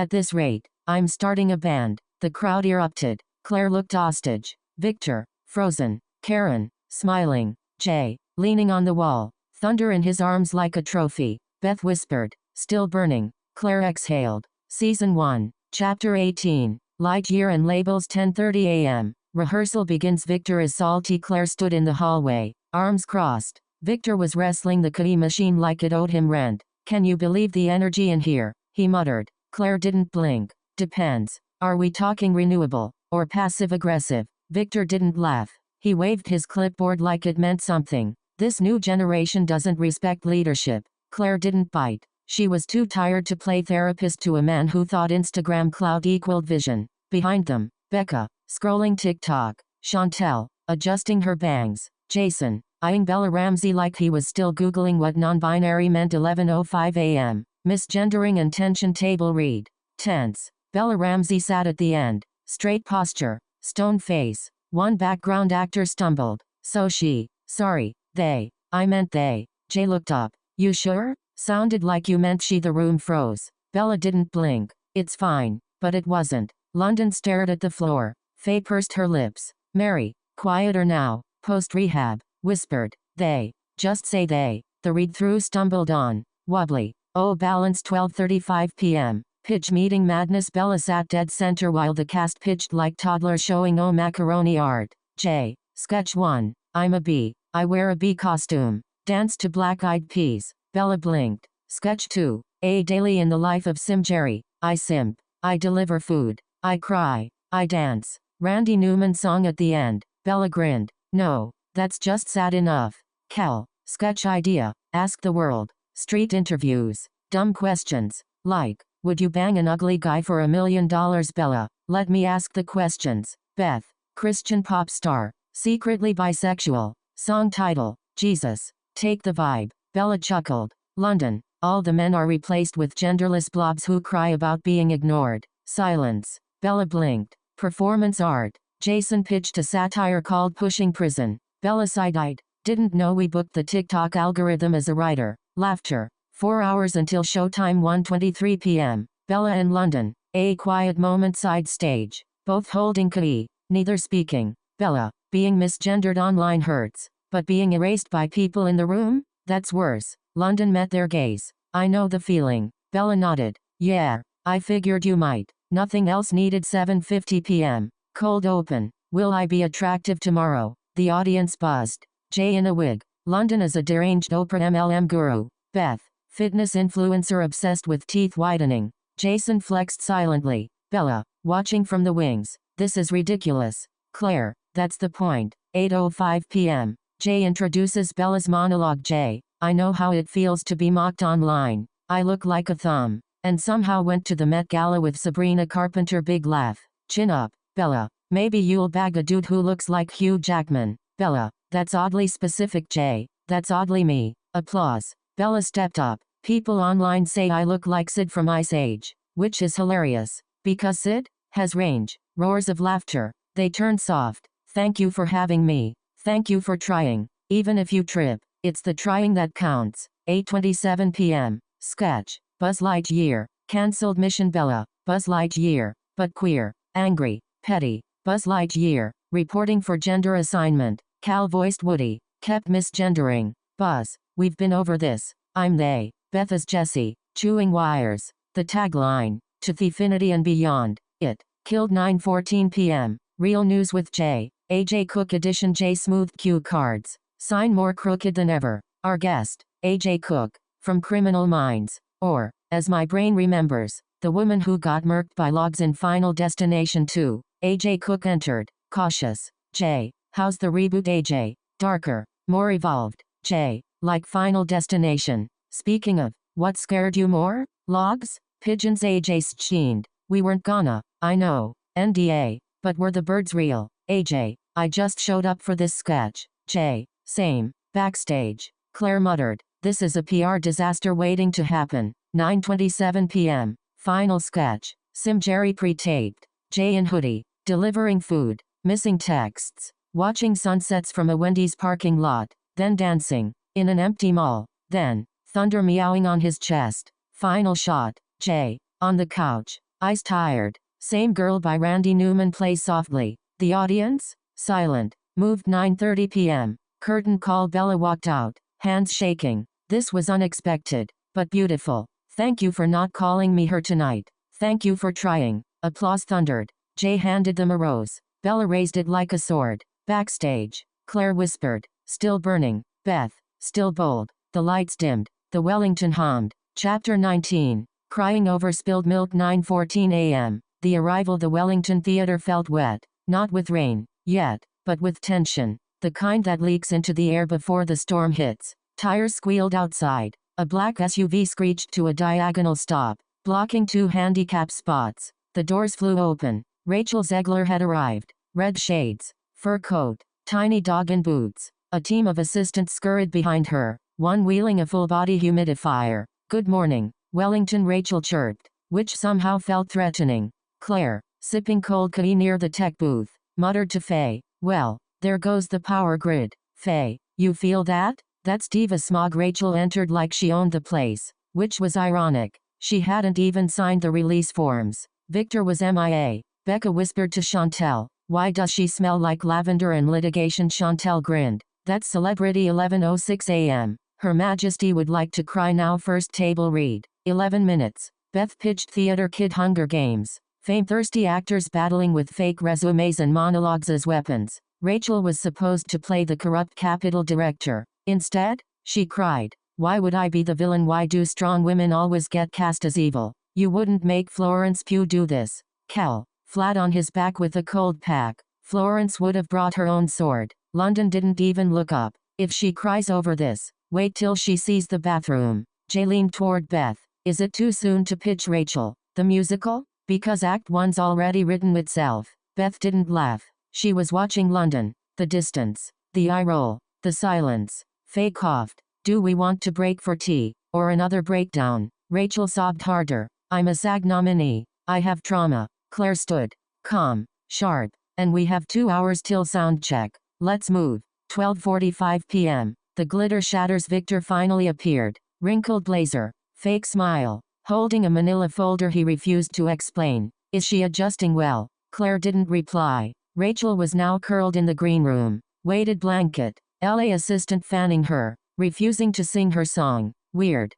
At this rate, I'm starting a band." The crowd erupted. Claire looked hostage. Victor, frozen. Karen, smiling. Jay, leaning on the wall. Thunder in his arms like a trophy. Beth whispered, "Still burning." Claire exhaled. Season 1, Chapter 18. Lightyear and Labels. 10:30 a.m. Rehearsal begins. Victor is salty. Claire stood in the hallway, arms crossed. Victor was wrestling the key machine like it owed him rent. "Can you believe the energy in here?" he muttered. Claire didn't blink. "Depends. Are we talking renewable or passive-aggressive?" Victor didn't laugh. He waved his clipboard like it meant something. "This new generation doesn't respect leadership." Claire didn't bite. She was too tired to play therapist to a man who thought Instagram clout equaled vision. Behind them, Becca, scrolling TikTok. Chantel, adjusting her bangs. Jason, eyeing Bella Ramsey like he was still Googling what non-binary meant. 11:05 a.m. Misgendering and tension table read. Tense. Bella Ramsey sat at the end. Straight posture. Stone face. One background actor stumbled. "So she. Sorry. They. I meant they." Jay looked up. "You sure? Sounded like you meant she." The room froze. Bella didn't blink. "It's fine." But it wasn't. London stared at the floor. Faye pursed her lips. "Mary. Quieter now. Post-rehab." Whispered. "They. Just say they." The read-through stumbled on. Wobbly. Balance. 12:35 p.m. Pitch meeting madness. Bella sat dead center while the cast pitched like toddlers showing macaroni art. J. Sketch 1. I'm a bee. I wear a bee costume. Dance to Black Eyed Peas. Bella blinked. Sketch 2. A daily in the life of Sim Jerry. I simp. I deliver food. I cry. I dance. Randy Newman song at the end. Bella grinned. "No, that's just sad enough." Cal. Sketch idea. Ask the world. Street interviews. Dumb questions. Like, would you bang an ugly guy for $1 million? Bella. Let me ask the questions. Beth. Christian pop star. Secretly bisexual. Song title. Jesus. Take the vibe. Bella chuckled. London. All the men are replaced with genderless blobs who cry about being ignored. Silence. Bella blinked. Performance art. Jason pitched a satire called Pushing Prison. Bella side-eyed. Didn't know we booked the TikTok algorithm as a writer. Laughter. 4 hours until showtime. 1:23 p.m. Bella and London. A quiet moment side stage. Both holding key. Neither speaking. Bella. Being misgendered online hurts. But being erased by people in the room? That's worse. London met their gaze. I know the feeling. Bella nodded. Yeah, I figured you might. Nothing else needed. 7:50 p.m. Cold open. Will I be attractive tomorrow? The audience buzzed. Jay in a wig. London is a deranged Oprah MLM guru. Beth. Fitness influencer obsessed with teeth whitening. Jason flexed silently. Bella. Watching from the wings. This is ridiculous. Claire. That's the point. 8:05 p.m. Jay introduces Bella's monologue. Jay. I know how it feels to be mocked online. I look like a thumb. And somehow went to the Met Gala with Sabrina Carpenter. Big laugh. Chin up. Bella. Maybe you'll bag a dude who looks like Hugh Jackman. Bella. That's oddly specific. Jay. That's oddly me. Applause. Bella stepped up. People online say I look like Sid from Ice Age. Which is hilarious. Because Sid has range. Roars of laughter. They turn soft. Thank you for having me. Thank you for trying. Even if you trip, it's the trying that counts. 8:27 p.m. Sketch. Buzz Lightyear. Cancelled mission. Bella. Buzz Lightyear. But queer. Angry. Petty. Buzz Lightyear. Reporting for gender assignment. Cal voiced Woody. Kept misgendering. Buzz. We've been over this. I'm they. Beth is Jessie. Chewing wires. The tagline. To Epiphany and beyond. It. Killed. 9:14 p.m. Real News with J. AJ Cook edition. J smoothed cue cards. Sign more crooked than ever. Our guest. AJ Cook. From Criminal Minds. Or, as my brain remembers, the woman who got murked by logs in Final Destination 2. AJ Cook entered. Cautious. J. How's the reboot? AJ. Darker. More evolved. J. Like Final Destination. Speaking of, what scared you more? Logs? Pigeons? AJ sheened. We weren't gonna. I know. NDA. But were the birds real? AJ. I just showed up for this sketch. J. Same. Backstage. Claire muttered. This is a PR disaster waiting to happen. 9:27 p.m. Final sketch. Sim Jerry pre-taped. Jay in hoodie. Delivering food. Missing texts. Watching sunsets from a Wendy's parking lot. Then dancing. In an empty mall. Then. Thunder meowing on his chest. Final shot. Jay. On the couch. Eyes tired. Same Girl by Randy Newman plays softly. The audience? Silent. Moved. 9:30 p.m. Curtain call. Bella walked out. Hands shaking. This was unexpected. But beautiful. Thank you for not calling me her tonight. Thank you for trying. Applause thundered. Jay handed them a rose. Bella raised it like a sword. Backstage. Claire whispered. Still burning. Beth. Still bold. The lights dimmed. The Wellington hummed. Chapter 19. Crying over spilled milk. 9:14 a.m. The arrival. The Wellington Theater felt wet. Not with rain. Yet. But with tension. The kind that leaks into the air before the storm hits. Tires squealed outside. A black SUV screeched to a diagonal stop, blocking 2 handicap spots. The doors flew open. Rachel Zegler had arrived. Red shades. Fur coat. Tiny dog in boots. A team of assistants scurried behind her, one wheeling a full-body humidifier. Good morning, Wellington, Rachel chirped, which somehow felt threatening. Claire, sipping cold coffee near the tech booth, muttered to Faye, well, there goes the power grid. Faye, you feel that? That's diva smog. Rachel entered like she owned the place, which was ironic. She hadn't even signed the release forms. Victor was MIA. Becca whispered to Chantel, why does she smell like lavender and litigation? Chantel grinned. That's celebrity. 11:06 a.m. Her Majesty would like to cry now. First table read. 11 minutes. Beth pitched Theater Kid Hunger Games. Fame-thirsty actors battling with fake resumes and monologues as weapons. Rachel was supposed to play the corrupt Capitol director. Instead, she cried, why would I be the villain? Why do strong women always get cast as evil? You wouldn't make Florence Pugh do this. Cal, flat on his back with a cold pack. Florence would have brought her own sword. London didn't even look up. If she cries over this, wait till she sees the bathroom. Jay leaned toward Beth. Is it too soon to pitch Rachel, the musical? Because Act 1's already written itself. Beth didn't laugh. She was watching London. The distance. The eye roll. The silence. Faye coughed. Do we want to break for tea, or another breakdown? Rachel sobbed harder. I'm a SAG nominee. I have trauma. Claire stood. Calm. Sharp. And we have 2 hours till sound check. Let's move. 12:45 p.m. The glitter shatters. Victor finally appeared. Wrinkled blazer. Fake smile. Holding a manila folder he refused to explain. Is she adjusting well? Claire didn't reply. Rachel was now curled in the green room. Weighted blanket. LA assistant fanning her, refusing to sing her song. Weird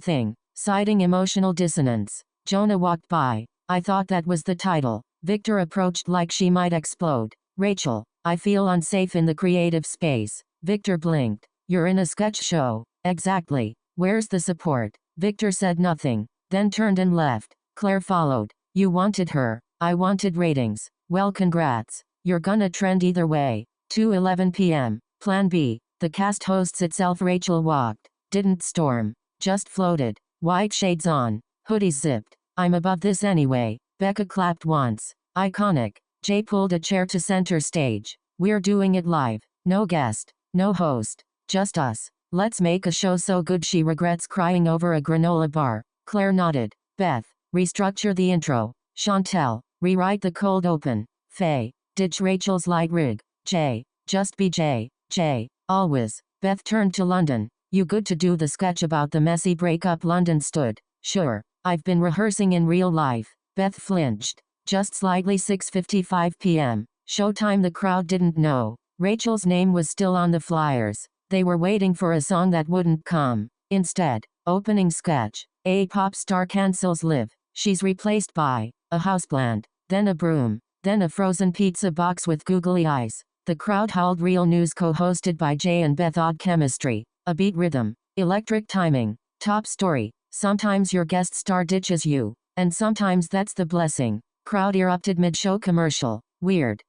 thing. Citing emotional dissonance. Jonah walked by. I thought that was the title. Victor approached like she might explode. Rachel, I feel unsafe in the creative space. Victor blinked. You're in a sketch show. Exactly. Where's the support? Victor said nothing, then turned and left. Claire followed. You wanted her. I wanted ratings. Well, congrats. You're gonna trend either way. 2:11 p.m. Plan B. The cast hosts itself. Rachel walked. Didn't storm. Just floated. White shades on. Hoodies zipped. I'm above this anyway. Becca clapped once. Iconic. Jay pulled a chair to center stage. We're doing it live. No guest. No host. Just us. Let's make a show so good she regrets crying over a granola bar. Claire nodded. Beth. Restructure the intro. Chantel. Rewrite the cold open. Faye. Ditch Rachel's light rig. Jay. Just be Jay. Jay. Always. Beth turned to London. You good to do the sketch about the messy breakup? London stood. Sure. I've been rehearsing in real life. Beth flinched. Just slightly. 6:55 p.m. Showtime. The crowd didn't know. Rachel's name was still on the flyers. They were waiting for a song that wouldn't come. Instead, opening sketch. A pop star cancels live. She's replaced by a houseplant, then a broom, then a frozen pizza box with googly eyes. The crowd howled. Real News co-hosted by Jay and Beth. Odd chemistry. A beat rhythm. Electric timing. Top story. Sometimes your guest star ditches you. And sometimes that's the blessing. Crowd erupted mid-show. Commercial. Weird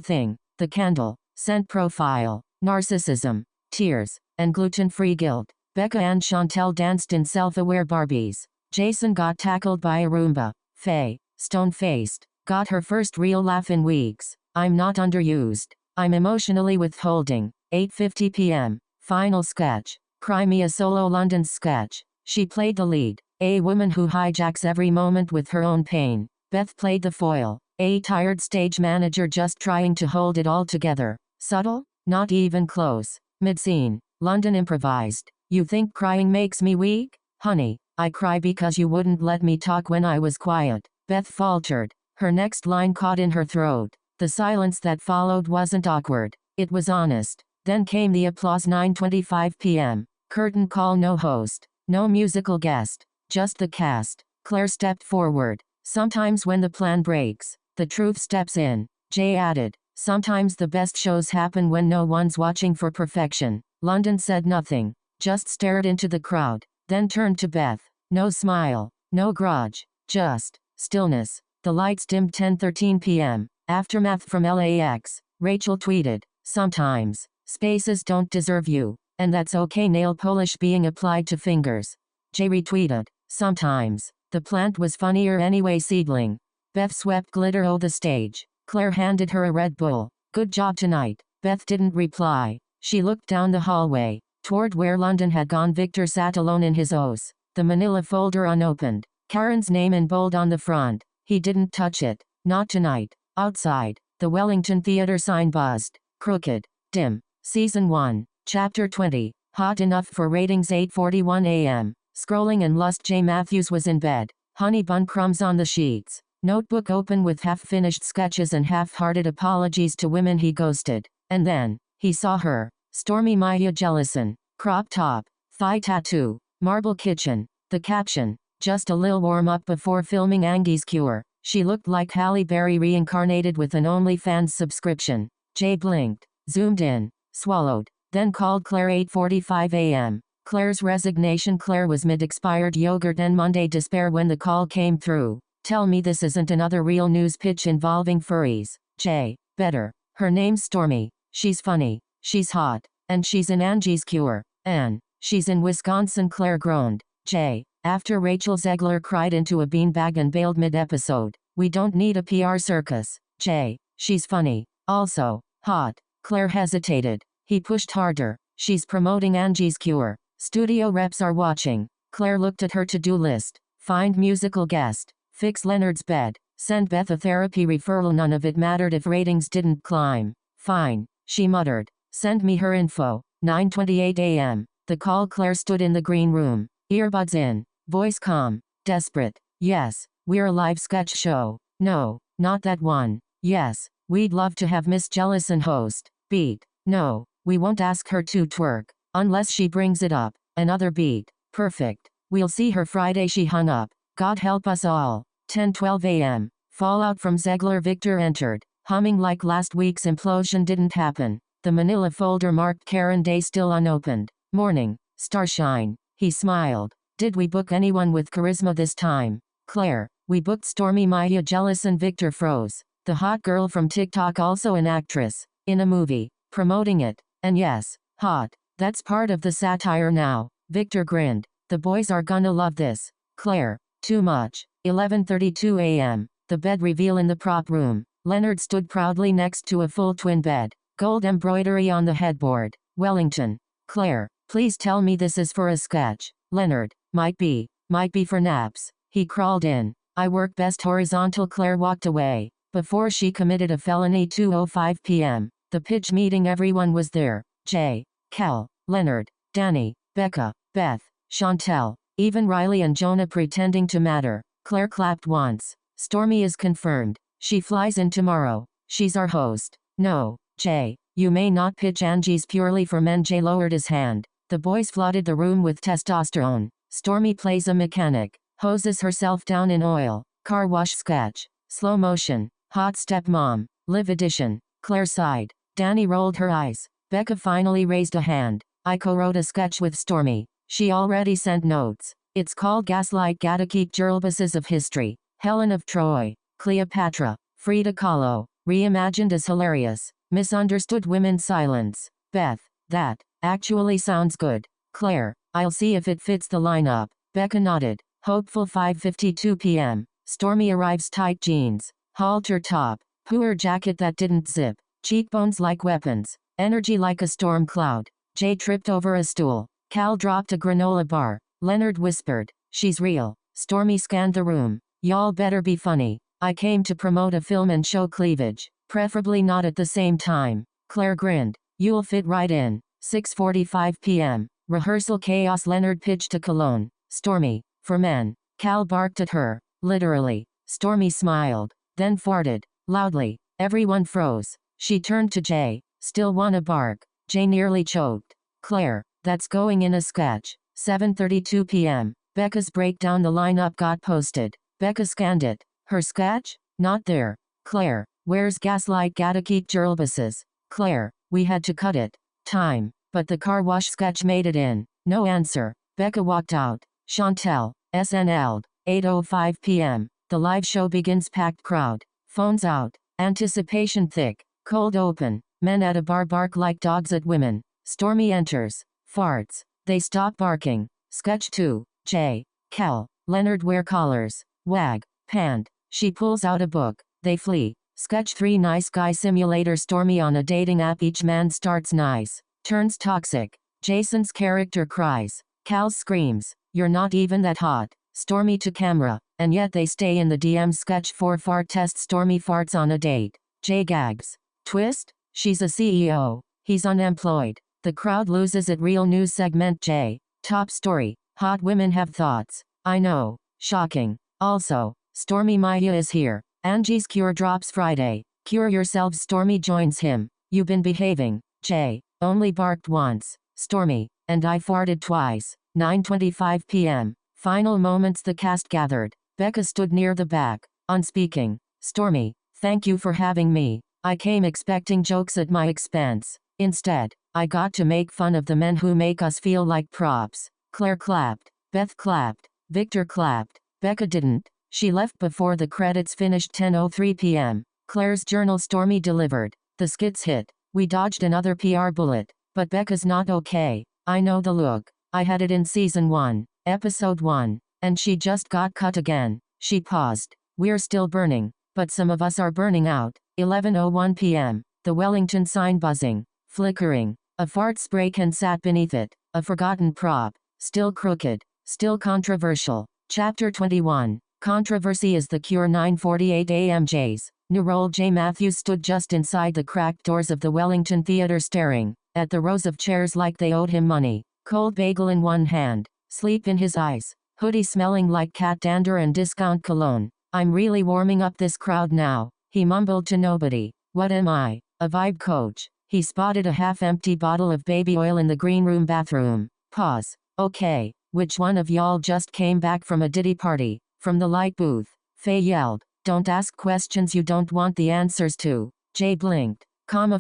thing. The candle. Scent profile. Narcissism. Tears. And gluten-free guilt. Becca and Chantel danced in self-aware Barbies. Jason got tackled by a Roomba. Faye, stone-faced, got her first real laugh in weeks. I'm not underused. I'm emotionally withholding. 8:50 p.m. Final sketch. Cry Me a solo. London's sketch. She played the lead. A woman who hijacks every moment with her own pain. Beth played the foil. A tired stage manager just trying to hold it all together. Subtle? Not even close. Mid-scene. London improvised. You think crying makes me weak? Honey, I cry because you wouldn't let me talk when I was quiet. Beth faltered. Her next line caught in her throat. The silence that followed wasn't awkward. It was honest. Then came the applause. 9:25 p.m. Curtain call. No host. No musical guest. Just the cast. Claire stepped forward. Sometimes when the plan breaks, the truth steps in. Jay added. Sometimes the best shows happen when no one's watching for perfection. London said nothing. Just stared into the crowd. Then turned to Beth. No smile. No grudge. Just stillness. The lights dimmed. 10:13 p.m. Aftermath from LAX. Rachel tweeted. Sometimes spaces don't deserve you. And that's okay. Nail polish being applied to fingers. Jay retweeted. Sometimes the plant was funnier anyway. Seedling. Beth swept glitter over the stage. Claire handed her a Red Bull. Good job tonight. Beth didn't reply. She looked down the hallway, toward where London had gone. Victor sat alone in his OS. The manila folder unopened. Karen's name in bold on the front. He didn't touch it. Not tonight. Outside, the Wellington Theater sign buzzed. Crooked. Dim. Season 1. Chapter 20. Hot enough for ratings. 8:41 a.m. Scrolling and lust. Jay Matthews was in bed. Honey bun crumbs on the sheets. Notebook open with half-finished sketches and half-hearted apologies to women he ghosted. And then, he saw her. Stormy Maya Jellison. Crop top. Thigh tattoo. Marble kitchen. The caption. Just a lil warm-up before filming Angie's Cure. She looked like Halle Berry reincarnated with an OnlyFans subscription. Jay blinked. Zoomed in. Swallowed. Then called Claire. 8:45 a.m. Claire's resignation. Claire was mid-expired yogurt and Monday despair when the call came through. Tell me this isn't another Real News pitch involving furries. Jay. Better. Her name's Stormy. She's funny. She's hot. And she's in Angie's Cure. And she's in Wisconsin. Claire groaned. Jay. After Rachel Zegler cried into a beanbag and bailed mid-episode. We don't need a PR circus. Jay. She's funny. Also, hot. Claire hesitated. He pushed harder. She's promoting Angie's Cure. Studio reps are watching. Claire looked at her to-do list. Find musical guest. Fix Leonard's bed. Send Beth a therapy referral. None of it mattered if ratings didn't climb. Fine, she muttered. Send me her info. 9:28 a.m. The call. Claire stood in the green room. Earbuds in. Voice calm. Desperate. Yes, we're a live sketch show. No, not that one. Yes, we'd love to have Miss Jellison host. Beat. No, We won't ask her to twerk. Unless she brings it up. Another beat. Perfect. We'll see her Friday. She hung up. God help us all. 10:12 a.m. Fallout from Zegler. Victor entered, humming like last week's implosion didn't happen. The manila folder marked Karen Day still unopened. Morning. Starshine. He smiled. Did we book anyone with charisma this time? Claire. We booked Stormy. Maya jealous and Victor froze. The hot girl from TikTok, also an actress. In a movie. Promoting it. And yes, hot. That's part of the satire now. Victor grinned. The boys are gonna love this. Claire. Too much. 11:32 a.m. The bed reveal in the prop room. Leonard stood proudly next to a full twin bed. Gold embroidery on the headboard. Wellington. Claire. Please tell me this is for a sketch. Leonard. Might be for naps. He crawled in. I work best horizontal. Claire walked away. Before she committed a felony. 2:05 p.m. The pitch meeting. Everyone was there. Jay. Cal. Leonard. Danny. Becca. Beth. Chantel. Even Riley and Jonah pretending to matter. Claire clapped once. Stormy is confirmed. She flies in tomorrow. She's our host. No, Jay. You may not pitch. Angie's purely for men. Jay lowered his hand. The boys flooded the room with testosterone. Stormy plays a mechanic. Hoses herself down in oil. Car wash sketch. Slow motion. Hot stepmom. Live edition. Claire sighed. Danny rolled her eyes. Becca finally raised a hand. I co-wrote a sketch with Stormy. She already sent notes. It's called Gaslight. Gotta keep Jerlbuses of history. Helen of Troy. Cleopatra. Frida Kahlo. Reimagined as hilarious. Misunderstood women. Silence. Beth. That actually sounds good. Claire. I'll see if it fits the lineup. Becca nodded. Hopeful. 5:52 p.m. Stormy arrives. Tight jeans. Halter top. Puer jacket that didn't zip. Cheekbones like weapons. Energy like a storm cloud. Jay tripped over a stool. Cal dropped a granola bar. Leonard whispered. She's real. Stormy scanned the room. Y'all better be funny. I came to promote a film and show cleavage. Preferably not at the same time. Claire grinned. You'll fit right in. 6:45 p.m. Rehearsal chaos. Leonard pitched to Cologne. Stormy. For men. Cal barked at her. Literally. Stormy smiled. Then farted. Loudly. Everyone froze. She turned to Jay. Still wanna bark. Jay nearly choked. Claire. That's going in a sketch. 7:32 p.m. Becca's breakdown. The lineup got posted. Becca scanned it. Her sketch? Not there. Claire. Where's Gaslight? Gotta keep Jerlbuses. Claire. We had to cut it. Time. But the car wash sketch made it in. No answer. Becca walked out. Chantel. SNL'd. 8:05 p.m. The live show begins. Packed crowd. Phones out. Anticipation thick. Cold open. Men at a bar bark like dogs at women. Stormy enters. Farts. They stop barking. Sketch 2. Jay. Cal. Leonard wear collars. Wag. Pant. She pulls out a book. They flee. Sketch 3. Nice guy simulator. Stormy on a dating app. Each man starts nice. Turns toxic. Jason's character cries. Cal screams. You're not even that hot. Stormy to camera. And yet they stay in the DM. Sketch 4. Fart test. Stormy farts on a date. Jay gags. Twist? She's a CEO. He's unemployed. The crowd loses it. Real news segment. Jay. Top story. Hot women have thoughts. I know. Shocking. Also, Stormy. Maya is here. Angie's cure drops Friday. Cure yourselves. Stormy joins him. You been behaving. Jay. Only barked once. Stormy. And I farted twice. 9:25 p.m. Final moments. The cast gathered. Becca stood near the back. On speaking. Stormy. Thank you for having me. I came expecting jokes at my expense. Instead, I got to make fun of the men who make us feel like props. Claire clapped. Beth clapped. Victor clapped. Becca didn't. She left before the credits finished. 10:03 p.m. Claire's journal. Stormy delivered. The skits hit. We dodged another PR bullet. But Becca's not okay. I know the look. I had it in season 1, episode 1. And she just got cut again. She paused. We're still burning. But some of us are burning out. 11:01 p.m. The Wellington sign buzzing. Flickering. A fart spray can sat beneath it. A forgotten prop. Still crooked. Still controversial. Chapter 21. Controversy is the cure. 9:48 a.m. Jay's new role. Jay Matthews stood just inside the cracked doors of the Wellington Theater staring at the rows of chairs like they owed him money. Cold bagel in one hand. Sleep in his eyes. Hoodie smelling like cat dander and discount cologne. I'm really warming up this crowd now. He mumbled to nobody. What am I? A vibe coach? He spotted a half-empty bottle of baby oil in the green room bathroom. Pause. Okay, which one of y'all just came back from a Diddy party? From the light booth. Faye yelled. Don't ask questions you don't want the answers to. Jay blinked.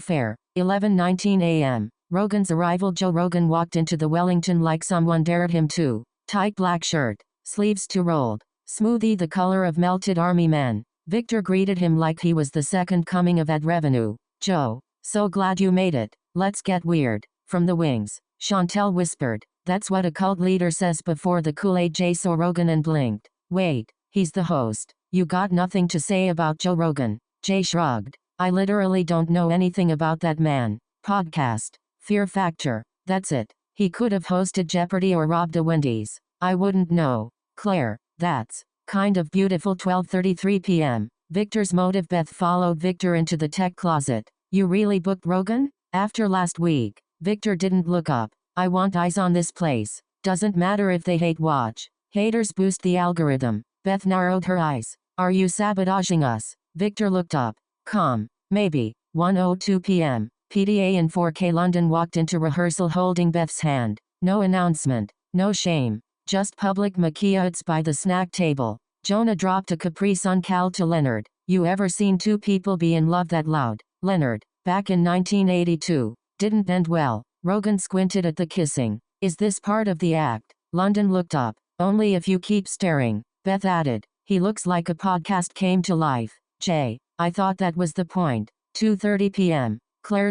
Fair. 11:19 a.m. Rogan's arrival. Joe Rogan walked into the Wellington like someone dared him to. Tight black shirt. Sleeves too rolled. Smoothie the color of melted army men. Victor greeted him like he was the second coming of ad revenue. Joe, so glad you made it. Let's get weird. From the wings. Chantel whispered. That's what a cult leader says before the Kool-Aid. Jay saw Rogan and blinked. Wait, he's the host. You got nothing to say about Joe Rogan? Jay shrugged. I literally don't know anything about that man. Podcast. Fear Factor. That's it. He could have hosted Jeopardy or robbed a Wendy's. I wouldn't know. Claire, that's kind of beautiful. 12:33 p.m. Victor's motive. Beth followed Victor into the tech closet. You really booked Rogan? After last week, Victor didn't look up. I want eyes on this place. Doesn't matter if they hate watch. Haters boost the algorithm. Beth narrowed her eyes. Are you sabotaging us? Victor looked up. Maybe. 1:02 p.m. PDA in 4K London walked into rehearsal holding Beth's hand. No announcement. No shame. Just public maquillades by the snack table. Jonah dropped a Capri Sun Cal to Leonard. You ever seen two people be in love that loud? Leonard, back in 1982. Didn't end well. Rogan squinted at the kissing. Is this part of the act? London looked up. Only if you keep staring. Beth added. He looks like a podcast came to life. Jay, I thought that was the point. 2:30 p.m. Claire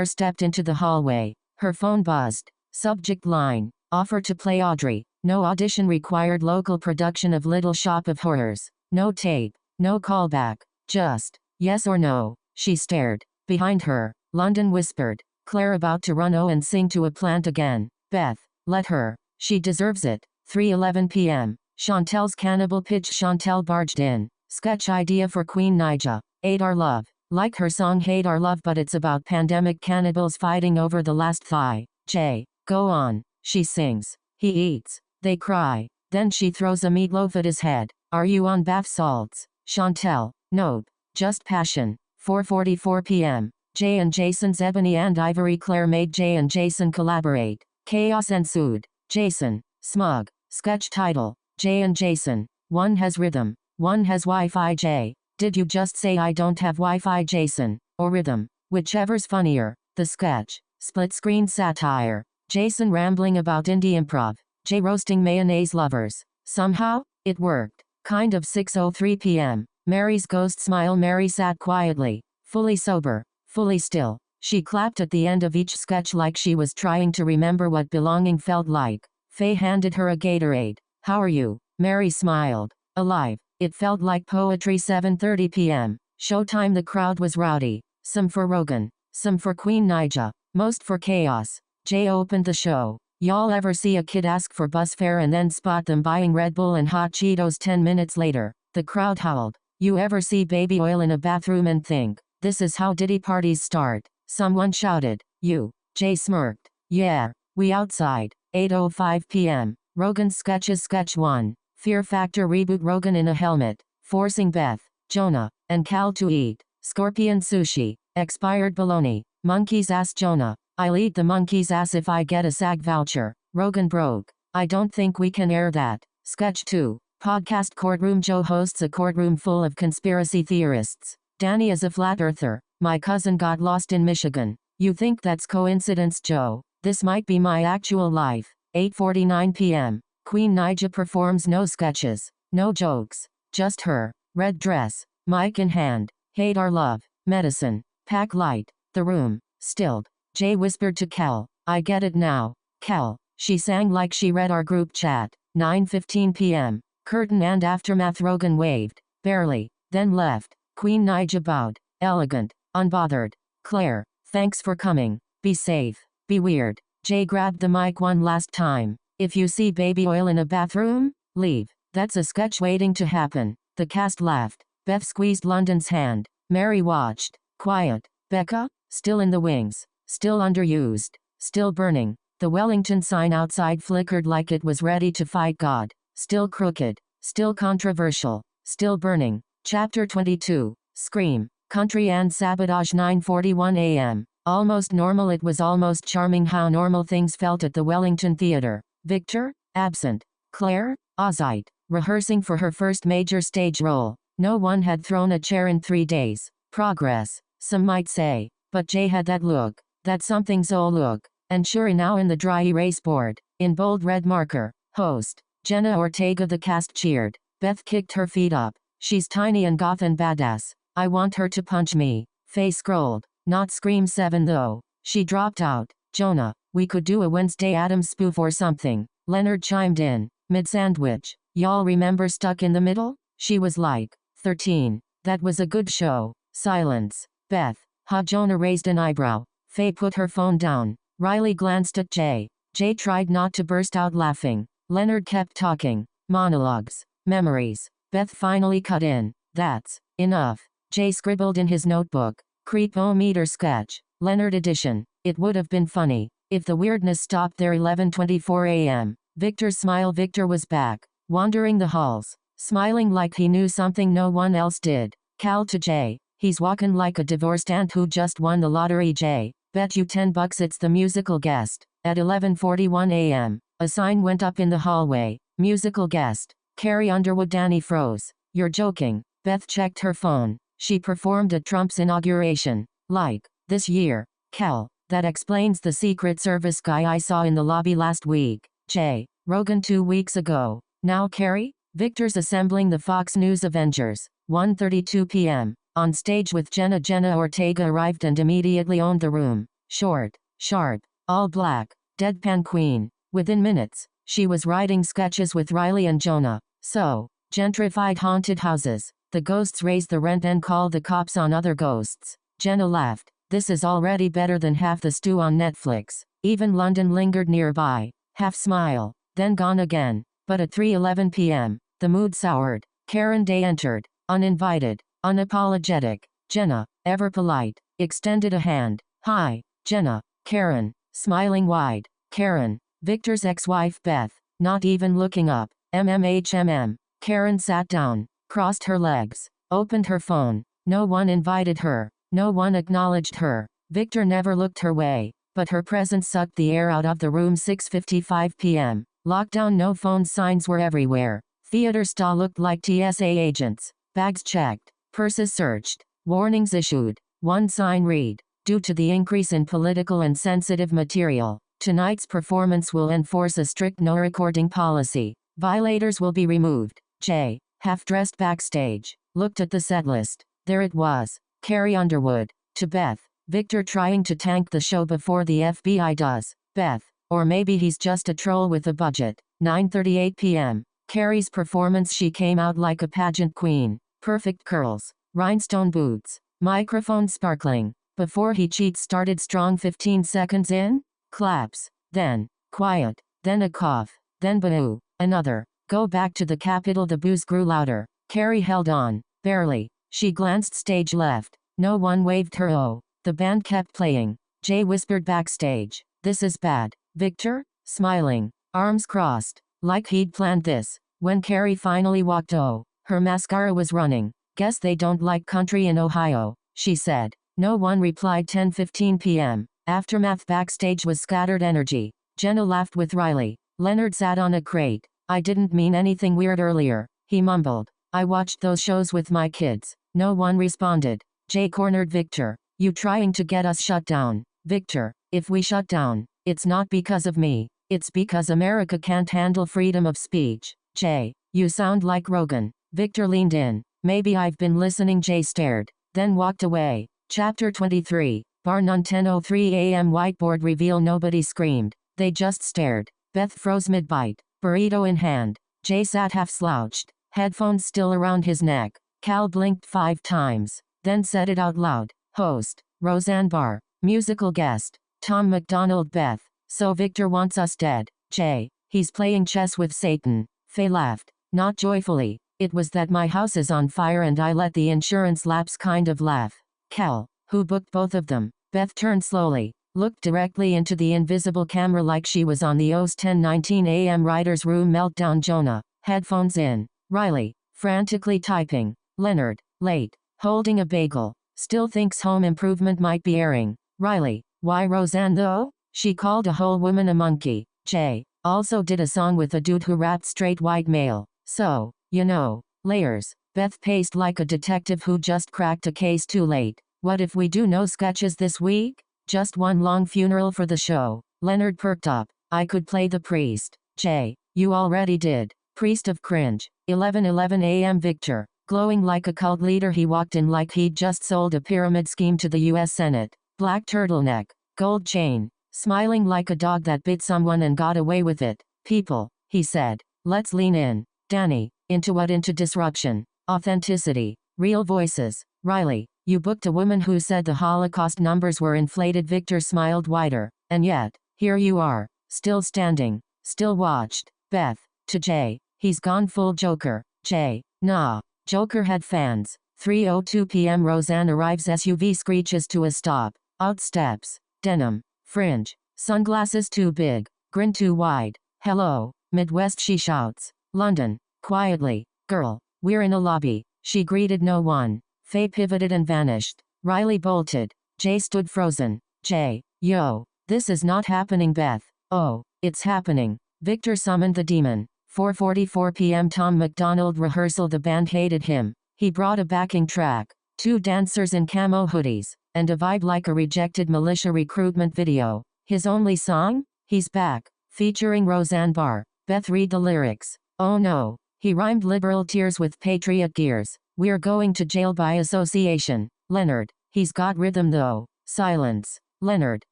stepped into the hallway. Her phone buzzed. Subject line. Offer to play Audrey. No audition required. Local production of Little Shop of Horrors. No tape. No callback. Just, yes or no. She stared. Behind her, London whispered. Claire about to run and sing to a plant again. Beth, let her. She deserves it. 3:11 p.m. Chantel's cannibal pitch. Chantel barged in. Sketch idea for Queen Naija. Hate Our Love. Like her song Hate Our Love, but it's about pandemic cannibals fighting over the last thigh. Jay, go on. She sings. He eats. They cry. Then she throws a meatloaf at his head. Are you on bath salts? Chantel, nope. Just passion. 4:44 p.m. Jay and Jason's Ebony and Ivory. Claire made Jay and Jason collaborate. Chaos ensued. Jason, smug. Sketch title. Jay and Jason. One has rhythm. One has Wi-Fi. Jay, did you just say I don't have Wi-Fi? Jason, or rhythm? Whichever's funnier. The sketch. Split screen satire. Jason rambling about indie improv. Jay roasting mayonnaise lovers. Somehow, it worked. Kind of. 6:03 p.m. Mary's ghost smile. Mary sat quietly. Fully sober. Fully still. She clapped at the end of each sketch like she was trying to remember what belonging felt like. Faye handed her a Gatorade. How are you? Mary smiled. Alive. It felt like poetry. 7:30 p.m. Showtime. The crowd was rowdy. Some for Rogan. Some for Queen Naija. Most for Chaos. Jay opened the show. Y'all ever see a kid ask for bus fare and then spot them buying Red Bull and hot Cheetos 10 minutes later? The crowd howled. You ever see baby oil in a bathroom and think, this is how Diddy parties start? Someone shouted. You. Jay smirked. Yeah, we outside. 8:05 p.m. Rogan's sketches. Sketch 1. Fear Factor reboot. Rogan in a helmet, forcing Beth, Jonah, and Cal to eat scorpion sushi, expired bologna, monkey's ass. Jonah, I'll eat the monkey's ass if I get a SAG voucher. Rogan broke. I don't think we can air that. Sketch 2. Podcast courtroom. Joe hosts a courtroom full of conspiracy theorists. Danny is a flat earther. My cousin got lost in Michigan. You think that's coincidence, Joe? This might be my actual life. 8:49 p.m. Queen Naija performs. No sketches. No jokes. Just her. Red dress. Mic in hand. Hate Our Love. Medicine. Pack light. The room. Stilled. Jay whispered to Cal. I get it now. Cal. She sang like she read our group chat. 9:15 p.m. Curtain and aftermath. Rogan waved. Barely. Then left. Queen Naija bowed. Elegant. Unbothered. Claire. Thanks for coming. Be safe. Be weird. Jay grabbed the mic one last time. If you see baby oil in a bathroom, leave. That's a sketch waiting to happen. The cast laughed. Beth squeezed London's hand. Mary watched. Quiet. Becca? Still in the wings. Still underused. Still burning. The Wellington sign outside flickered like it was ready to fight God. Still crooked. Still controversial. Still burning. Chapter 22. Scream. Country and Sabotage. 9:41 a.m. Almost normal. It was almost charming how normal things felt at the Wellington Theatre. Victor? Absent. Claire? Ozite. Rehearsing for her first major stage role. No one had thrown a chair in 3 days. Progress, some might say. But Jay had that look. That something so look. And sure now in the dry erase board, in bold red marker, host. Jenna Ortega. The cast cheered. Beth kicked her feet up. She's tiny and goth and badass. I want her to punch me. Faye scrolled. Not Scream 7 though. She dropped out. Jonah, we could do a Wednesday Addams spoof or something. Leonard chimed in. Mid-sandwich. Y'all remember Stuck in the Middle? She was like 13. That was a good show. Silence. Beth. Jonah raised an eyebrow. Faye put her phone down. Riley glanced at Jay. Jay tried not to burst out laughing. Leonard kept talking. Monologues. Memories. Beth finally cut in. That's enough. Jay scribbled in his notebook. Creep-o-meter sketch. Leonard edition. It would have been funny if the weirdness stopped there. 11:24 a.m. Victor's smile. Victor was back. Wandering the halls. Smiling like he knew something no one else did. Cal to Jay. He's walking like a divorced aunt who just won the lottery. Jay. Bet you $10 it's the musical guest. At 11:41 a.m. A sign went up in the hallway. Musical guest. Carrie Underwood. Danny froze. You're joking. Beth checked her phone. She performed at Trump's inauguration. Like, this year. Cal. That explains the Secret Service guy I saw in the lobby last week. Jay. Rogan 2 weeks ago. Now Carrie? Victor's assembling the Fox News Avengers. 1:32 p.m. On stage with Jenna. Jenna Ortega arrived and immediately owned the room. Short, sharp, all black, deadpan queen. Within minutes, she was writing sketches with Riley and Jonah. So, gentrified haunted houses. The ghosts raise the rent and call the cops on other ghosts. Jenna laughed. This is already better than half the stew on Netflix. Even London lingered nearby. Half smile, then gone again. But at 3:11 p.m., the mood soured. Karen Day entered. Uninvited, unapologetic. Jenna, ever polite, extended a hand. Hi, Jenna. Karen, smiling wide. Karen, Victor's ex-wife Beth, not even looking up. MMHMM. Karen sat down, crossed her legs, opened her phone. No one invited her. No one acknowledged her. Victor never looked her way, but her presence sucked the air out of the room. 6:55 p.m. Lockdown. No phone signs were everywhere. Theater stall looked like TSA agents. Bags checked. Purses searched. Warnings issued. One sign read, due to the increase in political and sensitive material, tonight's performance will enforce a strict no recording policy. Violators will be removed. Jay, half-dressed backstage, looked at the set list. There it was. Carrie Underwood. To Beth. Victor trying to tank the show before the FBI does. Beth. Or maybe he's just a troll with a budget. 9:38 p.m. Carrie's performance. She came out like a pageant queen. Perfect curls. Rhinestone boots. Microphone sparkling. Before he cheats started strong. 15 seconds in. Claps. Then. Quiet. Then a cough. Then boo. Another. Go back to the Capitol. The boos grew louder. Carrie held on. Barely. She glanced stage left. No one waved her. Oh. The band kept playing. Jay whispered backstage. This is bad. Victor? Smiling. Arms crossed. Like he'd planned this. When Carrie finally walked. Oh. Her mascara was running. Guess they don't like country in Ohio, she said. No one replied. 10:15 p.m. Aftermath. Backstage was scattered energy. Jenna laughed with Riley. Leonard sat on a crate. I didn't mean anything weird earlier, he mumbled. I watched those shows with my kids. No one responded. Jay cornered Victor. You trying to get us shut down? Victor, if we shut down, it's not because of me. It's because America can't handle freedom of speech. Jay, you sound like Rogan. Victor leaned in. Maybe I've been listening. Jay stared, then walked away. Chapter 23. Barr None. 10:03 a.m. Whiteboard reveal. Nobody screamed. They just stared. Beth froze mid-bite, burrito in hand. Jay sat half slouched, headphones still around his neck. Cal blinked 5 times, then said it out loud. Host, Roseanne Barr. Musical guest, Tom MacDonald. Beth, so Victor wants us dead. Jay, he's playing chess with Satan. Faye laughed, not joyfully. It was that my house is on fire and I let the insurance lapse kind of laugh. Cal, who booked both of them? Beth turned slowly, looked directly into the invisible camera like she was on the OS. 10:19 a.m. writer's room. Meltdown. Jonah, headphones in. Riley, frantically typing. Leonard, late, holding a bagel, still thinks Home Improvement might be airing. Riley, why Roseanne though? She called a whole woman a monkey. Jay, also did a song with a dude who rapped straight white male. So, you know, layers. Beth paced like a detective who just cracked a case too late. What if we do no sketches this week? Just one long funeral for the show. Leonard perked up. I could play the priest. Jay, you already did. Priest of cringe. 11:11 a.m. Victor, glowing like a cult leader, he walked in like he'd just sold a pyramid scheme to the U.S. Senate. Black turtleneck, gold chain, smiling like a dog that bit someone and got away with it. People, he said, let's lean in. Danny, into what? Into disruption, authenticity, real voices. Riley, you booked a woman who said the Holocaust numbers were inflated. Victor smiled wider. And yet, here you are, still standing, still watched. Beth, to Jay, he's gone full Joker. Jay, nah, Joker had fans. 3:02 p.m. Roseanne arrives. SUV screeches to a stop. Out steps. Denim. Fringe. Sunglasses too big. Grin too wide. Hello, Midwest, she shouts. London. Quietly. Girl, we're in a lobby. She greeted no one. Faye pivoted and vanished. Riley bolted. Jay stood frozen. Jay, yo, this is not happening. Beth, oh, it's happening. Victor summoned the demon. 4:44 p.m. Tom McDonald rehearsal. The band hated him. He brought a backing track, 2 dancers in camo hoodies, and a vibe like a rejected militia recruitment video. His only song? He's Back, featuring Roseanne Barr. Beth, read the lyrics. Oh no. He rhymed liberal tears with patriot gears. We're going to jail by association. Leonard, he's got rhythm though. Silence. Leonard,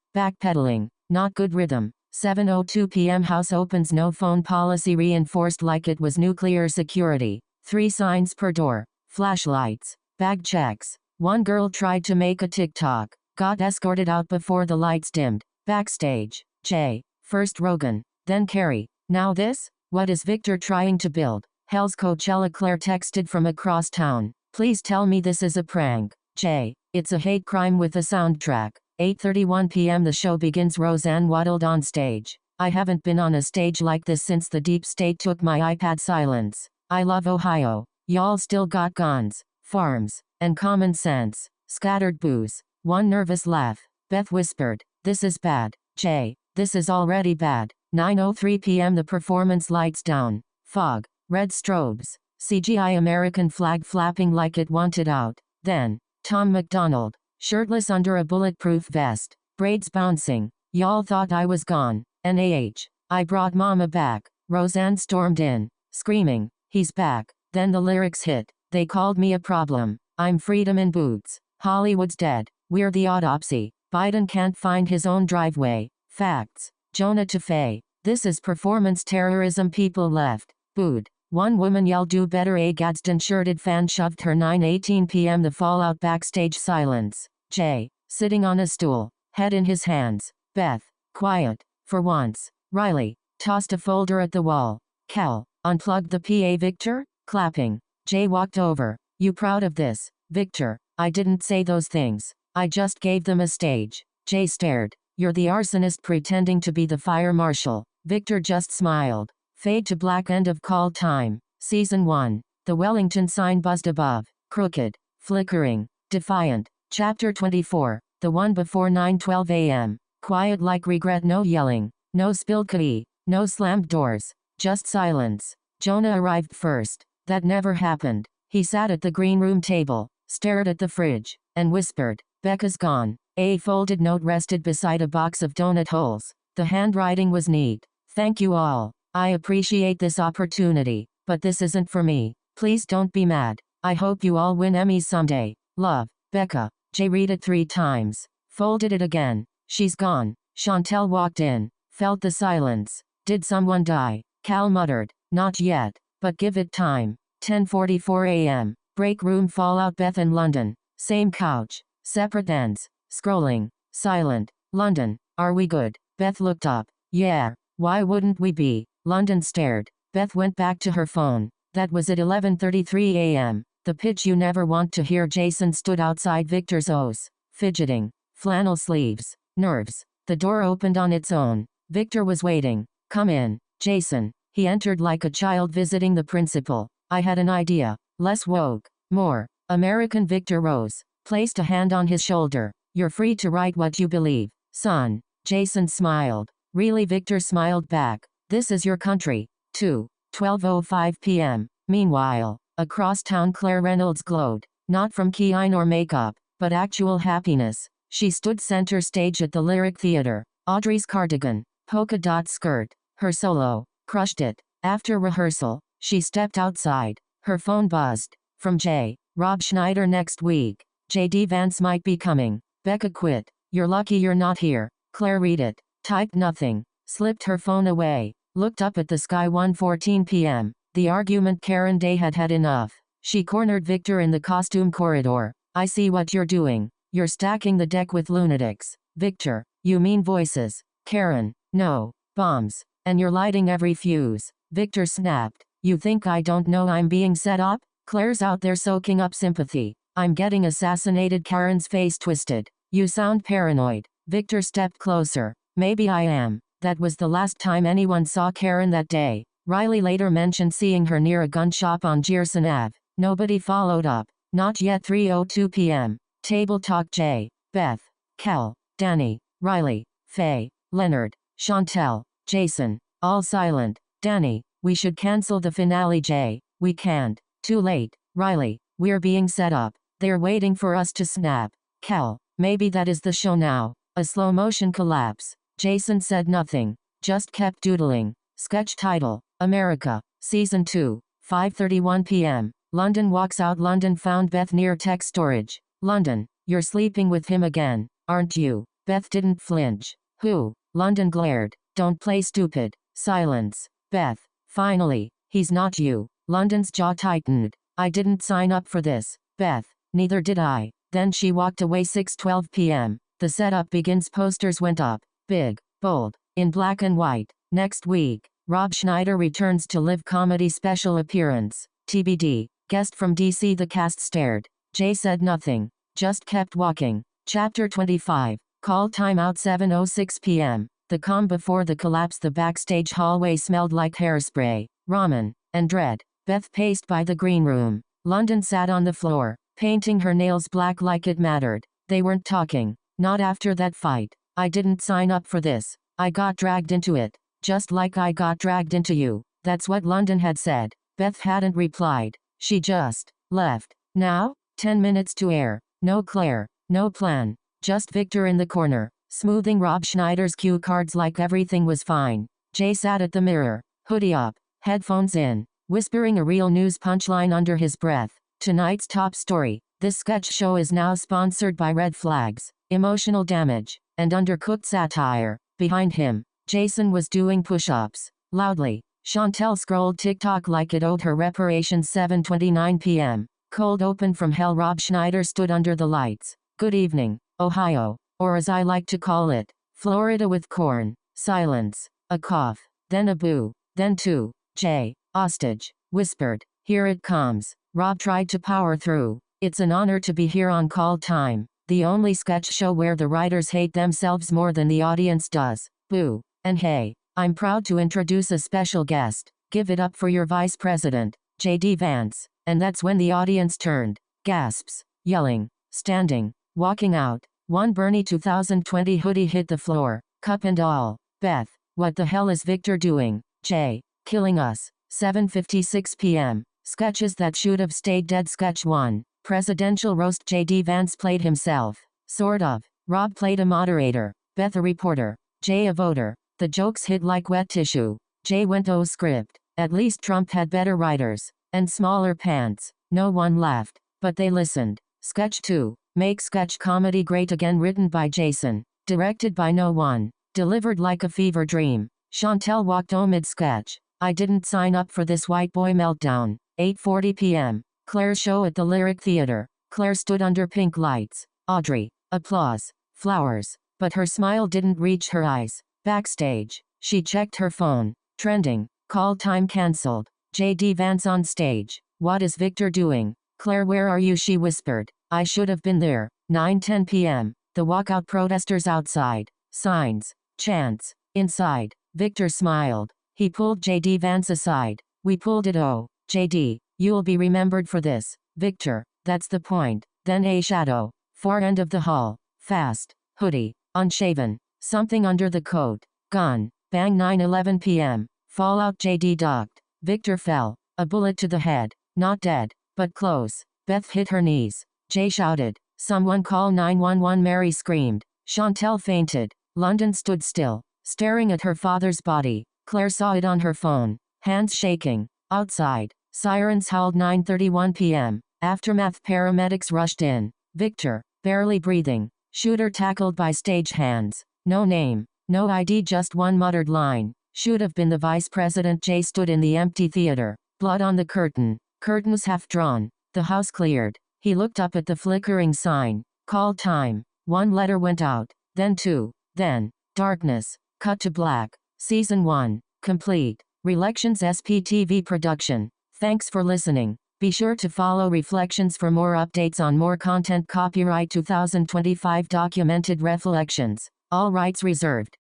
backpedaling, not good rhythm. 7:02 p.m. House opens. No phone policy reinforced like it was nuclear security. 3 signs per door. Flashlights. Bag checks. One girl tried to make a TikTok. Got escorted out before the lights dimmed. Backstage. Jay. First Rogan. Then Carrie. Now this? What is Victor trying to build? Hell's Coachella. Claire texted from across town. Please tell me this is a prank. Jay. It's a hate crime with a soundtrack. 8:31 p.m. The show begins. Roseanne waddled on stage. I haven't been on a stage like this since the deep state took my iPad. Silence. I love Ohio. Y'all still got guns, farms, and common sense. Scattered boos. One nervous laugh. Beth whispered, this is bad. Jay, this is already bad. 9:03 p.m. The performance lights down. Fog. Red strobes. CGI American flag flapping like it wanted out. Then, Tom McDonald, shirtless under a bulletproof vest. Braids bouncing. Y'all thought I was gone. I brought mama back. Roseanne stormed in, screaming, he's back. Then the lyrics hit. They called me a problem. I'm freedom in boots. Hollywood's dead. We're the autopsy. Biden can't find his own driveway. Facts. Jonah to Faye. This is performance terrorism. People left. Booed. One woman yelled, do better. A Gadsden shirted fan shoved her. 9:18 p.m. The fallout. Backstage. Silence. Jay, sitting on a stool, head in his hands. Beth, quiet, for once. Riley, tossed a folder at the wall. Cal, unplugged the PA. Victor, clapping. Jay walked over. You proud of this, Victor? I didn't say those things. I just gave them a stage. Jay stared. You're the arsonist pretending to be the fire marshal. Victor just smiled. Fade to black. End of call time. Season 1. The Wellington sign buzzed above. Crooked. Flickering. Defiant. Chapter 24. The one before 9:12 a.m. Quiet like regret. No yelling. No spilled coffee. No slammed doors. Just silence. Jonah arrived first. That never happened. He sat at the green room table, stared at the fridge, and whispered, Becca's gone. A folded note rested beside a box of donut holes. The handwriting was neat. Thank you all. I appreciate this opportunity, but this isn't for me. Please don't be mad. I hope you all win Emmys someday. Love, Becca. Jay read it 3 times. Folded it again. She's gone. Chantel walked in. Felt the silence. Did someone die? Cal muttered. Not yet. But give it time. 10:44 a.m. Break room. Fallout. Beth in London. Same couch. Separate ends. Scrolling. Silent. London. Are we good? Beth looked up. Yeah. Why wouldn't we be? London stared. Beth went back to her phone. That was at 11:33 a.m. The pitch you never want to hear. Jason stood outside Victor's O's, fidgeting. Flannel sleeves. Nerves. The door opened on its own. Victor was waiting. Come in, Jason. He entered like a child visiting the principal. I had an idea. Less woke. More American. Victor rose, placed a hand on his shoulder. You're free to write what you believe, son. Jason smiled. Really? Victor smiled back. This is your country. 2:12:05 p.m. Meanwhile, across town Claire Reynolds glowed. Not from keyline or makeup, but actual happiness. She stood center stage at the Lyric Theater. Audrey's cardigan, polka dot skirt, her solo, crushed it. After rehearsal, she stepped outside. Her phone buzzed. From J. Rob Schneider next week. J.D. Vance might be coming. Becca quit. You're lucky you're not here. Claire read it. Typed nothing. Slipped her phone away. Looked up at the sky. 1:14 p.m. The argument Karen Day had had enough. She cornered Victor in the costume corridor. I see what you're doing. You're stacking the deck with lunatics. Victor, you mean voices. Karen, no, bombs. And you're lighting every fuse. Victor snapped. You think I don't know I'm being set up? Claire's out there soaking up sympathy. I'm getting assassinated. Karen's face twisted. You sound paranoid. Victor stepped closer. Maybe I am. That was the last time anyone saw Karen that day. Riley later mentioned seeing her near a gun shop on Gerson Ave. Nobody followed up. Not yet. 3:02 p.m. Table talk. J. Beth, Cal, Danny, Riley, Faye, Leonard, Chantel, Jason. All silent. Danny, we should cancel the finale. J. We can't. Too late. Riley, we're being set up. They're waiting for us to snap. Cal, maybe that is the show now. A slow motion collapse. Jason said nothing. Just kept doodling. Sketch title, America, Season 2, 5:31 p.m. London walks out. London found Beth near tech storage. London, you're sleeping with him again, aren't you? Beth didn't flinch. Who? London glared. Don't play stupid. Silence. Beth, finally, he's not you. London's jaw tightened. I didn't sign up for this. Beth, neither did I. Then she walked away. 6:12 p.m. The setup begins. Posters went up. Big, bold, in black and white. Next week, Rob Schneider returns to live comedy special appearance. TBD. Guest from DC. The cast stared. Jay said nothing. Just kept walking. Chapter 25. Call timeout. 7:06 p.m. The calm before the collapse. The backstage hallway smelled like hairspray, ramen, and dread. Beth paced by the green room. London sat on the floor, painting her nails black like it mattered. They weren't talking. Not after that fight. I didn't sign up for this. I got dragged into it. Just like I got dragged into you. That's what London had said. Beth hadn't replied. She just left. Now? 10 minutes to air. No Claire. No plan. Just Victor in the corner, smoothing Rob Schneider's cue cards like everything was fine. Jay sat at the mirror, hoodie up, headphones in, whispering a real news punchline under his breath. Tonight's top story. This sketch show is now sponsored by Red Flags, Emotional Damage, and Undercooked Satire. Behind him, Jason was doing push-ups. Loudly, Chantel scrolled TikTok like it owed her reparations. 7:29 p.m. Cold open from hell. Rob Schneider stood under the lights. Good evening, Ohio, or as I like to call it, Florida with corn. Silence. A cough. Then a boo. Then two. Jay, hostage, whispered. Here it comes. Rob tried to power through. It's an honor to be here on Call Time, the only sketch show where the writers hate themselves more than the audience does. Boo. And hey, I'm proud to introduce a special guest. Give it up for your vice president, J.D. Vance. And that's when the audience turned. Gasps. Yelling. Standing. Walking out. One Bernie 2020 hoodie hit the floor. Cup and all. Beth, what the hell is Victor doing? Jay, killing us. 7:56 p.m. Sketches that should have stayed dead. Sketch 1. Presidential roast. J.D. Vance played himself. Sort of. Rob played a moderator. Beth a reporter. Jay a voter. The jokes hit like wet tissue. Jay went oh script. At least Trump had better writers. And smaller pants. No one laughed. But they listened. Sketch 2. Make sketch comedy great again. Written by Jason. Directed by no one. Delivered like a fever dream. Chantel walked mid-sketch. I didn't sign up for this white boy meltdown. 8:40 p.m. Claire's show at the Lyric Theater. Claire stood under pink lights. Audrey. Applause. Flowers. But her smile didn't reach her eyes. Backstage. She checked her phone. Trending. Call time cancelled. J.D. Vance on stage. What is Victor doing? Claire, where are you? She whispered. I should have been there. 9:10 p.m. The walkout protesters outside. Signs. Chants. Inside. Victor smiled. He pulled J.D. Vance aside. We pulled it. Oh, J.D., you'll be remembered for this. Victor, that's the point. Then a shadow. Far end of the hall. Fast. Hoodie. Unshaven. Something under the coat. Gun. Bang 9:11 p.m. Fallout JD docked. Victor fell. A bullet to the head. Not dead, but close. Beth hit her knees. Jay shouted. Someone call 911. Mary screamed. Chantel fainted. London stood still, staring at her father's body. Claire saw it on her phone. Hands shaking. Outside. Sirens howled 9:31 p.m. Aftermath paramedics rushed in. Victor, barely breathing. Shooter tackled by stagehands. No name. No ID, just one muttered line. Should have been the vice president. Jay stood in the empty theater. Blood on the curtain. Curtains half drawn. The house cleared. He looked up at the flickering sign. Call time. One letter went out. Then two. Then. Darkness. Cut to black. Season 1. Complete. Relections SPTV production. Thanks for listening. Be sure to follow Reflections for more updates on more content. Copyright 2025 Documented Reflections. All rights reserved.